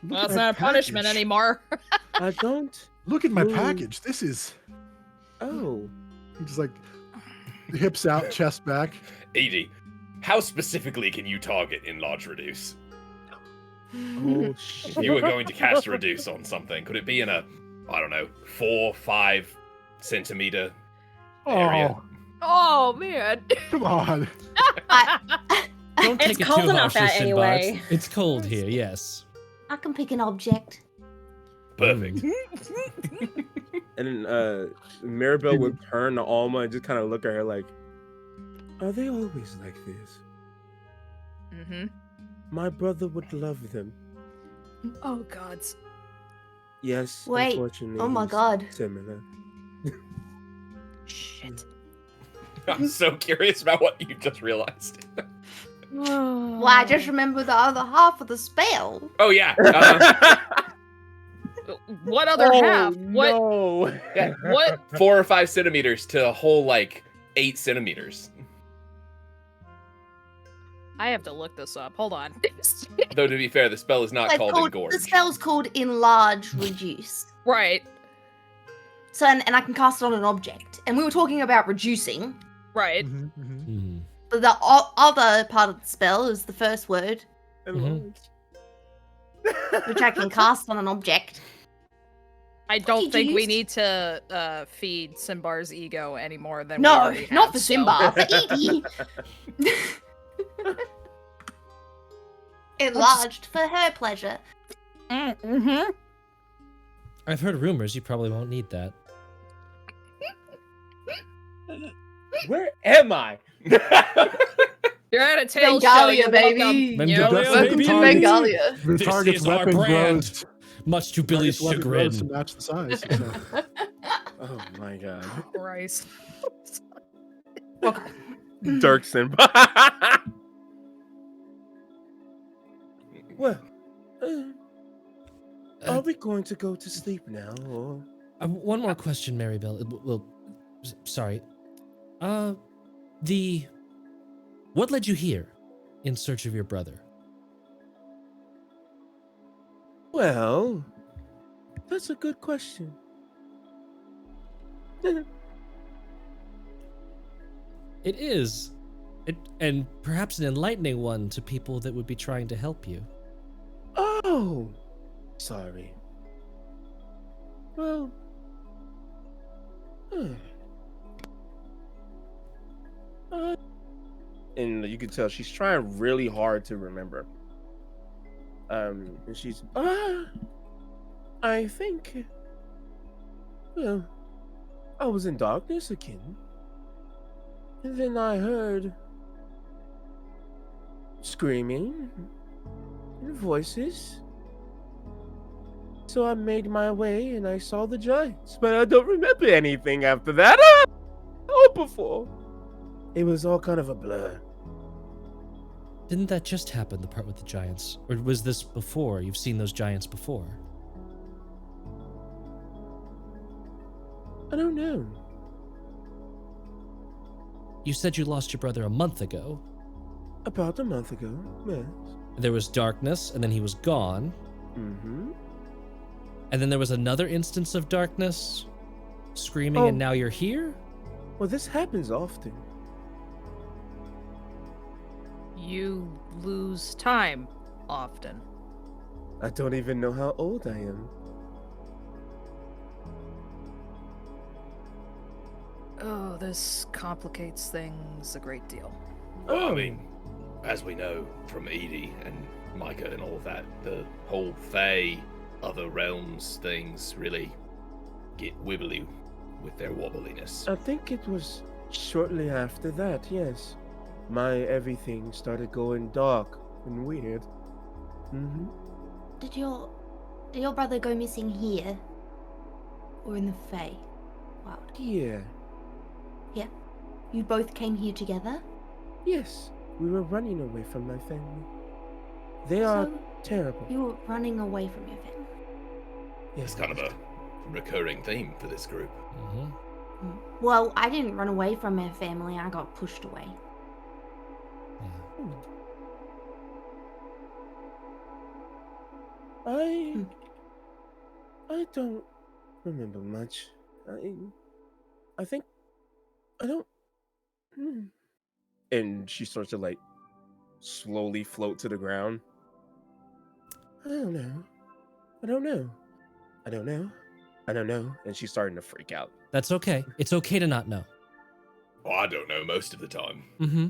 Well, that's not a punishment anymore. I don't. Look at my package. This is... Oh. He just like hips out, chest back. Edie, how specifically can you target Enlarge Reduce? Oh, shit. If you were going to cast Reduce on something, could it be in a, 4-5 centimeter area? Oh, man. Come on. Don't take It's it cold too enough harshly, out Sinbad. anyway. It's cold here, yes. I can pick an object. Perfect. And then Marybelle would turn to Alma and just kind of look at her like, are they always like this? Mm-hmm. My brother would love them. Oh, gods. Yes, Wait. unfortunately. Oh my he's God. Similar. Shit. I'm so curious about what you just realized. Well, I just remember the other half of the spell. Oh yeah. What other half? What? No. Yeah. What? 4 or 5 centimeters to a whole like 8 centimeters. I have to look this up. Hold on. Though to be fair, the spell is not It's called engorge. the spell's called enlarge, reduce. Right. So, and I can cast it on an object. And we were talking about reducing. Right. But the other part of the spell is the first word, which I can cast on an object. I don't did think you we use? need to feed Simbar's ego any more than we No, already not have, for so- Simba, for Edie. Enlarged for her pleasure. Mm-hmm. I've heard rumors you probably won't need that. Where am I? You're at a tail show. Vengalia, You're baby. welcome. Vengalia, You're Welcome baby. to Vengalia. The This target's is our weapon brand. grows. Much to Billy's Target's weapon grows to chagrin. match the size. So. Oh my god. Christ. Okay. Dirksen. Well, are we going to go to sleep now, or? One more question, Marybelle. Well, sorry. What led you here in search of your brother? Well, that's a good question. It is. And perhaps an enlightening one to people that would be trying to help you. Oh, sorry. Well, and you can tell she's trying really hard to remember. And she's I think, well, I was in darkness again, and then I heard screaming and voices. So I made my way and I saw the giants, but I don't remember anything after that. Or before. It was all kind of a blur. Didn't that just happen, the part with the giants? Or was this before? You've seen those giants before? I don't know. You said you lost your brother a month ago. About a month ago, yes. There was darkness, and then he was gone. Mm-hmm. And then there was another instance of darkness, screaming, and Oh. now you're here? Well, this happens often. You lose time often. I don't even know how old I am. Oh, this complicates things a great deal. Well, I mean, as we know from Edie and Micah and all of that, the whole Fae, other realms things really get wibbly with their wobbliness. I think it was shortly after that, yes. My everything started going dark and weird. Mm-hmm. Did your brother go missing here? Or in the Fae world? Yeah. Yeah. You both came here together? Yes. We were running away from my family. They are So terrible. you were running away from your family. It's kind of a recurring theme for this group. Mm-hmm. Well, I didn't run away from my family, I got pushed away. I don't remember much. I think I don't. And she starts to like slowly float to the ground. I don't know. I don't know. I don't know. I don't know. And she's starting to freak out. That's okay. It's okay to not know. Oh, I don't know most of the time. Mm-hmm.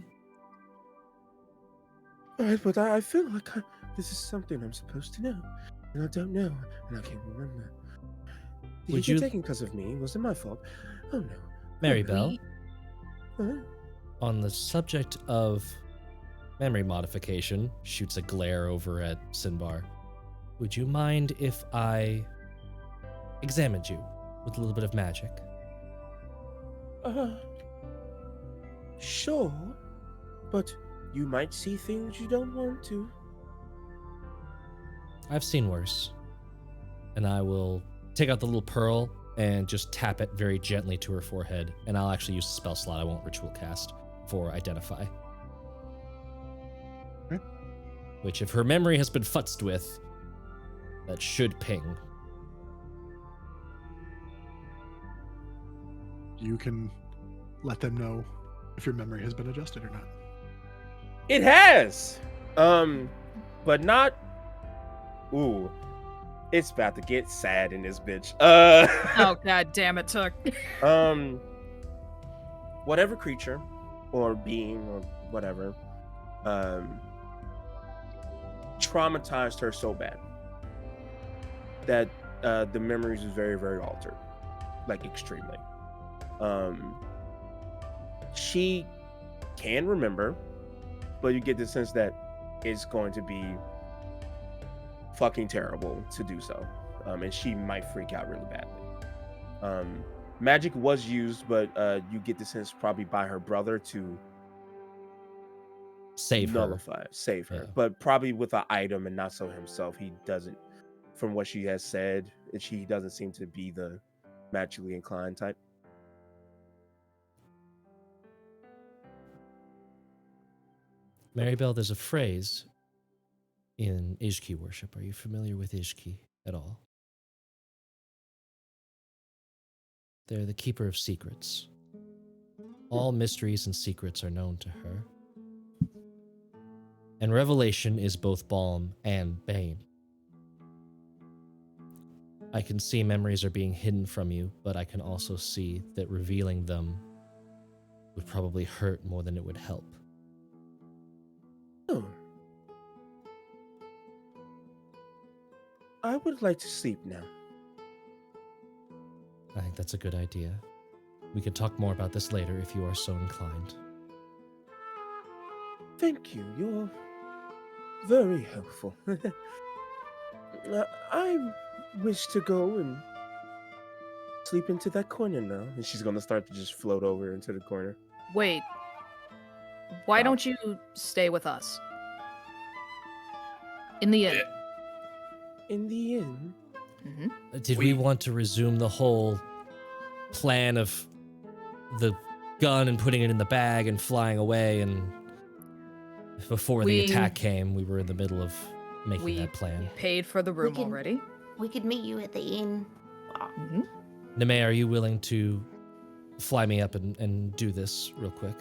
All right, but I feel like this is something I'm supposed to know, and I don't know, and I can't remember. Did Would you you- get taken because of me? Was it my fault? Oh no. Marybelle, Huh? on the subject of memory modification, shoots a glare over at Sinbar. Would you mind if I examined you with a little bit of magic? Sure, but you might see things you don't want to. I've seen worse. And I will take out the little pearl and just tap it very gently to her forehead. And I'll actually use the spell slot. I won't ritual cast for Identify. Okay. Which, if her memory has been futzed with, that should ping. You can let them know if your memory has been adjusted or not. It has, but not. Ooh, it's about to get sad in this bitch. Oh god damn it, Took. Whatever creature or being or whatever, traumatized her so bad that the memories is very, very altered, like extremely. She can remember, but you get the sense that it's going to be fucking terrible to do so, and she might freak out really badly. Magic was used, but you get the sense probably by her brother to Save her. her, but probably with an item and not so himself. He doesn't, from what she has said, she doesn't seem to be the magically inclined type. Marybelle, there's a phrase in H.E.R.O.E. worship. Are you familiar with H.E.R.O.E. at all? They're the keeper of secrets. All mysteries and secrets are known to her. And revelation is both balm and bane. I can see memories are being hidden from you, but I can also see that revealing them would probably hurt more than it would help. Oh. I would like to sleep now. I think that's a good idea. We can talk more about this later if you are so inclined. Thank you. You're very helpful. I wish to go and sleep into that corner now. And she's going to start to just float over into the corner. Wait. Why don't you stay with us? In the inn. In the inn? Mm-hmm. Did we want to resume the whole plan of the gun and putting it in the bag and flying away? And before the attack came, we were in the middle of making that plan. Paid for the room already. We could meet you at the inn. Mm-hmm. Nemeia, are you willing to fly me up and do this real quick?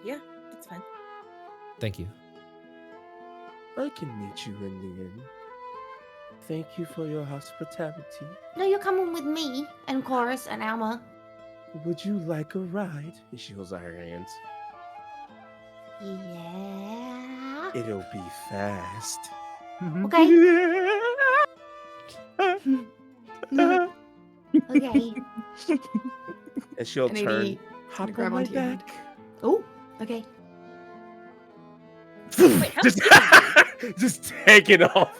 Yeah, that's fine. Thank you. I can meet you in the inn. Thank you for your hospitality. No, you're coming with me and Chorus and Alma. Would you like a ride? And she holds out her hands. Yeah. It'll be fast. Okay. Okay. And she'll And turn. Edie, Hop grab on my onto your back. Oh, okay. Wait, how Just take it off.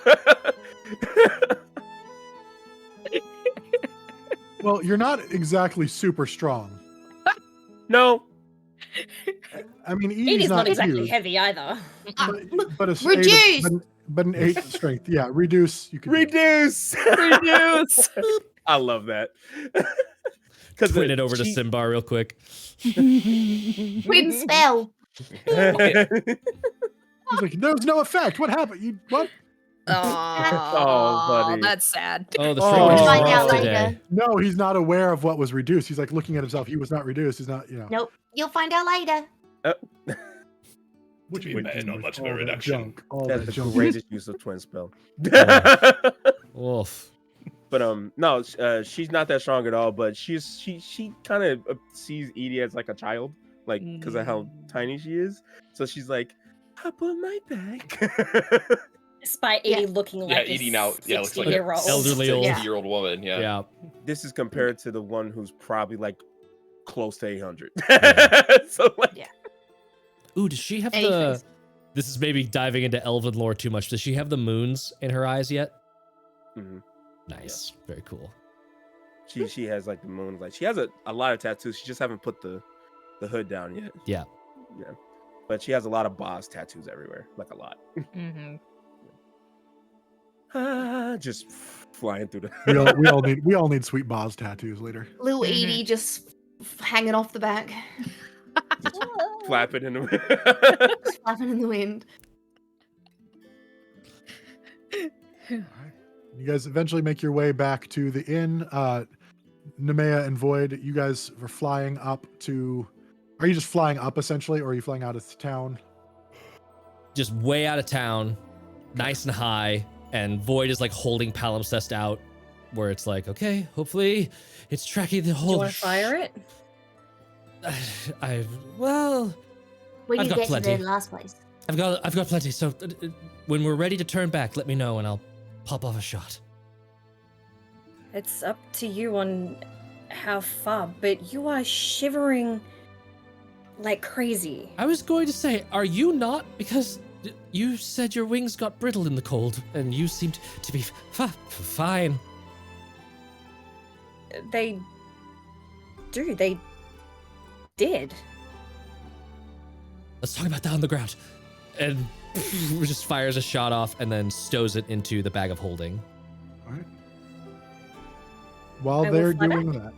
Well, you're not exactly super strong. No. I mean, Edie's Edie's not exactly huge, heavy either. but a Reduce! but an 8 strength. Yeah, reduce. You can Reduce. Reduce. I love that. Because Twin it over to Simbar real quick. Wind spell. He's like, there was no effect. What happened? You what? Oh, buddy. that's sad. Oh, the Oh. freeways We'll are find out off later. today. No, he's not aware of what was reduced. He's like looking at himself. He was not reduced. He's not, Nope. You'll find out later. Which be mad, not much of a reduction. All That's that the junk. greatest use of twin spell. Wolf. But no, she's not that strong at all. But she kind of sees Edie as like a child, like because of how tiny she is. So she's like, hop on my back. Despite Edie looking like a Edie now, looks like an 60-year-old. elderly old. 60-year-old woman. Yeah. Yeah. This is compared to the one who's probably like close to 800. Yeah. So like, Yeah. Ooh, does she have Anything. the... This is maybe diving into elven lore too much. Does she have the moons in her eyes yet? Mhm. Nice. Very cool. She has like the moon. Like she has a lot of tattoos. She just haven't put the hood down yet. Yeah. Yeah. But she has a lot of boss tattoos everywhere. Like a lot. Mm-hmm. Just flying through the. we all need sweet boss tattoos later. Little Mhm. Edie just hanging off the back, Just flapping in the wind. just flapping in the wind. You guys eventually make your way back to the inn. Nemeia and Void, you guys were flying up to. Are you just flying up essentially, or are you flying out of the town? Just way out of town, nice and high, and Void is like holding palimpsest out, where it's like, okay, hopefully it's tracking the Do whole. you want to fire it? Well, When I've you got get to plenty. the last place. I've got plenty. So when we're ready to turn back, let me know and I'll pop off a shot. It's up to you on how far, but you are shivering like crazy. I was going to say, are you not? Because you said your wings got brittle in the cold, and you seemed to be fine. They did. Let's talk about that on the ground. And just fires a shot off and then stows it into the bag of holding. All right. While I will they're fly doing that,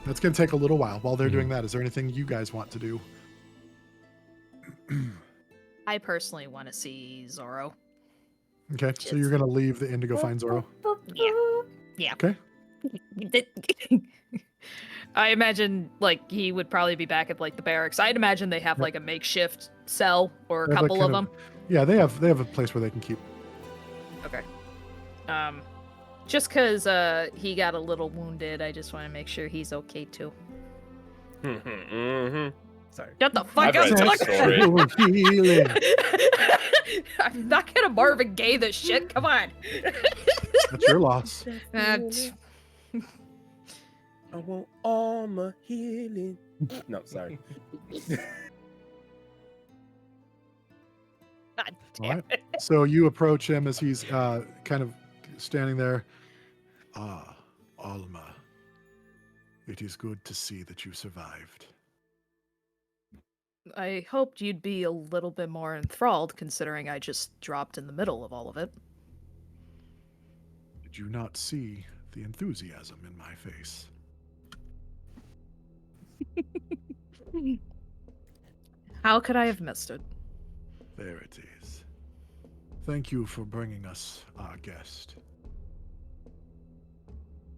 that's going to take a little while. While they're Mhm. doing that, is there anything you guys want to do? I personally want to see Zoro. Okay, so you're going to leave the inn to go find Zoro. Yeah. Okay. I imagine like he would probably be back at like the barracks. I'd imagine they have Yep. like a makeshift cell or a They have, like, couple of kind them. Yeah, they have a place where they can keep. Okay. Just cause he got a little wounded, I just want to make sure he's okay too. Mm-hmm. Sorry. Shut the fuck I've up! read this Tuck. story. Healing. I'm not gonna Marvin Gaye this shit. Come on. That's your loss. I want Alma healing. No, sorry. God All damn right. it. So you approach him as he's kind of standing there. Ah, Alma. It is good to see that you survived. I hoped you'd be a little bit more enthralled, considering I just dropped in the middle of all of it. Did you not see the enthusiasm in my face? How could I have missed it? There it is. Thank you for bringing us our guest.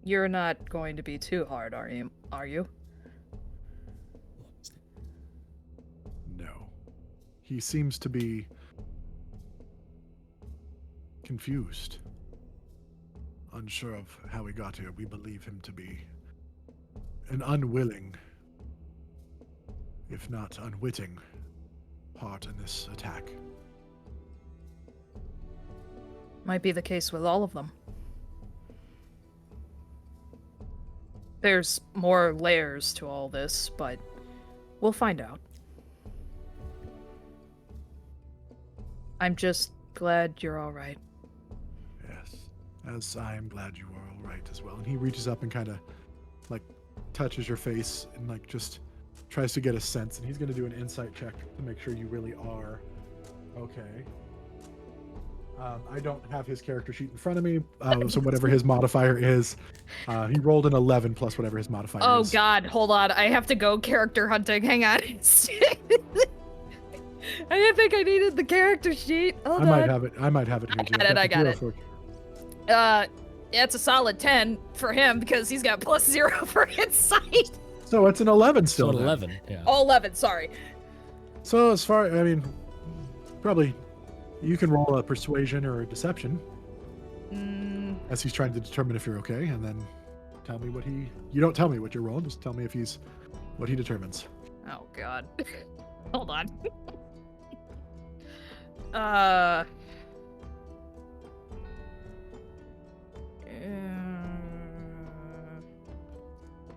You're not going to be too hard, are you? No. He seems to be confused. Unsure of how he got here. We believe him to be an unwilling, if not unwitting, part in this attack. Might be the case with all of them. There's more layers to all this, but we'll find out. I'm just glad you're all right. Yes. As I am glad you are all right as well. And he reaches up and kind of like touches your face and like just tries to get a sense. And he's going to do an insight check to make sure you really are okay. I don't have his character sheet in front of me, so whatever his modifier is, he rolled an 11 plus whatever his modifier Oh is. god, hold on. I have to go character hunting. Hang on. I didn't think I needed the character sheet. Hold I on. might have it. I might have it here. I got it. It's a solid 10 for him because he's got +0 for insight. So it's an 11 So still. an then. 11, yeah. Oh, 11, sorry. So as far, I mean, probably you can roll a persuasion or a deception as he's trying to determine if you're okay, and then tell me what he. You don't tell me what you're rolling. Just tell me if he's what he determines. Oh god. Hold on.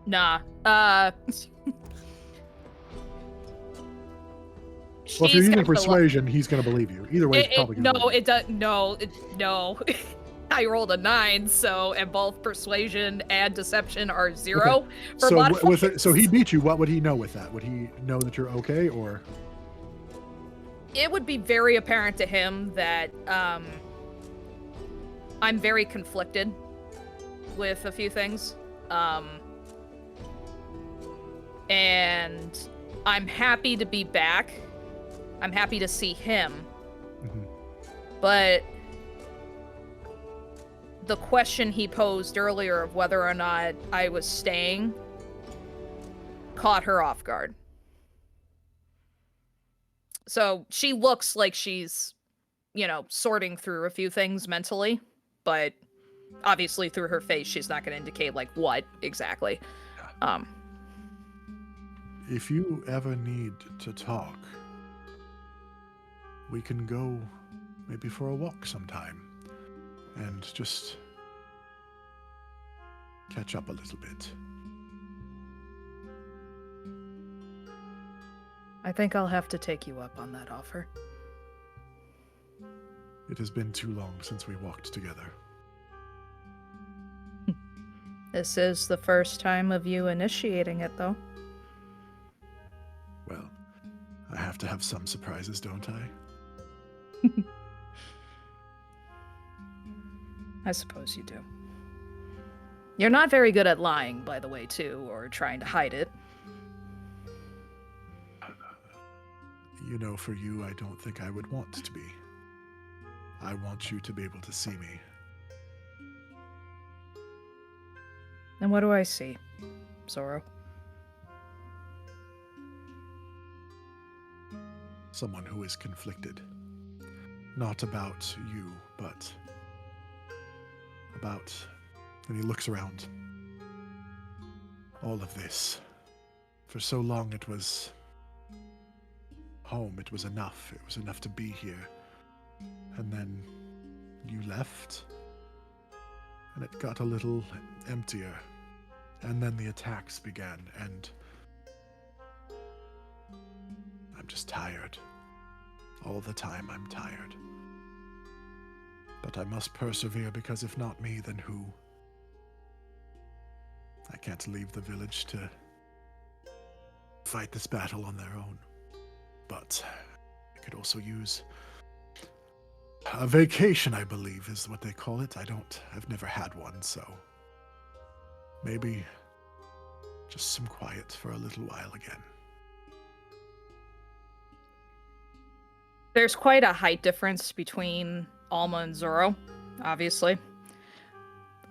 Nah. Well, if you're she's using got the lo- persuasion, he's going to believe you. Either way, it's probably going to. no, it does. No, no. I rolled a 9, and both persuasion and deception are 0 for So modifiers. so he beat you. What would he know with that? Would he know that you're okay, or? It would be very apparent to him that I'm very conflicted with a few things. And I'm happy to be back. I'm happy to see him. Mm-hmm. But the question he posed earlier of whether or not I was staying caught her off guard. So she looks like she's, sorting through a few things mentally, but obviously through her face, she's not going to indicate, like, what exactly. If you ever need to talk, we can go maybe for a walk sometime and just catch up a little bit. I think I'll have to take you up on that offer. It has been too long since we walked together. This is the first time of you initiating it, though. Well, I have to have some surprises, don't I? I suppose you do. You're not very good at lying, by the way, too, or trying to hide it. For you, I don't think I would want to be. I want you to be able to see me. And what do I see, Zoro? Someone who is conflicted. Not about you, but about... And he looks around. All of this. For so long it was... home. It was enough. It was enough to be here. And then you left. And it got a little emptier. And then the attacks began, and I'm just tired. All the time I'm tired. But I must persevere, because if not me, then who? I can't leave the village to fight this battle on their own. But I could also use a vacation, I believe is what they call it. I've never had one, so maybe just some quiet for a little while again. There's quite a height difference between Alma and Zoro, obviously.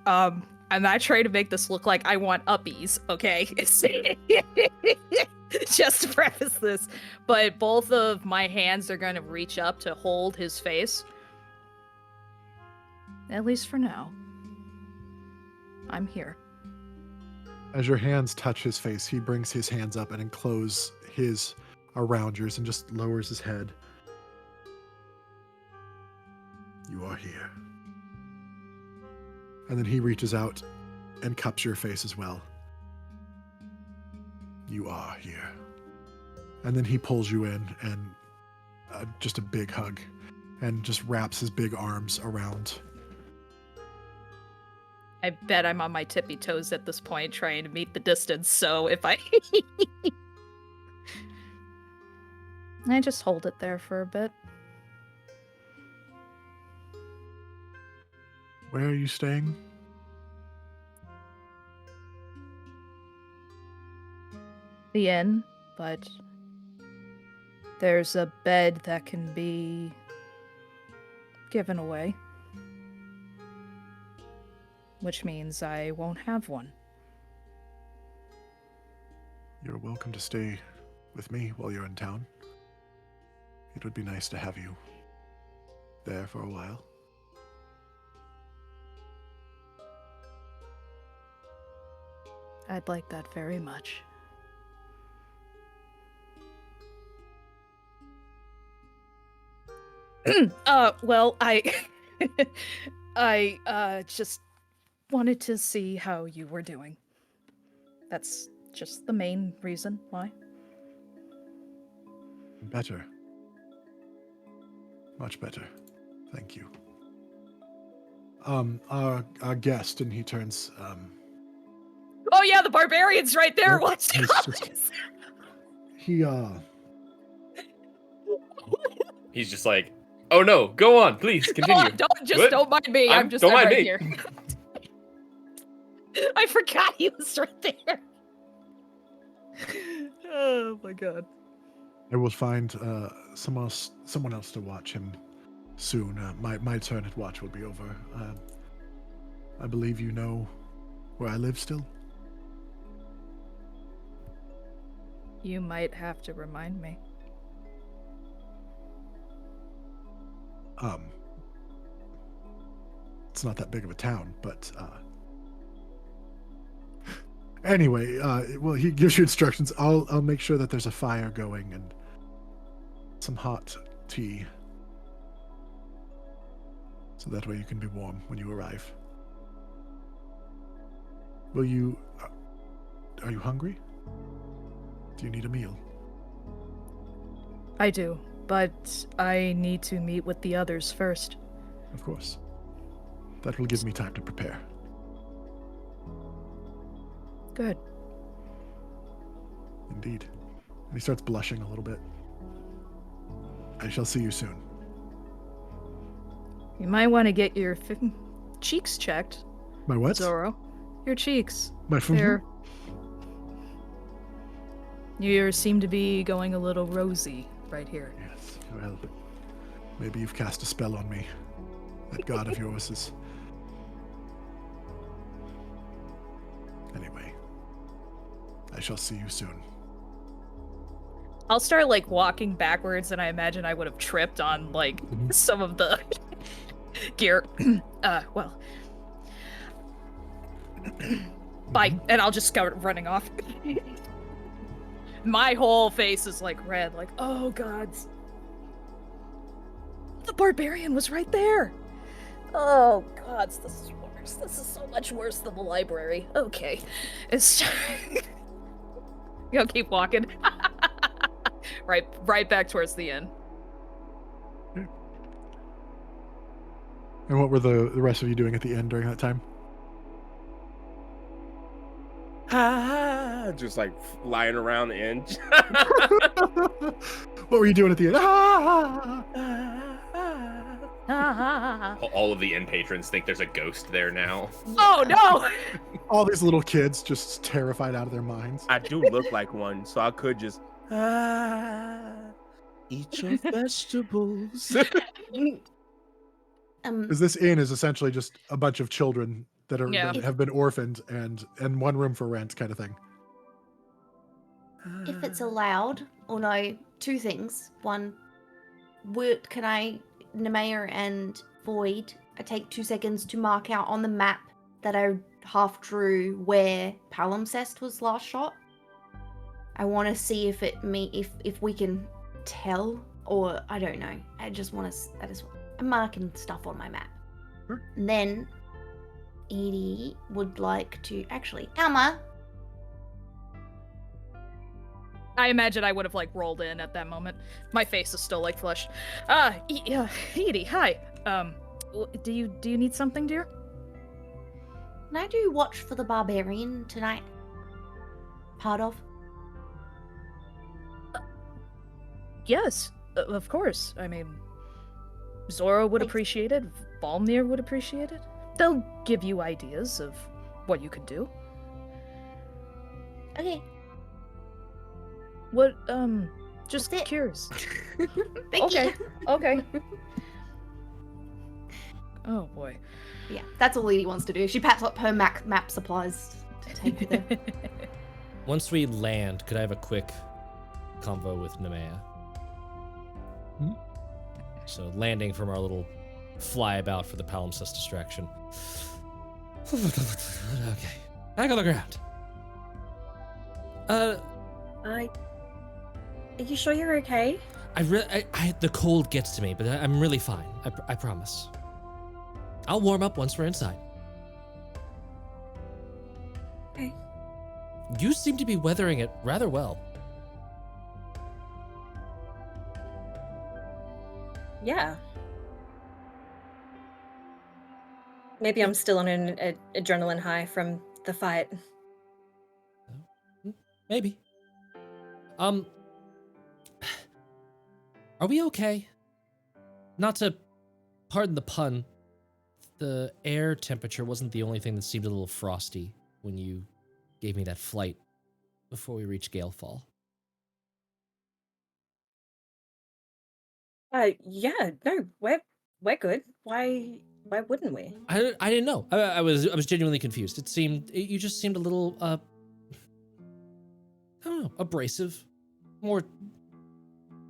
I'm not trying to make this look like I want uppies, okay? Just to preface this, but both of my hands are going to reach up to hold his face. At least for now. I'm here. As your hands touch his face, he brings his hands up and enclose his around yours and just lowers his head. You are here. And then he reaches out and cups your face as well. You are here. And then he pulls you in, and just a big hug, and just wraps his big arms around. I bet I'm on my tippy toes at this point, trying to meet the distance, so if I... I just hold it there for a bit. Where are you staying? The inn, but there's a bed that can be given away. Which means I won't have one. You're welcome to stay with me while you're in town. It would be nice to have you there for a while. I'd like that very much. Well, I just wanted to see how you were doing. That's just the main reason why. Better. Much better. Thank you. our guest, and he turns. Oh yeah, the barbarians right there. Yep, What's he's just- he He's just like, oh no, go on, please continue. What? Don't mind me. I'm don't mind right me. here. I forgot he was right there. Oh my god. I will find someone else to watch him soon. My turn at watch will be over. I believe you know where I live still. You might have to remind me. It's not that big of a town, but anyway, well, he gives you instructions. I'll make sure that there's a fire going and some hot tea, so that way you can be warm when you arrive. Will you? Are you hungry? Do you need a meal? I do, but I need to meet with the others first. Of course. That will give me time to prepare. Good. Indeed. And he starts blushing a little bit. I shall see you soon. You might want to get your cheeks checked, My what? Zoro. Your cheeks. My They're... You seem to be going a little rosy right here. Yes. Well, maybe you've cast a spell on me. That god of yours is... Anyway. I shall see you soon. I'll start like walking backwards, and I imagine I would have tripped on like some of the gear. Well. Bye. And I'll just start running off. My whole face is like red, like, oh gods. The barbarian was right there. Oh gods, this is worse. This is so much worse than the library. Okay. It's You'll keep walking. Right back towards the inn. And what were the rest of you doing at the end during that time? Just like flying around the end. What were you doing at the end? All of the inn patrons think there's a ghost there now. Oh no! All these little kids just terrified out of their minds. I do look like one, so I could just eat your vegetables. Because this inn is essentially just a bunch of children that are Yeah. that have been orphaned and one room for rent kind of thing. If it's allowed, or no, two things. One, can I, Nemeia and Void, I take 2 seconds to mark out on the map that I half drew where Palimpsest was last shot. I want to see if if we can tell, or I don't know. I'm marking stuff on my map. Sure. And then Edie would like to Alma. I imagine I would have like rolled in at that moment. My face is still like flushed. Edie, hi. Do you need something, dear? Can I do watch for the barbarian tonight? Part of? Yes, of course. I mean, Zoro would Thanks. appreciate it. Valmir would appreciate it. They'll give you ideas of what you could do. Okay. What, just That's it. curious. Thank Okay. you. Okay. Oh boy. Yeah, that's all Edie wants to do. She packs up her map supplies to take with her. Once we land, could I have a quick convo with Nemeia? Hmm? So landing from our little flyabout for the palimpsest distraction. Okay, back on the ground. Are you sure you're okay? The cold gets to me, but I'm really fine. I promise. I'll warm up once we're inside. Okay. You seem to be weathering it rather well. Yeah. Maybe I'm still on an adrenaline high from the fight. Maybe. Are we okay? Not to pardon the pun, the air temperature wasn't the only thing that seemed a little frosty when you gave me that flight before we reached Gaelfall. Yeah, no, we're good. Why wouldn't we? I didn't know. I was genuinely confused. You just seemed a little I don't know, abrasive, more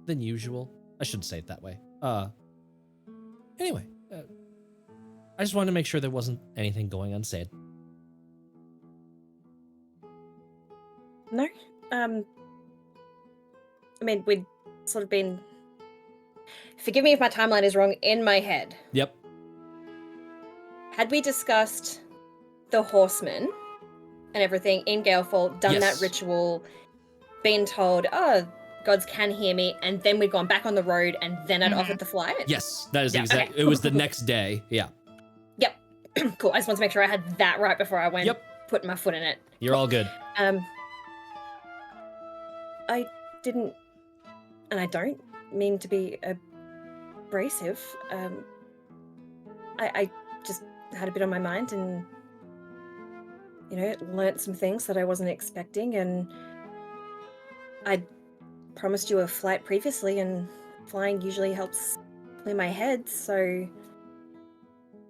than usual. I shouldn't say it that way. Anyway, I just wanted to make sure there wasn't anything going unsaid. No. I mean, we'd sort of been. Forgive me if my timeline is wrong in my head. Yep. Had we discussed the horsemen and everything in Gaelfall, done Yes. that ritual, been told, oh, gods can hear me, and then we'd gone back on the road, and then I'd offered the flight? Yes, that is Yeah, exact. okay. It was the next day. Yeah. Yep. Cool. I just wanted to make sure I had that right before I went putting my foot in it. You're all good. I didn't, and I don't mean to be abrasive. I just had a bit on my mind and, learnt some things that I wasn't expecting, and I promised you a flight previously, and flying usually helps clear my head, so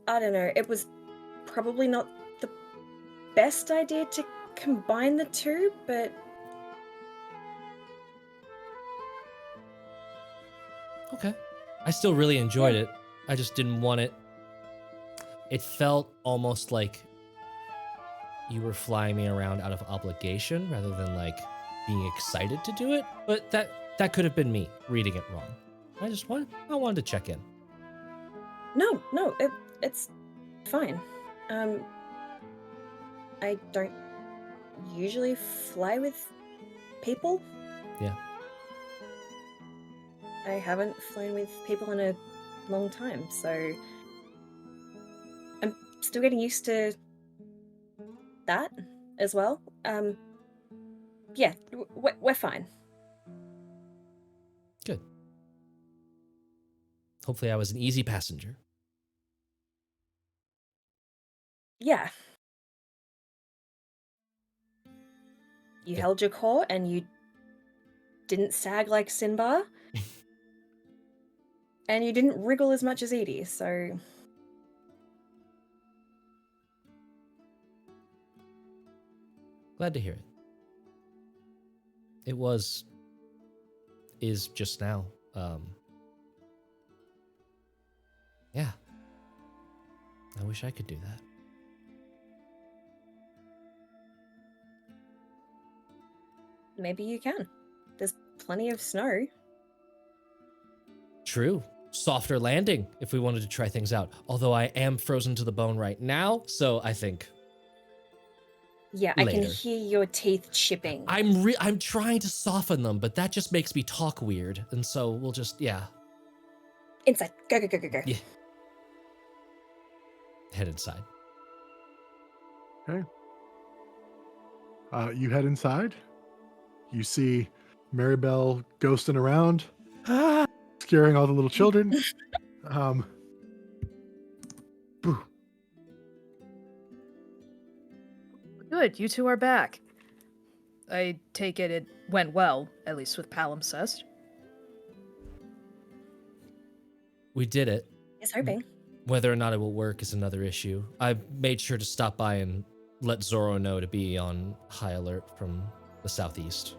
I don't know. It was probably not the best idea to combine the two, but Okay. I still really enjoyed it. I just didn't want it. It felt almost like you were flying me around out of obligation rather than like being excited to do it. But that could have been me reading it wrong. I wanted to check in. no, it's fine. I don't usually fly with people. Yeah. I haven't flown with people in a long time, so I'm still getting used to that as well. Yeah, we're fine. Good. Hopefully I was an easy passenger. Yeah. You Yeah. held your core and you didn't sag like Sinbar. And you didn't wriggle as much as Edie, so Glad to hear it. It is just now. Yeah. I wish I could do that. maybe you can. There's plenty of snow. True. Softer landing if we wanted to try things out. Although I am frozen to the bone right now, so I think Yeah, I can later. hear your teeth chipping. I'm trying to soften them, but that just makes me talk weird. And so we'll just Inside. Go. Yeah. Head inside. Okay. You head inside. You see Marybelle ghosting around, scaring all the little children. Boo. Good, you two are back. I take it went well, at least with palimpsest. We did it. Just hoping. Whether or not it will work is another issue. I made sure to stop by and let Zoro know to be on high alert from the southeast.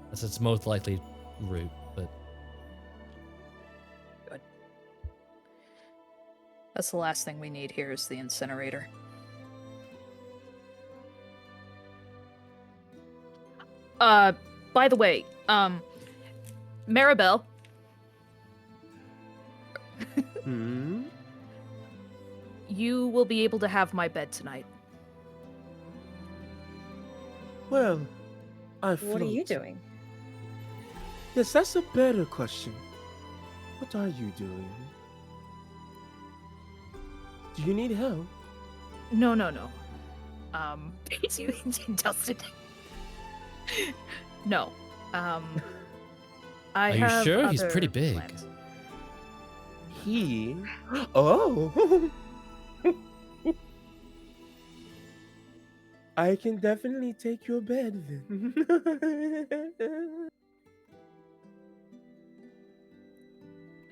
That's its most likely route, but Good. That's the last thing we need here is the incinerator. By the way, Marybelle. Hmm? You will be able to have my bed tonight. Well, What are you doing? Yes, that's a better question. What are you doing? Do you need help? No. Dustin. No. I Are you have sure? He's other pretty big. plans. He. Oh. I can definitely take your bed then.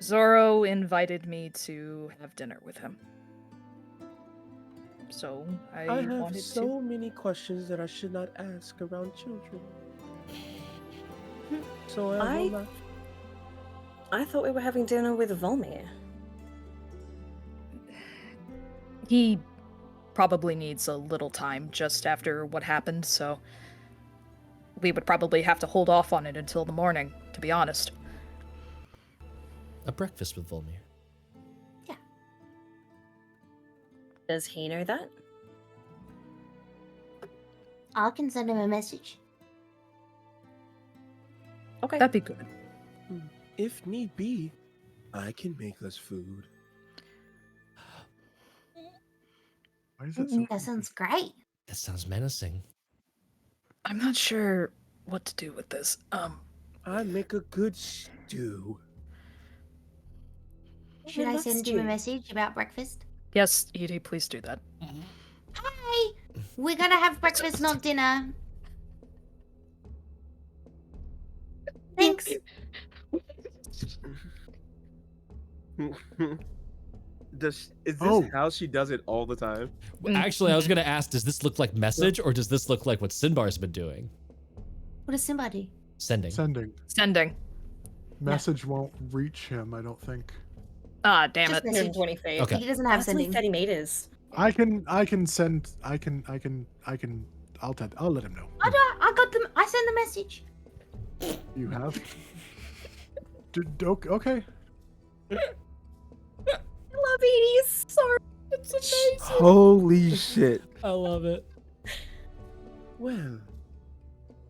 Zoro invited me to have dinner with him. So I I have wanted so many questions that I should not ask around children. So I will not. I thought we were having dinner with Volmir. He probably needs a little time just after what happened, so we would probably have to hold off on it until the morning, to be honest. A breakfast with Volmir. Does he know that? I can send him a message. Okay. That'd be good. If need be, I can make us food. Why is that so That sounds great. That sounds menacing. I'm not sure what to do with this. I make a good stew. Should I send him a message about breakfast? Yes, Edie, please do that. Hi! We're gonna have breakfast, not dinner. Thanks. Is this Oh. how she does it all the time? Actually, I was gonna ask, does this look like message or does this look like what Sinbar's been doing? What does Simba do? Sending. Sending. Message won't reach him, I don't think. Ah, damn Just it. message. 120 feet. Okay. He doesn't have That's only sending. 30 meters. I'll let him know. I got them. I send the message. You have? Okay. I love Edie's. Sorry. It's amazing. Holy shit. I love it. Well,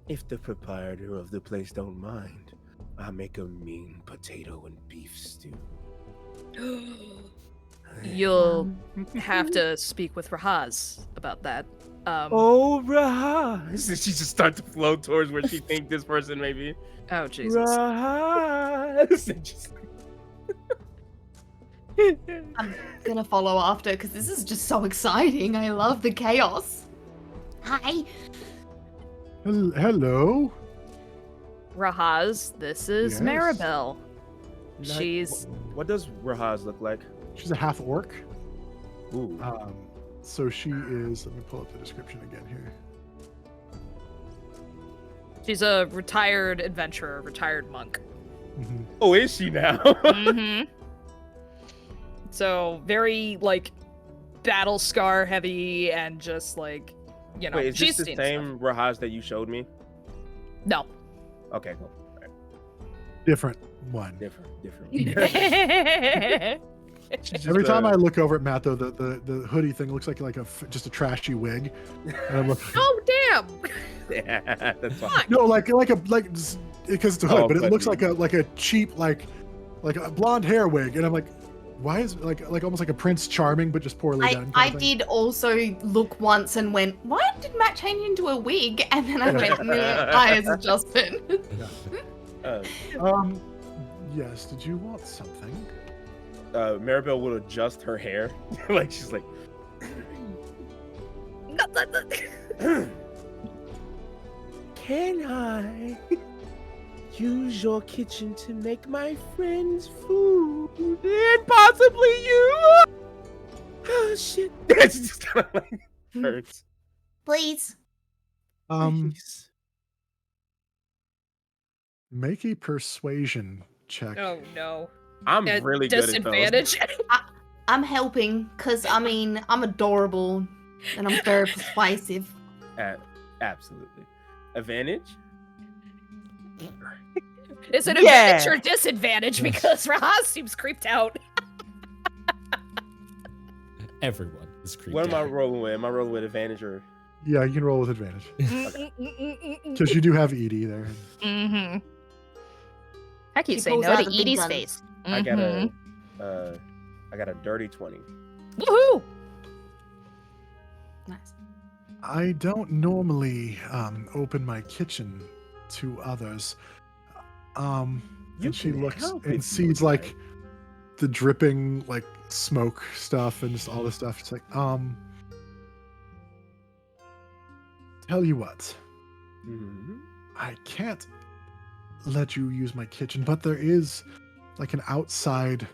if the proprietor of the place don't mind, I'll make a mean potato and beef stew. You'll have to speak with Rahaz about that. Oh, Rahaz! She just starts to float towards where she thinks this person may be. Oh, Jesus. Rahaz! And just- I'm gonna follow after because this is just so exciting. I love the chaos. Hi. Hello? Rahaz, this is Yes. Marybelle. Like, She's... What does Rahaz look like? She's a half orc. Ooh. So she is, let me pull up the description again here. She's a retired adventurer, retired monk. Mhm. Oh, is she now? Mm-hmm. So, very, like, battle scar heavy and just, like, you know, Wait, is she's this the seen same Rahaz that you showed me? stuff. Okay, cool. Different one. Different. No. Every time I look over at Matt, though, the hoodie thing looks like just a trashy wig. And I'm looking, Oh, damn! Yeah, that's fine. no, because it's a hood, Oh, but it but looks you- like a cheap like a blonde hair wig, and I'm like, why is it like almost like a Prince Charming, but just poorly done? I kind of thing. did also look once and went, why did Matt change into a wig? And then I went, nah, eyes adjusted. Yes. Did you want something? Marybelle will adjust her hair. Like, she's like, can I use your kitchen to make my friends food and possibly you? Oh, shit. It's just kind of like hurts. Please. Please. Make a persuasion check. Oh, no. I'm At really good at those. disadvantage. I'm helping because, I mean, I'm adorable and I'm very persuasive. Absolutely. Advantage? It's an Yeah. advantage or disadvantage because Rahaz seems creeped out. Everyone is creeped What am I out. rolling with? Am I rolling with advantage or? Yeah, you can roll with advantage because you do have Edie there. Mm-hmm. How can you She say pulls no out to the big Edie's guns. face? I got Mhm. I got a dirty 20. Woohoo! Nice. I don't normally open my kitchen to others. You And she can looks help and if you sees would like the dripping like smoke stuff and just all this stuff. It's like, tell you what, Mhm. I can't let you use my kitchen, but there is like an outside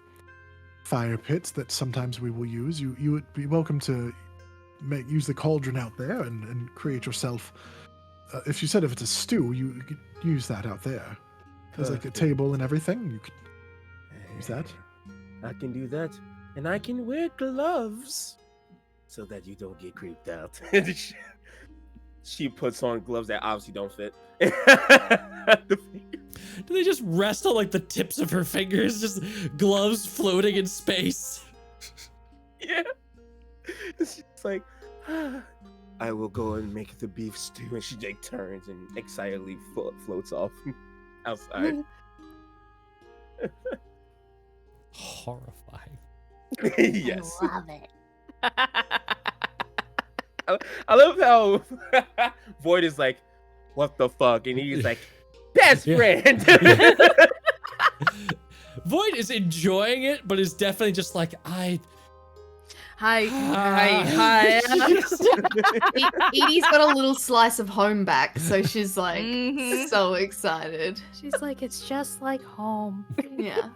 fire pit that sometimes we will use. You would be welcome to use the cauldron out there and create yourself. If you said if it's a stew, you could use that out there. There's like a Perfect. table and everything. You could use that. I can do that, and I can wear gloves so that you don't get creeped out. She puts on gloves that obviously don't fit. Do they just rest on like the tips of her fingers? Just gloves floating in space. Yeah. She's like, I will go and make the beef stew, and she like turns and excitedly floats off outside. Horrifying. Yes. I love it. I love how Void is like, what the fuck? And he's like, best friend. Void is enjoying it, but is definitely just like, Hi. Edie's got a little slice of home back, so she's like so excited. She's like, it's just like home. Yeah.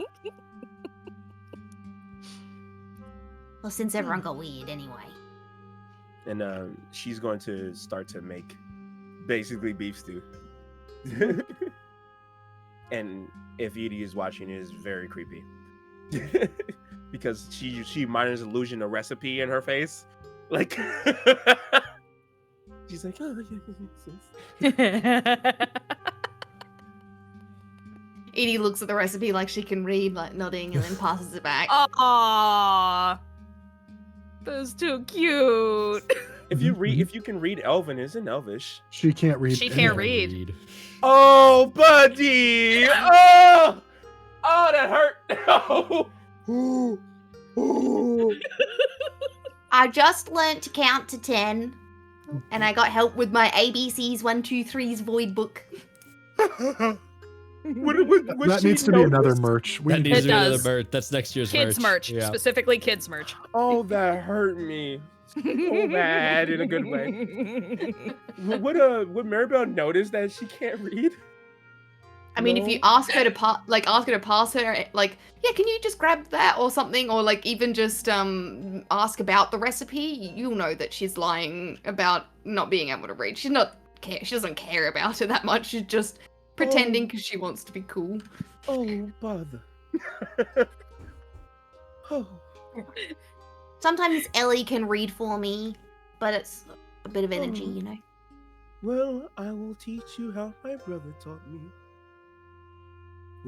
Well, since everyone got weird anyway. And she's going to start to make basically beef stew. And if Edie is watching, it is very creepy. Because she minus illusion a recipe in her face. Like she's like, oh yeah. Edie looks at the recipe like she can read, like nodding, and then passes it back. Aww. That's too cute. If you can read Elven, isn't Elvish? She can't read. She can't anything. read. Oh, buddy! Oh, that hurt. Oh. I just learnt to count to 10, and I got help with my ABCs 1, 2, 3's void book. That needs to be another merch. That needs It to be another does. merch. That's next year's Kids merch. Yeah. Specifically kids merch. Oh, that hurt me so bad in a good way. Would Marybelle notice that she can't read? I mean, if you ask her to pass her, like, yeah, can you just grab that or something, or like even just ask about the recipe, you'll know that she's lying about not being able to read. She doesn't care about it that much. She's just pretending because she wants to be cool. Oh, bother. Oh. Sometimes Ellie can read for me, but it's a bit of energy, you know. Well, I will teach you how my brother taught me.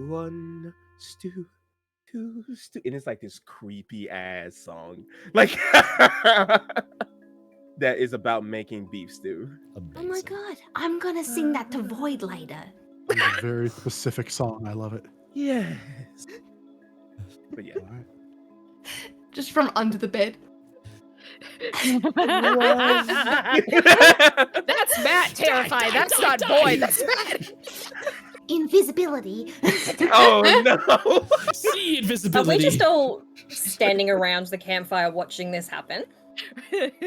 1 stew, 2 stew, and it's like this creepy ass song, like that is about making beef stew. Oh my god, I'm gonna sing that to Void later. It's a very specific song. I love it. Yes. But yeah. All right. Just from under the bed. That's Matt terrified. That's not Boyd. That's Matt. Invisibility. Oh no! See Are invisibility. we just all standing around the campfire watching this happen? Did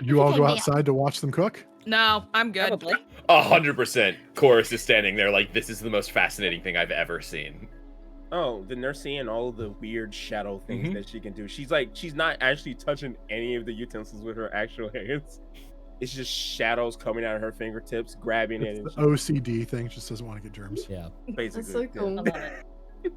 you all go outside to watch them cook? No, I'm good. Probably. 100%. Chorus is standing there like, this is the most fascinating thing I've ever seen. Oh, then they're seeing all the weird shadow things that she can do. She's not actually touching any of the utensils with her actual hands. It's just shadows coming out of her fingertips, grabbing it. It's And the OCD thing. Just doesn't want to get germs. Yeah. basically, That's so cool. I love it.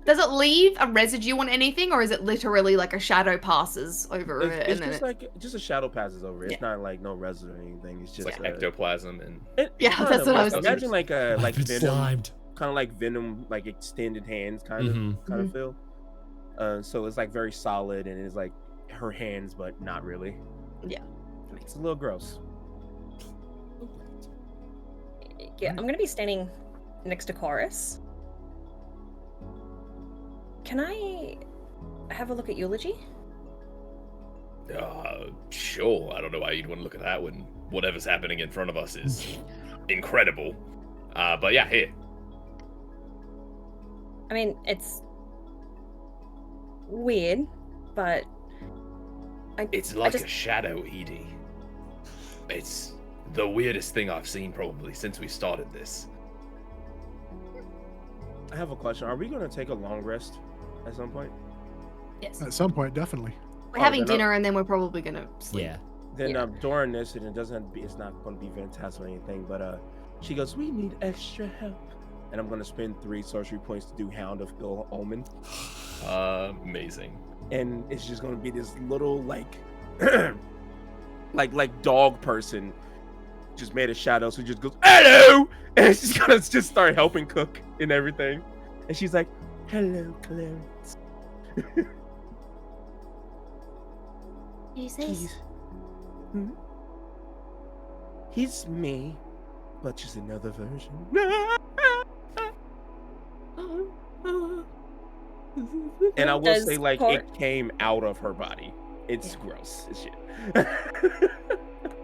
Does it leave a residue on anything, or is it literally like a shadow passes over it? It's And just then like just a shadow passes over it. It's Yeah. not like no residue or anything. It's It's just like ectoplasm and Yeah, that's what I was imagine thinking. like a I've been Venom, slimed. kind of like Venom, like extended hands kind of feel. So it's like very solid, and it's like her hands, but not really. Yeah. It's a little gross. Yeah, I'm gonna be standing next to Chorus. Can I have a look at Eulogy? Sure. I don't know why you'd want to look at that when whatever's happening in front of us is incredible. But yeah, here. I mean, it's weird, but It's like a shadow, Edie. It's the weirdest thing I've seen probably since we started this. I have a question. Are we gonna take a long rest at some point? Yes. At some point, definitely. We're having then dinner and then we're probably gonna sleep. Yeah. Then Yeah. during this, and it doesn't have to be, it's not going to be fantastic or anything, but she goes, we need extra help. And I'm going to spend 3 sorcery points to do Hound of Ill Omen. Amazing. And it's just going to be this little, like, like dog person just made a shadow. So just goes, hello! And she's going to just start helping cook and everything. And she's like, hello, Clarence. Who's this? He's me, but just another version. And I will Does say, like, Cor- it came out of her body. It's gross as shit.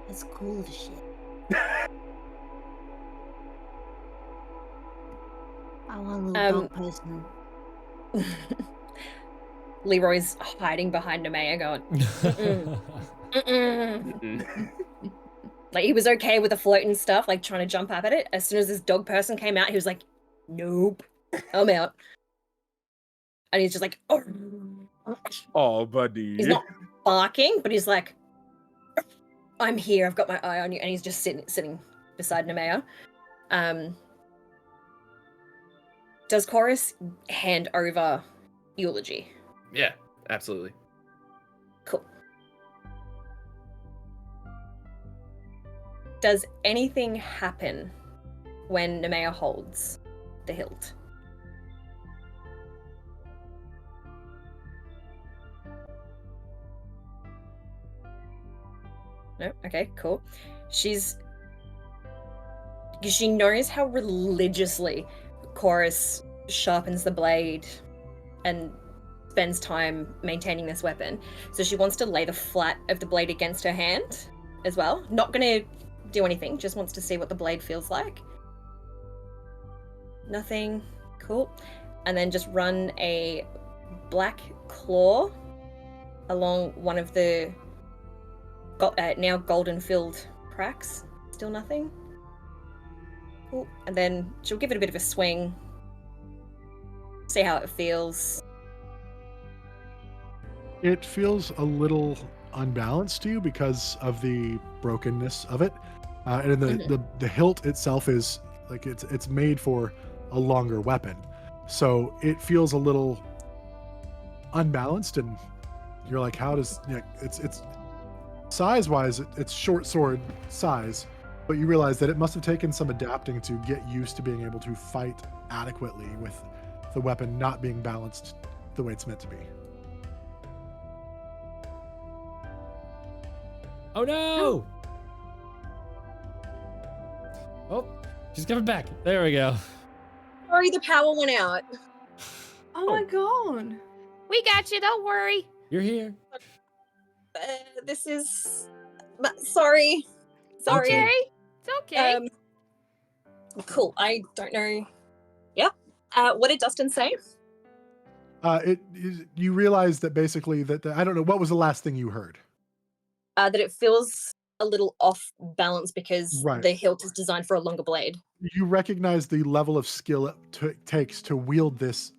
That's cool as shit. I want a little dog person. Leroy's hiding behind Nemeia going, mm-mm. Like, he was okay with the float and stuff, like trying to jump up at it. As soon as this dog person came out, he was like, nope, I'm out. And he's just like, oh. Oh, buddy. He's not barking, but he's like, I'm here, I've got my eye on you. And he's just sitting beside Nemeia. Does Chorus hand over eulogy? Yeah, absolutely. Cool. Does anything happen when Nemeia holds the hilt? No? Okay, cool. She knows how religiously Chorus sharpens the blade and spends time maintaining this weapon. So she wants to lay the flat of the blade against her hand as well. Not gonna do anything, just wants to see what the blade feels like. Nothing. Cool. And then just run a black claw along one of the now golden filled cracks. Still nothing. Cool. And then she'll give it a bit of a swing. See how it feels. It feels a little unbalanced to you because of the brokenness of it, and the hilt itself is like it's made for a longer weapon, so it feels a little unbalanced, and you're like, how does it's size wise it's short sword size, but you realize that it must have taken some adapting to get used to being able to fight adequately with the weapon not being balanced the way it's meant to be. Oh no! Oh, she's coming back. There we go. Sorry, the power went out. Oh my god. We got you, don't worry. You're here. This is... Sorry. Okay. It's okay. Cool. I don't know. Yeah. What did Dustin say? You realize that basically that I don't know, what was the last thing you heard? That it feels a little off balance because Right. the hilt is designed for a longer blade. You recognize the level of skill it takes to wield this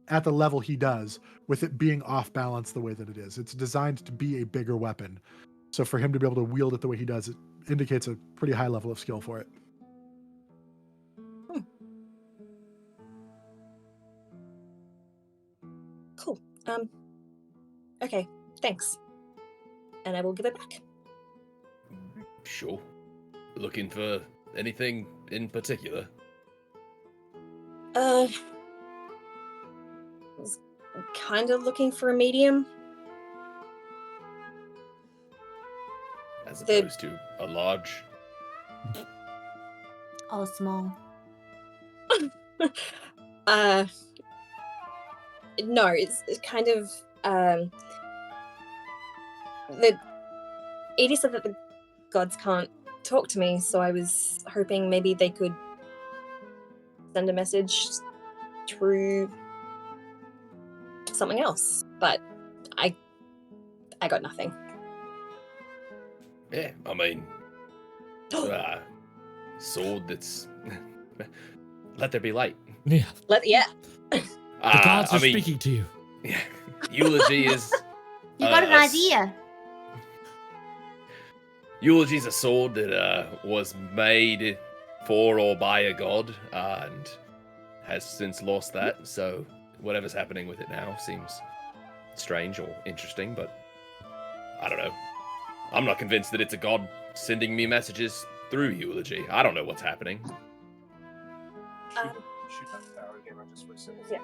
at the level he does, with it being off balance the way that it is. It's designed to be a bigger weapon. So for him to be able to wield it the way he does, it indicates a pretty high level of skill for it. Cool. Okay, thanks. And I will give it back. Sure. Looking for anything in particular? I was kind of looking for a medium. As opposed to a large? Oh, small. No, it's kind of Edie said that the gods can't talk to me, so I was hoping maybe they could send a message through something else, but I got nothing. Yeah, I mean, sword that's let there be light. Yeah. Yeah. The gods are I mean, speaking to you. yeah, eulogy is. You got an idea. Eulogy is a sword that was made for or by a god and has since lost that. So whatever's happening with it now seems strange or interesting, but I don't know. I'm not convinced that it's a god sending me messages through eulogy. I don't know what's happening. Shoot that power again. I just reset. Yeah.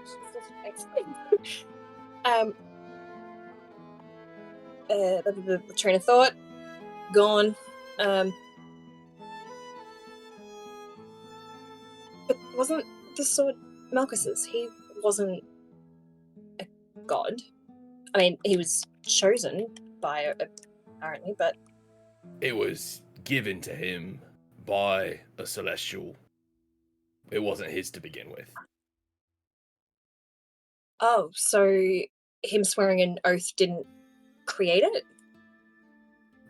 The train of thought gone. But wasn't the sword Malchus's? He wasn't a god. I mean, he was chosen by apparently, but It was given to him by a celestial. It wasn't his to begin with. oh, so him swearing an oath didn't create it?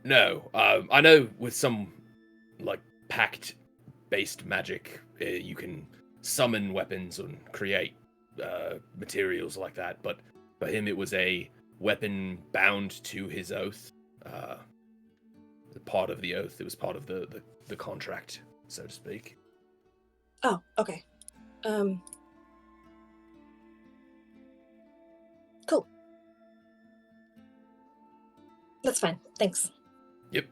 No, I know with some like pact-based magic, you can summon weapons and create materials like that. But for him, it was a weapon bound to his oath. Part of the oath. It was part of the contract, so to speak. Oh, okay. Cool. That's fine. Thanks. Yep.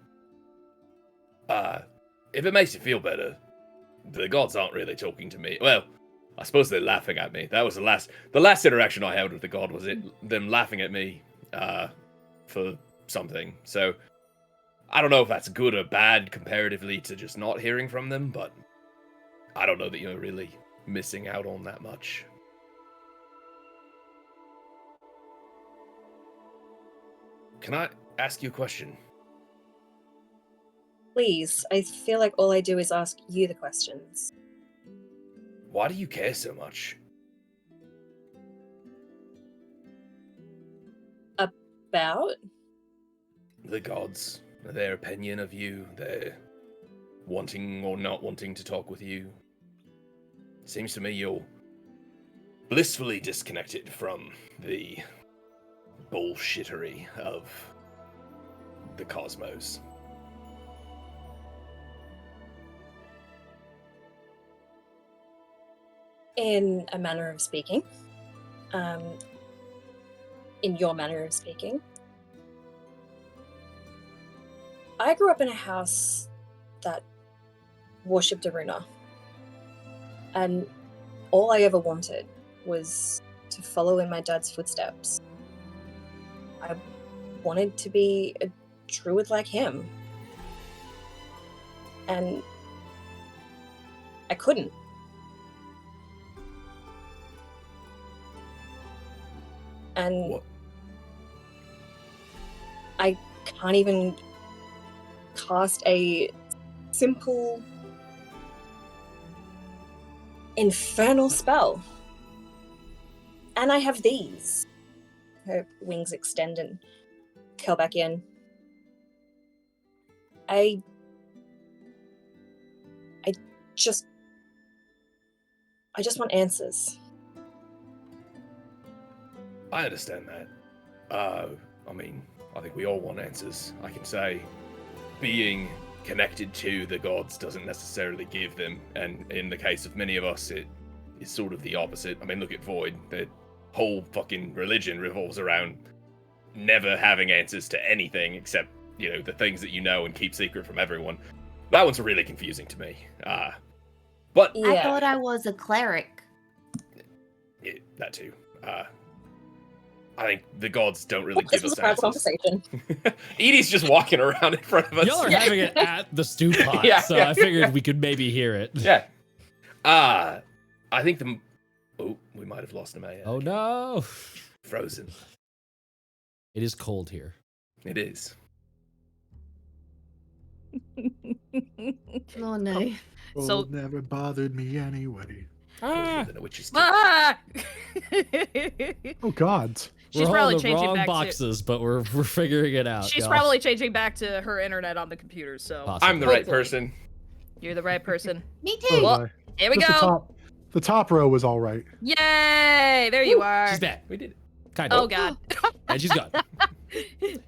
If it makes you feel better, the gods aren't really talking to me. Well, I suppose they're laughing at me. That was the last interaction I held with the god, was them laughing at me for something. So I don't know if that's good or bad comparatively to just not hearing from them, but I don't know that you're really missing out on that much. Can I ask you a question? Please, I feel like all I do is ask you the questions. Why do you care so much? About? The gods, their opinion of you, their wanting or not wanting to talk with you. Seems to me you're blissfully disconnected from the bullshittery of the cosmos. In a manner of speaking. In your manner of speaking. I grew up in a house that worshipped Aruna. And all I ever wanted was to follow in my dad's footsteps. I wanted to be a druid like him. And I couldn't. And What? I can't even cast a simple infernal spell. And I have these. Her wings extend and curl back in. I just want answers. I understand that. I mean, I think we all want answers. I can say being connected to the gods doesn't necessarily give them, and in the case of many of us, it is sort of the opposite. I mean, look at Void. Their whole fucking religion revolves around never having answers to anything except, you know, the things that you know and keep secret from everyone. That one's really confusing to me. But Yeah. I thought I was a cleric. yeah, that too. I think the gods don't really give This was us a private answers. conversation. Edie's just walking around in front of us. Y'all are having it at the stew pot, Yeah, so yeah. I figured we could maybe hear it. Yeah. I think the... Oh, we might have lost Nemeia. Oh no. Frozen. It is cold here. It is. Oh no. So- Gold never bothered me anyway. Cooler than a witch's teeth. Ah! Oh God. She's we're all probably in the changing wrong back boxes, but we're figuring it out. She's y'all. probably changing back to her internet on the computer. So Possibly. I'm the right Hopefully. person. you're the right person. Me So too. was Well, I. Here we Just go. The top row was all right. Yay! There you are. She's back. We did it. Kind of. Oh god. And she's gone.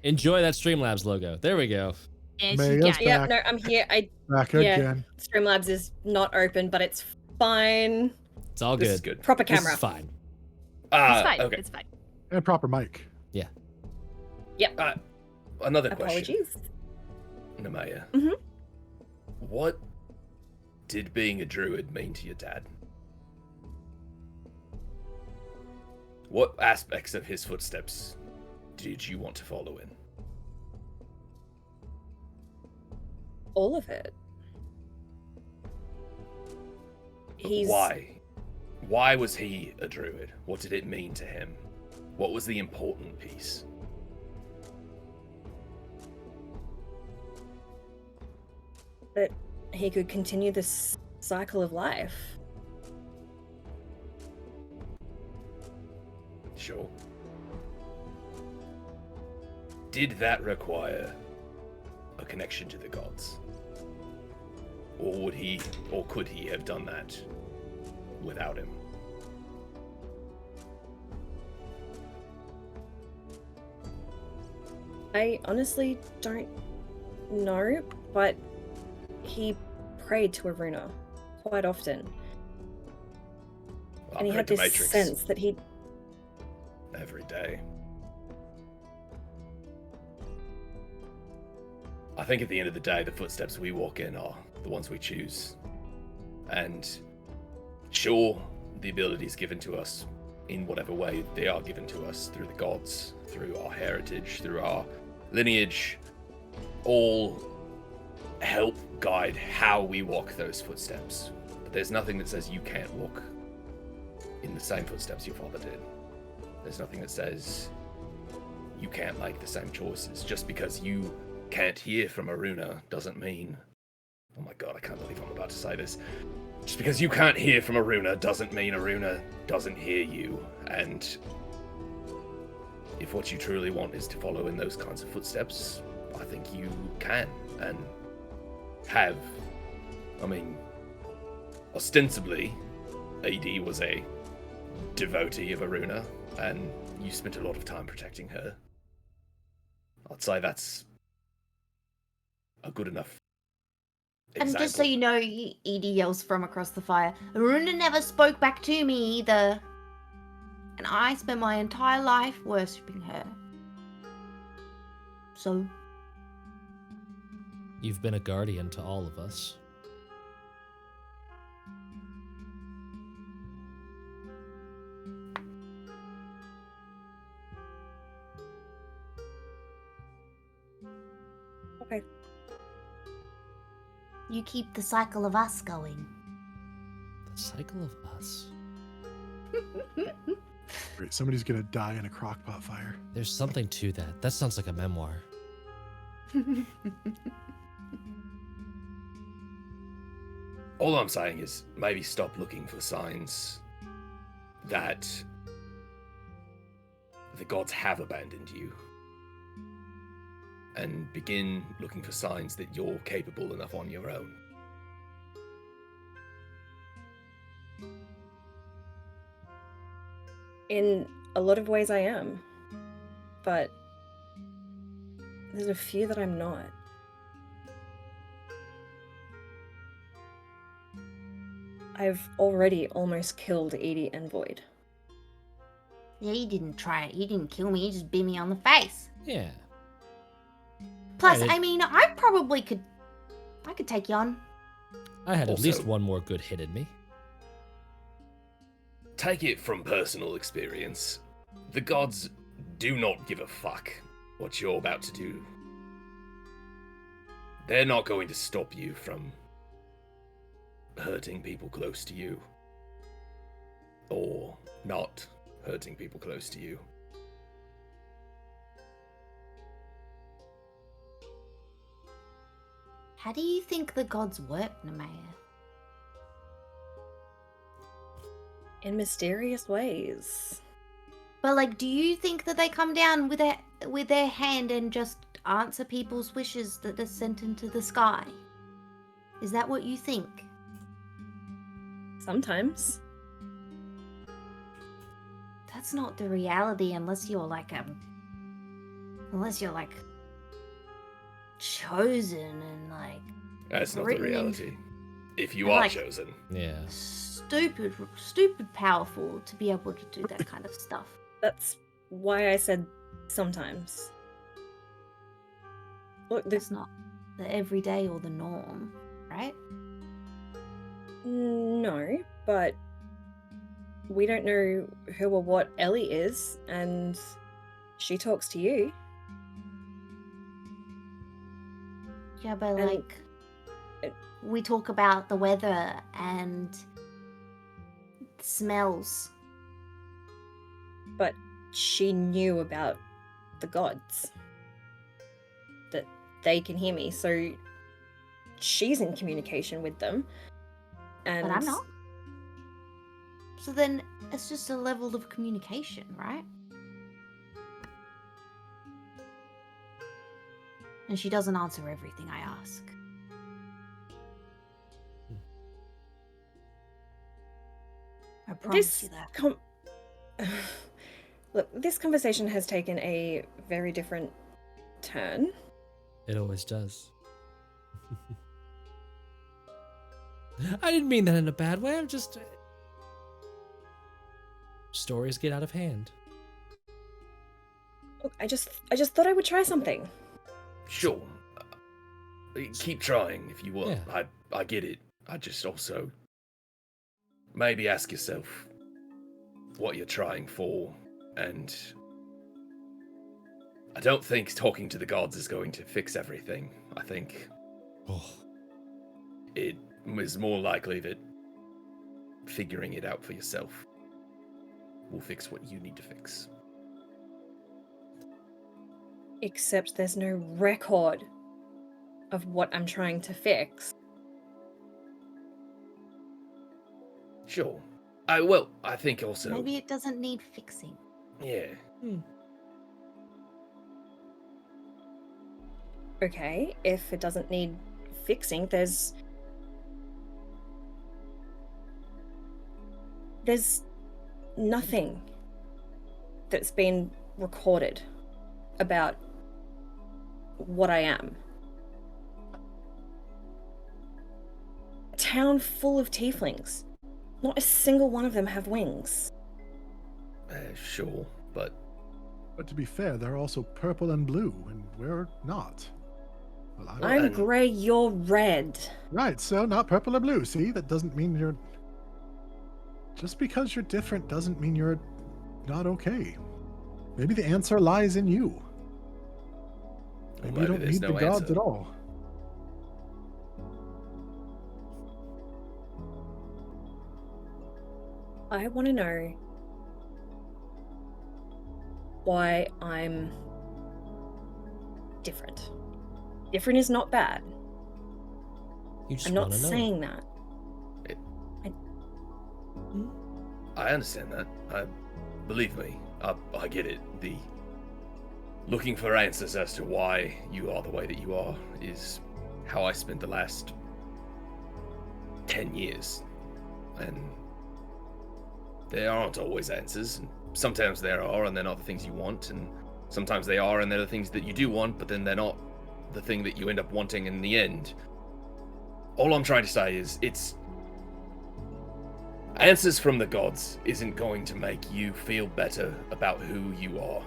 Enjoy that Streamlabs logo. There we go. And May she us got back. Yeah, no, I'm here. Back Yeah. again. Streamlabs is not open, but it's fine. It's all This good. is good. Proper This camera. is fine. It's fine. Okay. It's fine. And proper mic. Another question. Apologies. Nemeia. Mhm. What did being a druid mean to your dad? What aspects of his footsteps did you want to follow in? All of it. He's Why? Why was he a druid? What did it mean to him? What was the important piece? that he could continue this cycle of life. Sure. Did that require a connection to the gods? Or could he have done that without him? I honestly don't know, but he prayed to Aruna quite often. And he had this sense that he... every day. I think at the end of the day, the footsteps we walk in are the ones we choose. And sure, the abilities given to us in whatever way they are given to us through the gods, through our heritage, through our lineage, all help guide how we walk those footsteps. But there's nothing that says you can't walk in the same footsteps your father did. There's nothing that says you can't make the same choices. Just because you can't hear from Aruna doesn't mean... Oh my god, I can't believe I'm about to say this. Just because you can't hear from Aruna doesn't mean Aruna doesn't hear you. And if what you truly want is to follow in those kinds of footsteps, I think you can and have. I mean, ostensibly, AD was a devotee of Aruna, and you spent a lot of time protecting her. I'd say that's a good enough And just so you know, Edie yells from across the fire, Aruna never spoke back to me either. And I spent my entire life worshipping her. So, You've been a guardian to all of us. Okay. you keep the cycle of us going. The cycle of us. Great, somebody's gonna die in a crockpot fire. There's something to that. That sounds like a memoir. All I'm saying is maybe stop looking for signs that the gods have abandoned you. And begin looking for signs that you're capable enough on your own. In a lot of ways I am. But there's a few that I'm not. I've already almost killed Edie and Void. Yeah, you didn't try it. You didn't kill me. You just beat me on the face. Yeah. Plus, Right. I mean, I probably could. I could take you on. I had at least Also- one more good hit in me. Take it from personal experience. The gods do not give a fuck what you're about to do. They're not going to stop you from hurting people close to you. Or not hurting people close to you. How do you think the gods work, Nemeia? In mysterious ways. But like, do you think that they come down with their hand and just answer people's wishes that are sent into the sky? Is that what you think? Sometimes. That's not the reality unless you're like chosen and like That's not the written in- reality. If you and, are like, chosen. Yeah. stupid powerful to be able to do that kind of stuff. That's why I said sometimes. Look, That's not the everyday or the norm, right? No, but we don't know who or what Ellie is, and she talks to you. Yeah, but And- like we talk about the weather and smells. But she knew about the gods. That they can hear me, so she's in communication with them. And But I'm not. So then it's just a level of communication, right? And she doesn't answer everything I ask. I promise you that. Look, this conversation has taken a very different turn. It always does. I didn't mean that in a bad way. I'm just. Stories get out of hand. Look, I just thought I would try something. Sure. Keep trying if you want. Yeah. I get it. I just also maybe ask yourself what you're trying for, and I don't think talking to the gods is going to fix everything. I think it is more likely that figuring it out for yourself will fix what you need to fix. Except there's no record of what I'm trying to fix. Sure. I think also. Maybe it doesn't need fixing. Yeah. Okay, if it doesn't need fixing, there's nothing that's been recorded about what I am. A town full of tieflings. Not a single one of them have wings. Sure, but But to be fair, they're also purple and blue, and we're not. Well, I'm and- grey, you're red. Right, so not purple or blue. See, that doesn't mean you're. Just because you're different doesn't mean you're not okay. Maybe the answer lies in you. Maybe you maybe don't there's need no the gods answer. at all. I want to know why I'm different. Different is not bad. You just I'm not want to know. saying that. I understand that. Believe me, I get it. The looking for answers as to why you are the way that you are is how I spent the last 10 years. And there aren't always answers. And sometimes there are, and they're not the things you want. And sometimes they are, and they're the things that you do want, but then they're not the thing that you end up wanting in the end. All I'm trying to say is it's answers from the gods isn't going to make you feel better about who you are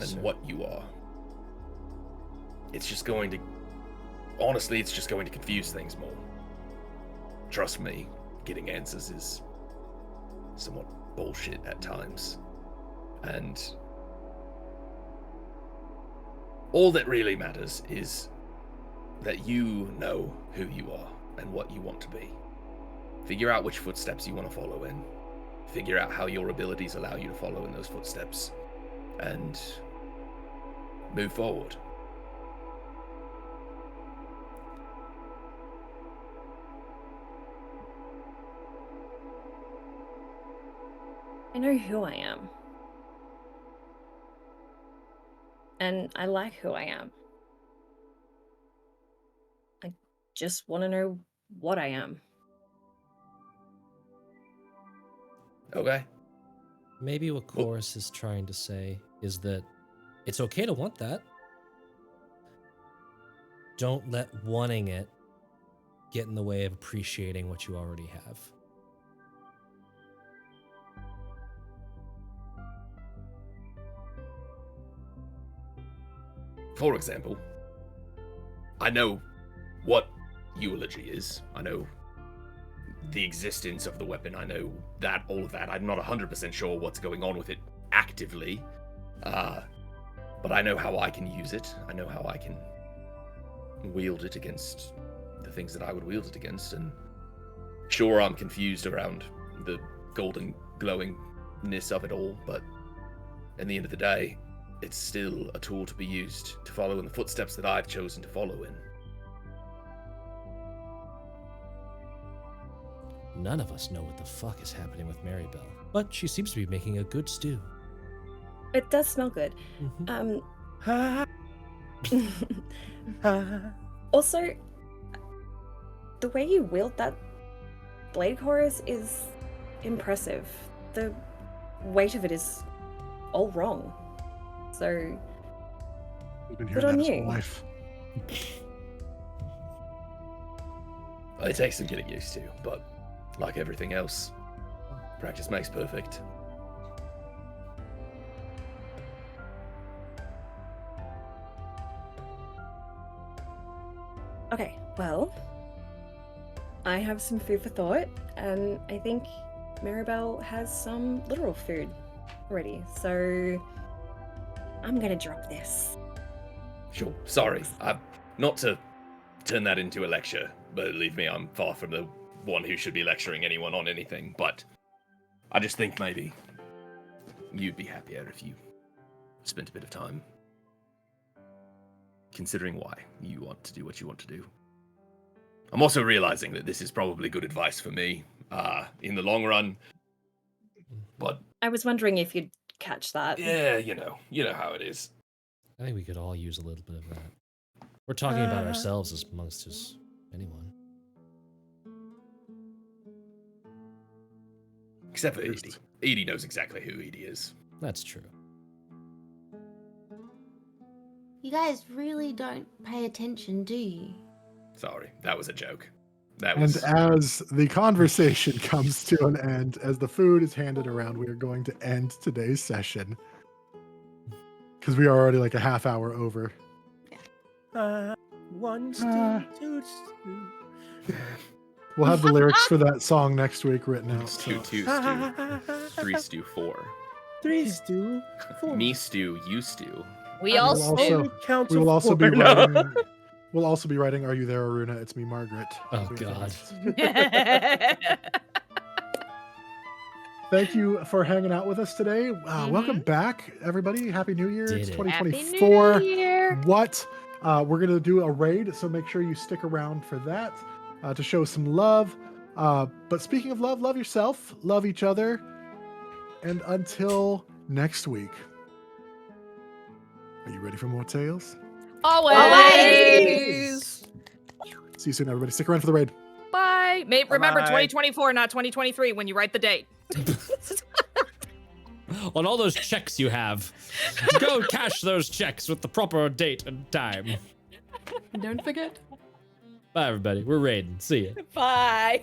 and Sure. what you are. It's just going to, honestly, it's just going to confuse things more. Trust me, getting answers is somewhat bullshit at times. And all that really matters is that you know who you are and what you want to be. Figure out which footsteps you want to follow in. Figure out how your abilities allow you to follow in those footsteps. And move forward. I know who I am. And I like who I am. I just want to know what I am. Okay. Maybe what Chorus is trying to say is that it's okay to want that. Don't let wanting it get in the way of appreciating what you already have. For example, I know what eulogy is. I know the existence of the weapon. I know that, all of that. I'm not 100% sure what's going on with it actively. But I know how I can use it. I know how I can wield it against the things that I would wield it against. And sure, I'm confused around the golden glowingness of it all, but at the end of the day, it's still a tool to be used to follow in the footsteps that I've chosen to follow in. None of us know what the fuck is happening with Marybelle, but she seems to be making a good stew. It does smell good. Also, the way you wield that blade, Chorus, is impressive. The weight of it is all wrong. So, We've been good hearing on that his you. whole life. It takes some getting used to, but like everything else, practice makes perfect. Okay, well, I have some food for thought, and I think Marybelle has some literal food already. So, I'm gonna drop this. Sure, sorry. Not to turn that into a lecture, but believe me, I'm far from the one who should be lecturing anyone on anything, but I just think maybe you'd be happier if you spent a bit of time considering why you want to do what you want to do. I'm also realizing that this is probably good advice for me in the long run, but I was wondering if you'd catch that. yeah, you know how it is. I think we could all use a little bit of that. We're talking about ourselves as amongst as anyone. Except for Edie. Edie knows exactly who Edie is. That's true. You guys really don't pay attention, do you? Sorry, that was a joke. That And was as the conversation comes to an end, as the food is handed around, we are going to end today's session. Because we are already like a half hour over. One stew, two stew. We'll have the lyrics for that song next week written out. stew, So. two stew, three stew, four. Three stew, four. Me stew, you stew. We We all will stew. also, Count we to will also be four now. writing. We'll also be writing "Are You There, Aruna? It's me, Margaret." Oh, God. Thank you for hanging out with us today. Welcome back, everybody. Happy New Year. Did It's it. 2024. Happy New Year. What? We're going to do a raid, so make sure you stick around for that to show some love. But speaking of love, love yourself, love each other. And until next week, are you ready for more tales? Always. See you soon, everybody. Stick around for the raid. Bye. Remember, Bye-bye. 2024, not 2023 when you write the date. On all those checks you have, go cash those checks with the proper date and time. Don't forget. Bye, everybody. We're raiding. See ya. Bye.